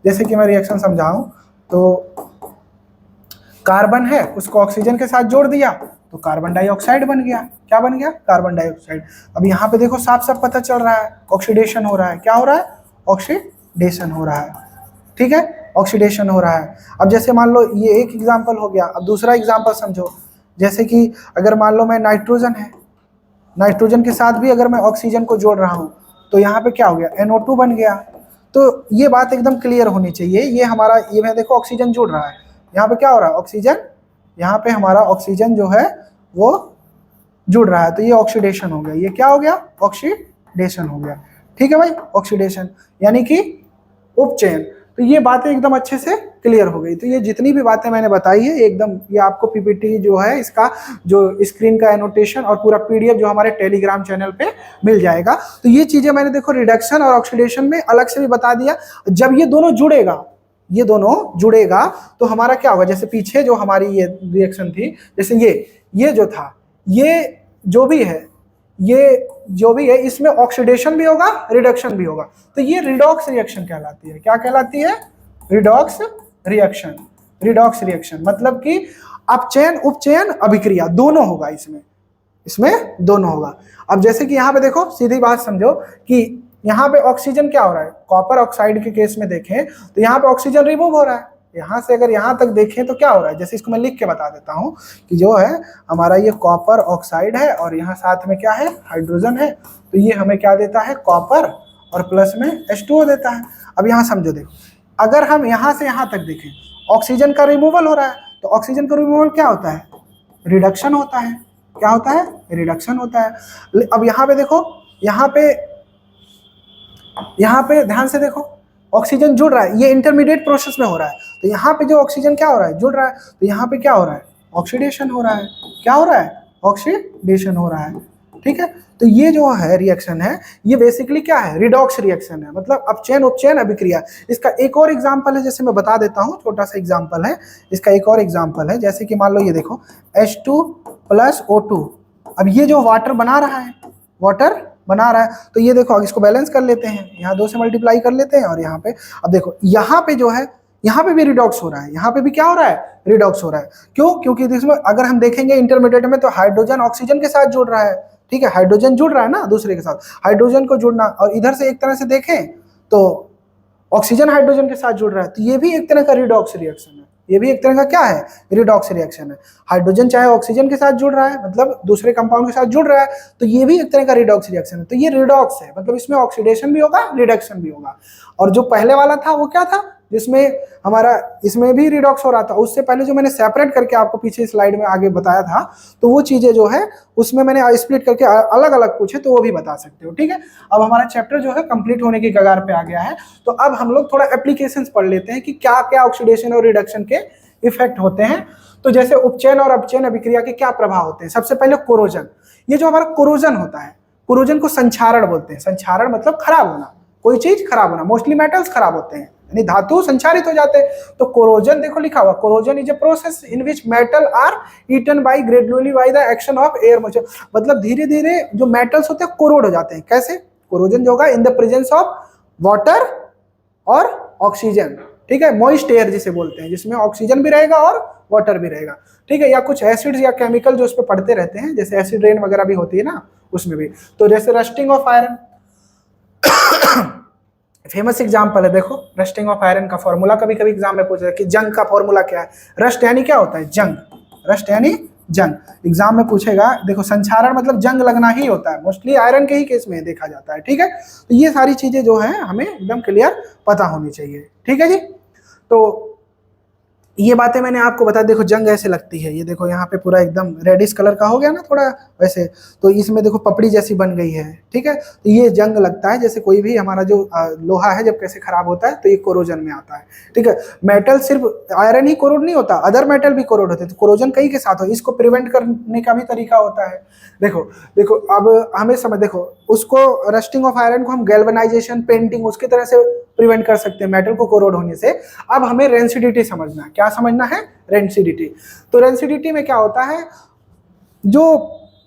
जैसे कि मैं रिएक्शन समझाऊं तो कार्बन है, उसको ऑक्सीजन के साथ जोड़ दिया तो कार्बन डाइऑक्साइड बन गया। क्या बन गया, कार्बन डाइऑक्साइड। अब यहाँ पे देखो साफ साफ पता चल रहा है ऑक्सीडेशन हो रहा है। क्या हो रहा है, ऑक्सीडेशन हो रहा है, ठीक है, ऑक्सीडेशन हो रहा है। अब जैसे मान लो ये एक एग्जांपल हो गया, अब दूसरा एग्जांपल समझो, जैसे कि अगर मान लो मैं नाइट्रोजन है, नाइट्रोजन के साथ भी अगर मैं ऑक्सीजन को जोड़ रहा हूँ तो यहाँ पे क्या हो गया, NO2 बन गया। तो ये बात एकदम क्लियर होनी चाहिए। ये हमारा, ये मैं देखो ऑक्सीजन जुड़ रहा है, यहाँ पे क्या हो रहा है, ऑक्सीजन, यहाँ पे हमारा ऑक्सीजन जो है वो जुड़ रहा है, तो ये ऑक्सीडेशन हो गया। ये क्या हो गया? ऑक्सीडेशन हो गया। ठीक है भाई, ऑक्सीडेशन यानी कि उपचयन। तो ये बातें एकदम अच्छे से क्लियर हो गई। तो ये जितनी भी बातें मैंने बताई है एकदम, ये आपको पीपीटी जो है इसका जो स्क्रीन का एनोटेशन और पूरा पीडीएफ जो हमारे टेलीग्राम चैनल पे मिल जाएगा। तो ये चीजें मैंने देखो रिडक्शन और ऑक्सीडेशन में अलग से भी बता दिया। जब ये दोनों जुड़ेगा, ये दोनों जुड़ेगा तो हमारा क्या होगा? जैसे पीछे जो हमारी ये रिएक्शन थी, जैसे ये जो था, ये जो भी है, ये जो भी है, इसमें ऑक्सीडेशन भी होगा, रिडक्शन भी होगा। तो ये रिडॉक्स रिएक्शन कहलाती है। क्या कहलाती है? Redox reaction. रिडॉक्स रिएक्शन मतलब कि अपचयन उपचयन अभिक्रिया दोनों होगा इसमें, इसमें दोनों होगा। अब जैसे कि यहाँ पे देखो, सीधी बात समझो कि यहाँ पे ऑक्सीजन क्या हो रहा है? कॉपर ऑक्साइड के केस में देखें तो यहाँ पे ऑक्सीजन रिमूव हो रहा है। यहाँ से अगर यहाँ तक देखें तो क्या हो रहा है? जैसे इसको मैं लिख के बता देता हूँ कि जो है हमारा ये कॉपर ऑक्साइड है और यहाँ साथ में क्या है? हाइड्रोजन है। तो ये हमें क्या देता है? कॉपर और प्लस में H2O देता है। अब यहाँ समझो, देखो अगर हम यहाँ से यहाँ तक देखें, ऑक्सीजन का रिमूवल हो रहा है, तो ऑक्सीजन का रिमूवल क्या होता है? रिडक्शन होता है। क्या होता है? रिडक्शन होता है। अब यहाँ पे देखो, यहाँ पे ध्यान से देखो, ऑक्सीजन जुड़ रहा है, ये इंटरमीडिएट प्रोसेस में हो रहा है। तो यहाँ पे जो ऑक्सीजन क्या हो रहा है? जुड़ रहा है। तो यहाँ पे क्या हो रहा है? ऑक्सीडेशन हो रहा है। क्या हो रहा है? ऑक्सीडेशन हो रहा है। ठीक है, तो ये जो है रिएक्शन है, ये बेसिकली क्या है? रिडॉक्स रिएक्शन है, मतलब अपचयन उपचयन अभिक्रिया। इसका एक और एग्जांपल है, जैसे मैं बता देता हूँ, छोटा सा एग्जांपल है इसका। एक और एग्जांपल है, जैसे कि मान लो ये देखो H2 प्लस O2। अब ये जो वाटर बना रहा है, वाटर बना रहा है, तो ये देखो इसको बैलेंस कर लेते हैं, यहाँ 2 से मल्टीप्लाई कर लेते हैं और यहाँ पे, अब देखो यहाँ पे जो है, यहाँ पे भी रिडॉक्स हो रहा है, यहाँ पे भी क्या हो रहा है? रिडॉक्स हो रहा है। क्यों? क्योंकि इसमें अगर हम देखेंगे इंटरमीडिएट में, तो हाइड्रोजन ऑक्सीजन के साथ जुड़ रहा है। ठीक है, हाइड्रोजन जुड़ रहा है ना दूसरे के साथ, हाइड्रोजन को जुड़ना, और इधर से एक तरह से देखें तो ऑक्सीजन हाइड्रोजन के साथ जुड़ रहा है, तो ये भी एक तरह का रिडॉक्स रिएक्शन है। ये भी एक तरह का क्या है? रिडॉक्स रिएक्शन है। हाइड्रोजन चाहे ऑक्सीजन के साथ जुड़ रहा है, मतलब दूसरे कंपाउंड के साथ जुड़ रहा है, तो ये भी एक तरह का रिडॉक्स रिएक्शन है। तो ये रिडॉक्स है, मतलब इसमें ऑक्सीडेशन भी होगा, रिडक्शन भी होगा। और जो पहले वाला था वो क्या था? जिसमें हमारा इसमें भी रिडॉक्स हो रहा था, उससे पहले जो मैंने सेपरेट करके आपको पीछे स्लाइड में आगे बताया था, तो वो चीजें जो है उसमें मैंने स्प्लिट करके अलग अलग पूछे, तो वो भी बता सकते हो। ठीक है, अब हमारा चैप्टर जो है कंप्लीट होने की कगार पे आ गया है। तो अब हम लोग थोड़ा एप्लीकेशंस पढ़ लेते हैं कि क्या क्या ऑक्सीडेशन और रिडक्शन के इफेक्ट होते हैं। तो जैसे उपचयन और अपचयन अभिक्रिया के क्या प्रभाव होते हैं? सबसे पहले कोरोजन। ये जो हमारा कोरोजन होता है, कोरोजन को संक्षारण बोलते हैं। संक्षारण मतलब खराब होना, कोई चीज खराब होना। मोस्टली मेटल्स खराब होते हैं, यानी धातु संचारित हो जाते हैं। तो कोरोजन देखो लिखा हुआ, corrosion is a process in which metal are eaten by gradually by the action of air moisture. मतलब धीरे धीरे जो मेटल्स होते हैं कोरोड हो जाते हैं। कैसे? कोरोजन जो होगा in the presence of water और ऑक्सीजन। ठीक है, मॉइस्ट एयर जिसे बोलते हैं, जिसमें ऑक्सीजन भी रहेगा और वाटर भी रहेगा। ठीक है, या कुछ एसिड्स या केमिकल जो उस पर पड़ते रहते हैं, जैसे एसिड रेन वगैरह भी होती है ना, उसमें भी। तो जैसे rusting of iron famous example है। देखो रस्टिंग ऑफ आयरन का फॉर्मूला कभी कभी एग्जाम में पूछा है कि जंग का फॉर्मूला क्या है? रस्ट यानी क्या होता है? जंग। रस्ट यानी जंग, एग्जाम में पूछेगा। देखो संक्षारण मतलब जंग लगना ही होता है, मोस्टली आयरन के ही केस में देखा जाता है। ठीक है, तो ये सारी चीजें जो है हमें एकदम क्लियर पता होनी चाहिए। ठीक है जी, तो ये बातें मैंने आपको बता। देखो जंग ऐसे लगती है, ये देखो यहाँ पे पूरा एकदम रेडिश कलर का हो गया ना थोड़ा वैसे, तो इसमें देखो पपड़ी जैसी बन गई है। ठीक है, तो ये जंग लगता है। जैसे कोई भी हमारा जो लोहा है जब कैसे खराब होता है, तो ये कोरोजन में आता है। ठीक है, मेटल सिर्फ आयरन ही कोरोड नहीं होता, अदर मेटल भी कोरोड होते हैं। तो कोरोजन कई के साथ हो, इसको प्रिवेंट करने का भी तरीका होता है। देखो अब हमें समझ, देखो उसको रस्टिंग ऑफ आयरन को हम गैल्वेनाइजेशन, पेंटिंग उसकी तरह से प्रिवेंट कर सकते हैं मेटल को कोरोड होने से। अब हमें रेंसिडिटी समझना है। क्या समझना है? रेंसिडिटी। तो रेंसिडिटी में क्या होता है? जो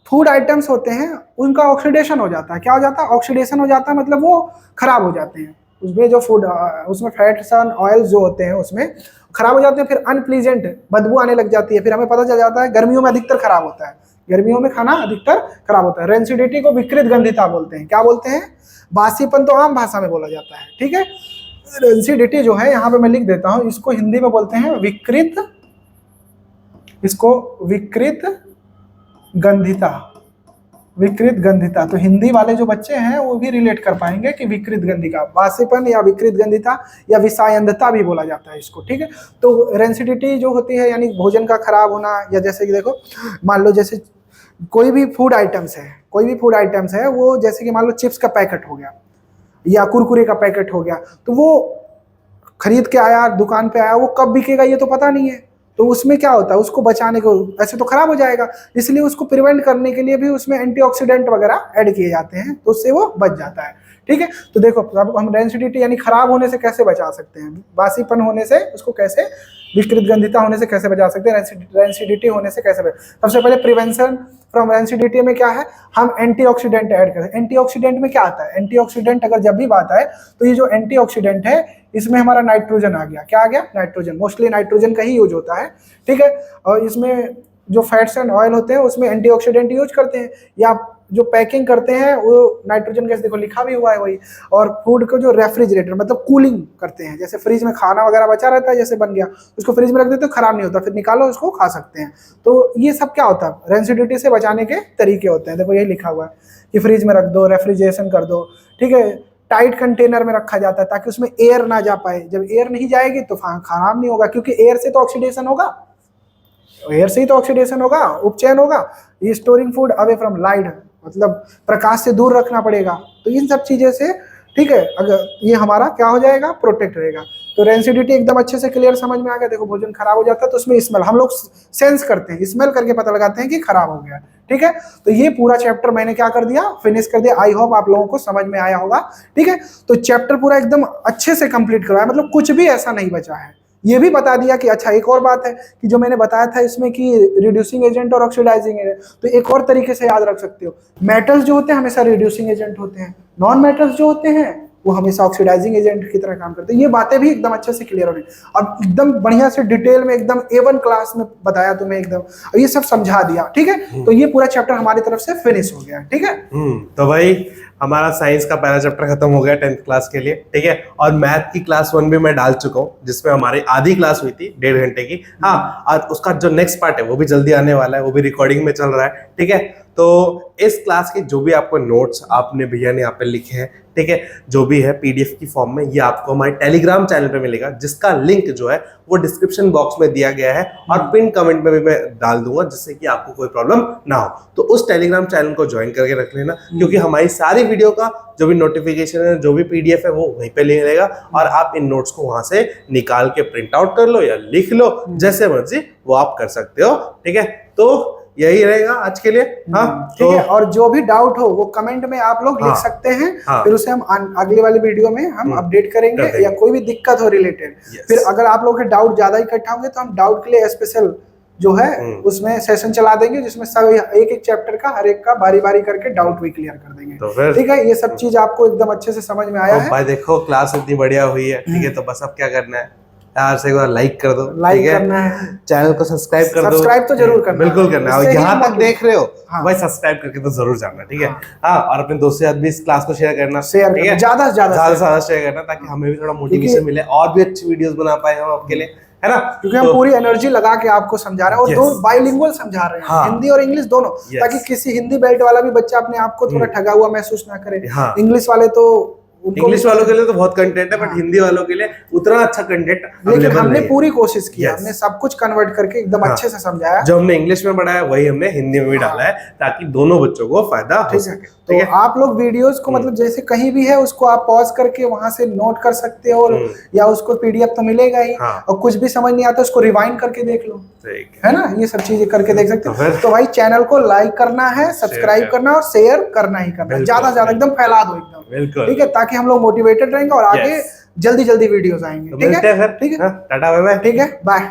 फूड आइटम्स होते हैं उनका ऑक्सीडेशन हो जाता है। क्या हो जाता है? ऑक्सीडेशन हो जाता है, मतलब वो खराब हो जाते हैं। उसमें जो फूड, उसमें फैट्स और ऑयल्स जो होते हैं उसमें खराब हो जाते हैं, फिर अनप्लीजेंट बदबू आने लग जाती है। फिर हमें पता चल जाता है गर्मियों में अधिकतर खराब होता है, गर्मियों में खाना अधिकतर खराब होता है। रेंसिडिटी को विकृत गंधिता बोलते हैं। क्या बोलते हैं? बासीपन तो आम भाषा में बोला जाता है। ठीक है, रेंसिडिटी जो है यहाँ पे मैं लिख देता हूं, इसको हिंदी में बोलते हैं विकृत, इसको विकृत गंधिता। विकृत गंधिता, तो हिंदी वाले जो बच्चे हैं वो भी रिलेट कर पाएंगे कि विकृत गंधिका, बासीपन या विकृत गंधिता या विषायंधता भी बोला जाता है इसको। ठीक है, तो रेंसिडिटी जो होती है यानी भोजन का खराब होना, या जैसे कि देखो मान लो जैसे कोई भी फूड आइटम्स है वो, जैसे कि मान लो चिप्स का पैकेट हो गया या कुरकुरे का पैकेट हो गया, तो वो खरीद के आया, दुकान पे आया, वो कब बिकेगा ये तो पता नहीं है। तो उसमें क्या होता है, उसको बचाने को, ऐसे तो खराब हो जाएगा, इसलिए उसको प्रिवेंट करने के लिए भी उसमें एंटीऑक्सीडेंट वगैरह ऐड किए जाते हैं, तो उससे वो बच जाता है। ठीक है, तो देखो अब हम रेंसिडिटी यानी खराब होने से कैसे बचा सकते हैं, बासीपन होने से उसको कैसे, विकृत गंधिता होने से कैसे बचा सकते हैं, रेंसिडिटी होने से कैसे बचा। सबसे पहले प्रिवेंशन फ्रॉम रेंसिडिटी में क्या है, हम एंटीऑक्सीडेंट ऐड करें। एंटीऑक्सीडेंट में क्या आता है, एंटीऑक्सीडेंट अगर जब भी बात आए तो ये जो एंटीऑक्सीडेंट है इसमें हमारा नाइट्रोजन आ गया, क्या आ गया, नाइट्रोजन, मोस्टली नाइट्रोजन का ही यूज होता है। ठीक है, और इसमें जो फैट्स एंड ऑयल होते हैं उसमें एंटीऑक्सीडेंट यूज करते हैं, या जो पैकिंग करते हैं वो नाइट्रोजन गैस, देखो लिखा भी हुआ है वही। और फूड को जो रेफ्रिजरेटर मतलब कूलिंग करते हैं, जैसे फ्रिज में खाना वगैरह बचा रहता है, जैसे बन गया उसको फ्रिज में रख देते तो खराब नहीं होता, फिर निकालो उसको खा सकते हैं। तो ये सब क्या होता है, रेंसिडिटी से बचाने के तरीके होते हैं। देखो यही लिखा हुआ है कि फ्रिज में रख दो, रेफ्रिजरेशन कर दो। ठीक है, टाइट कंटेनर में रखा जाता है ताकि उसमें एयर ना जा पाए, जब एयर नहीं जाएगी तो खराब नहीं होगा, क्योंकि एयर से तो ऑक्सीडेशन होगा, एयर से ही तो ऑक्सीडेशन होगा, उपचयन होगा। ये storing food away from light, मतलब प्रकाश से दूर रखना पड़ेगा। तो इन सब चीजें से, ठीक है, अगर ये हमारा क्या हो जाएगा, प्रोटेक्ट रहेगा। तो रेंसिडिटी एकदम अच्छे से क्लियर समझ में आ गया। देखो भोजन खराब हो जाता है तो उसमें स्मेल, हम लोग सेंस करते हैं, स्मेल करके पता लगाते हैं कि खराब हो गया। ठीक है, तो ये पूरा चैप्टर मैंने क्या कर दिया, फिनिश कर दिया। आई होप आप लोगों को समझ में आया होगा। ठीक है, तो चैप्टर पूरा एकदम अच्छे से कंप्लीट करवाया, मतलब कुछ भी ऐसा नहीं बचा है। ये भी बता दिया कि अच्छा एक और बात है कि जो मैंने बताया था इसमें कि रिड्यूसिंग एजेंट और ऑक्सीडाइजिंग एजेंट, तो एक और तरीके से याद रख सकते हो, मेटल्स जो होते हैं हमेशा रिड्यूसिंग एजेंट होते हैं, नॉन मेटल्स जो होते हैं वो हमेशा ऑक्सीडाइजिंग एजेंट की तरह काम करते हैं। ये बातें भी एकदम अच्छे से क्लियर हो रही, अब एकदम बढ़िया से डिटेल में एकदम A1 क्लास में बताया तुम्हें एकदम, और ये सब समझा दिया। ठीक है, तो ये पूरा चैप्टर हमारी तरफ से फिनिश हो गया। ठीक है, तो भाई हमारा साइंस का पहला चैप्टर खत्म हो गया 10th क्लास के लिए। ठीक है, और मैथ की क्लास 1 भी मैं डाल चुका हूँ, जिसमें हमारी आधी क्लास हुई थी 1.5 घंटे की। हाँ, और उसका जो नेक्स्ट पार्ट है वो भी जल्दी आने वाला है, वो भी रिकॉर्डिंग में चल रहा है। ठीक है, तो इस क्लास के जो भी आपको नोट्स आपने भैया ने यहाँ पे लिखे हैं, ठीक है, जो भी है PDF की फॉर्म में, ये आपको हमारे टेलीग्राम चैनल पे मिलेगा, जिसका लिंक जो है वो डिस्क्रिप्शन बॉक्स में दिया गया है और पिन कमेंट में भी मैं डाल दूंगा, जिससे कि आपको कोई प्रॉब्लम ना हो। तो उस टेलीग्राम चैनल को ज्वाइन करके रख लेना, क्योंकि हमारी सारी वीडियो का जो भी नोटिफिकेशन है, जो भी PDF है, वो वहीं पे मिलेगा, और आप इन नोट्स को वहां से निकाल के प्रिंट आउट कर लो या लिख लो, जैसे मर्जी वो आप कर सकते हो। ठीक है, तो यही रहेगा आज के लिए। हाँ, ठीक है, और जो भी डाउट हो वो कमेंट में आप लोग लिख सकते हैं। फिर उसे हम अगली वाली वीडियो में हम अपडेट करेंगे, या कोई भी दिक्कत हो रिलेटेड। फिर अगर आप लोगों के डाउट ज्यादा इकट्ठा होंगे तो हम डाउट के लिए स्पेशल जो है उसमें सेशन चला देंगे, जिसमें सब एक एक चैप्टर का हर एक का बारी बारी करके डाउट भी क्लियर कर देंगे। तो ठीक है, ये सब चीज आपको एकदम अच्छे से समझ में आया है। भाई देखो क्लास इतनी बढ़िया हुई है। ठीक है, तो बस अब क्या करना है यार, से एक बार लाइक कर दो, लाइक करना है, चैनल को सब्सक्राइब कर दो, सब्सक्राइब तो जरूर करना, बिल्कुल करना है। और यहाँ तक देख रहे हो भाई, सब्सक्राइब करके तो जरूर जाना। ठीक है, हाँ, और अपने दोस्तों के साथ भी इस क्लास को शेयर करना, ठीक है, ज्यादा से ज्यादा शेयर करना, ताकि हमें भी थोड़ा मोटिवेशन मिले और भी अच्छी वीडियोस बना पाए हम आपके लिए, है ना, क्योंकि हम पूरी एनर्जी लगा के आपको समझा रहे हैं, और दो बाइलिंगुअल समझा रहे हैं, हिंदी और इंग्लिश दोनों, ताकि किसी हिंदी बेल्ट वाला भी बच्चा अपने आप को थोड़ा ठगा हुआ महसूस ना करे। इंग्लिश वाले तो, इंग्लिश वालों के लिए तो बहुत कंटेंट है, बट हिंदी वालों के लिए उतना अच्छा कंटेंट, लेकिन हमने पूरी कोशिश की, हमने सब कुछ कन्वर्ट करके एकदम अच्छे से समझाया। जो हमने इंग्लिश में पढ़ाया वही हमने हिंदी में भी डाला है, ताकि दोनों बच्चों को फायदा हो सके। तो आप लोग वीडियोस को मतलब जैसे कहीं भी है उसको आप पॉज करके वहां से नोट कर सकते हो, या उसको PDF तो मिलेगा ही, और कुछ भी समझ नहीं आता उसको रिवाइंड करके देख लो, है ना, ये सब चीजें करके देख सकते हो। तो भाई चैनल को लाइक करना है, सब्सक्राइब करना और शेयर करना ही करना है, ज्यादा से ज्यादा एकदम फैला दो एकदम, ठीक है, ताकि हम लोग मोटिवेटेड रहेंगे और आगे जल्दी जल्दी वीडियोस आएंगे। ठीक है, ठीक है, टाटा बाय बाय, ठीक है, बाय।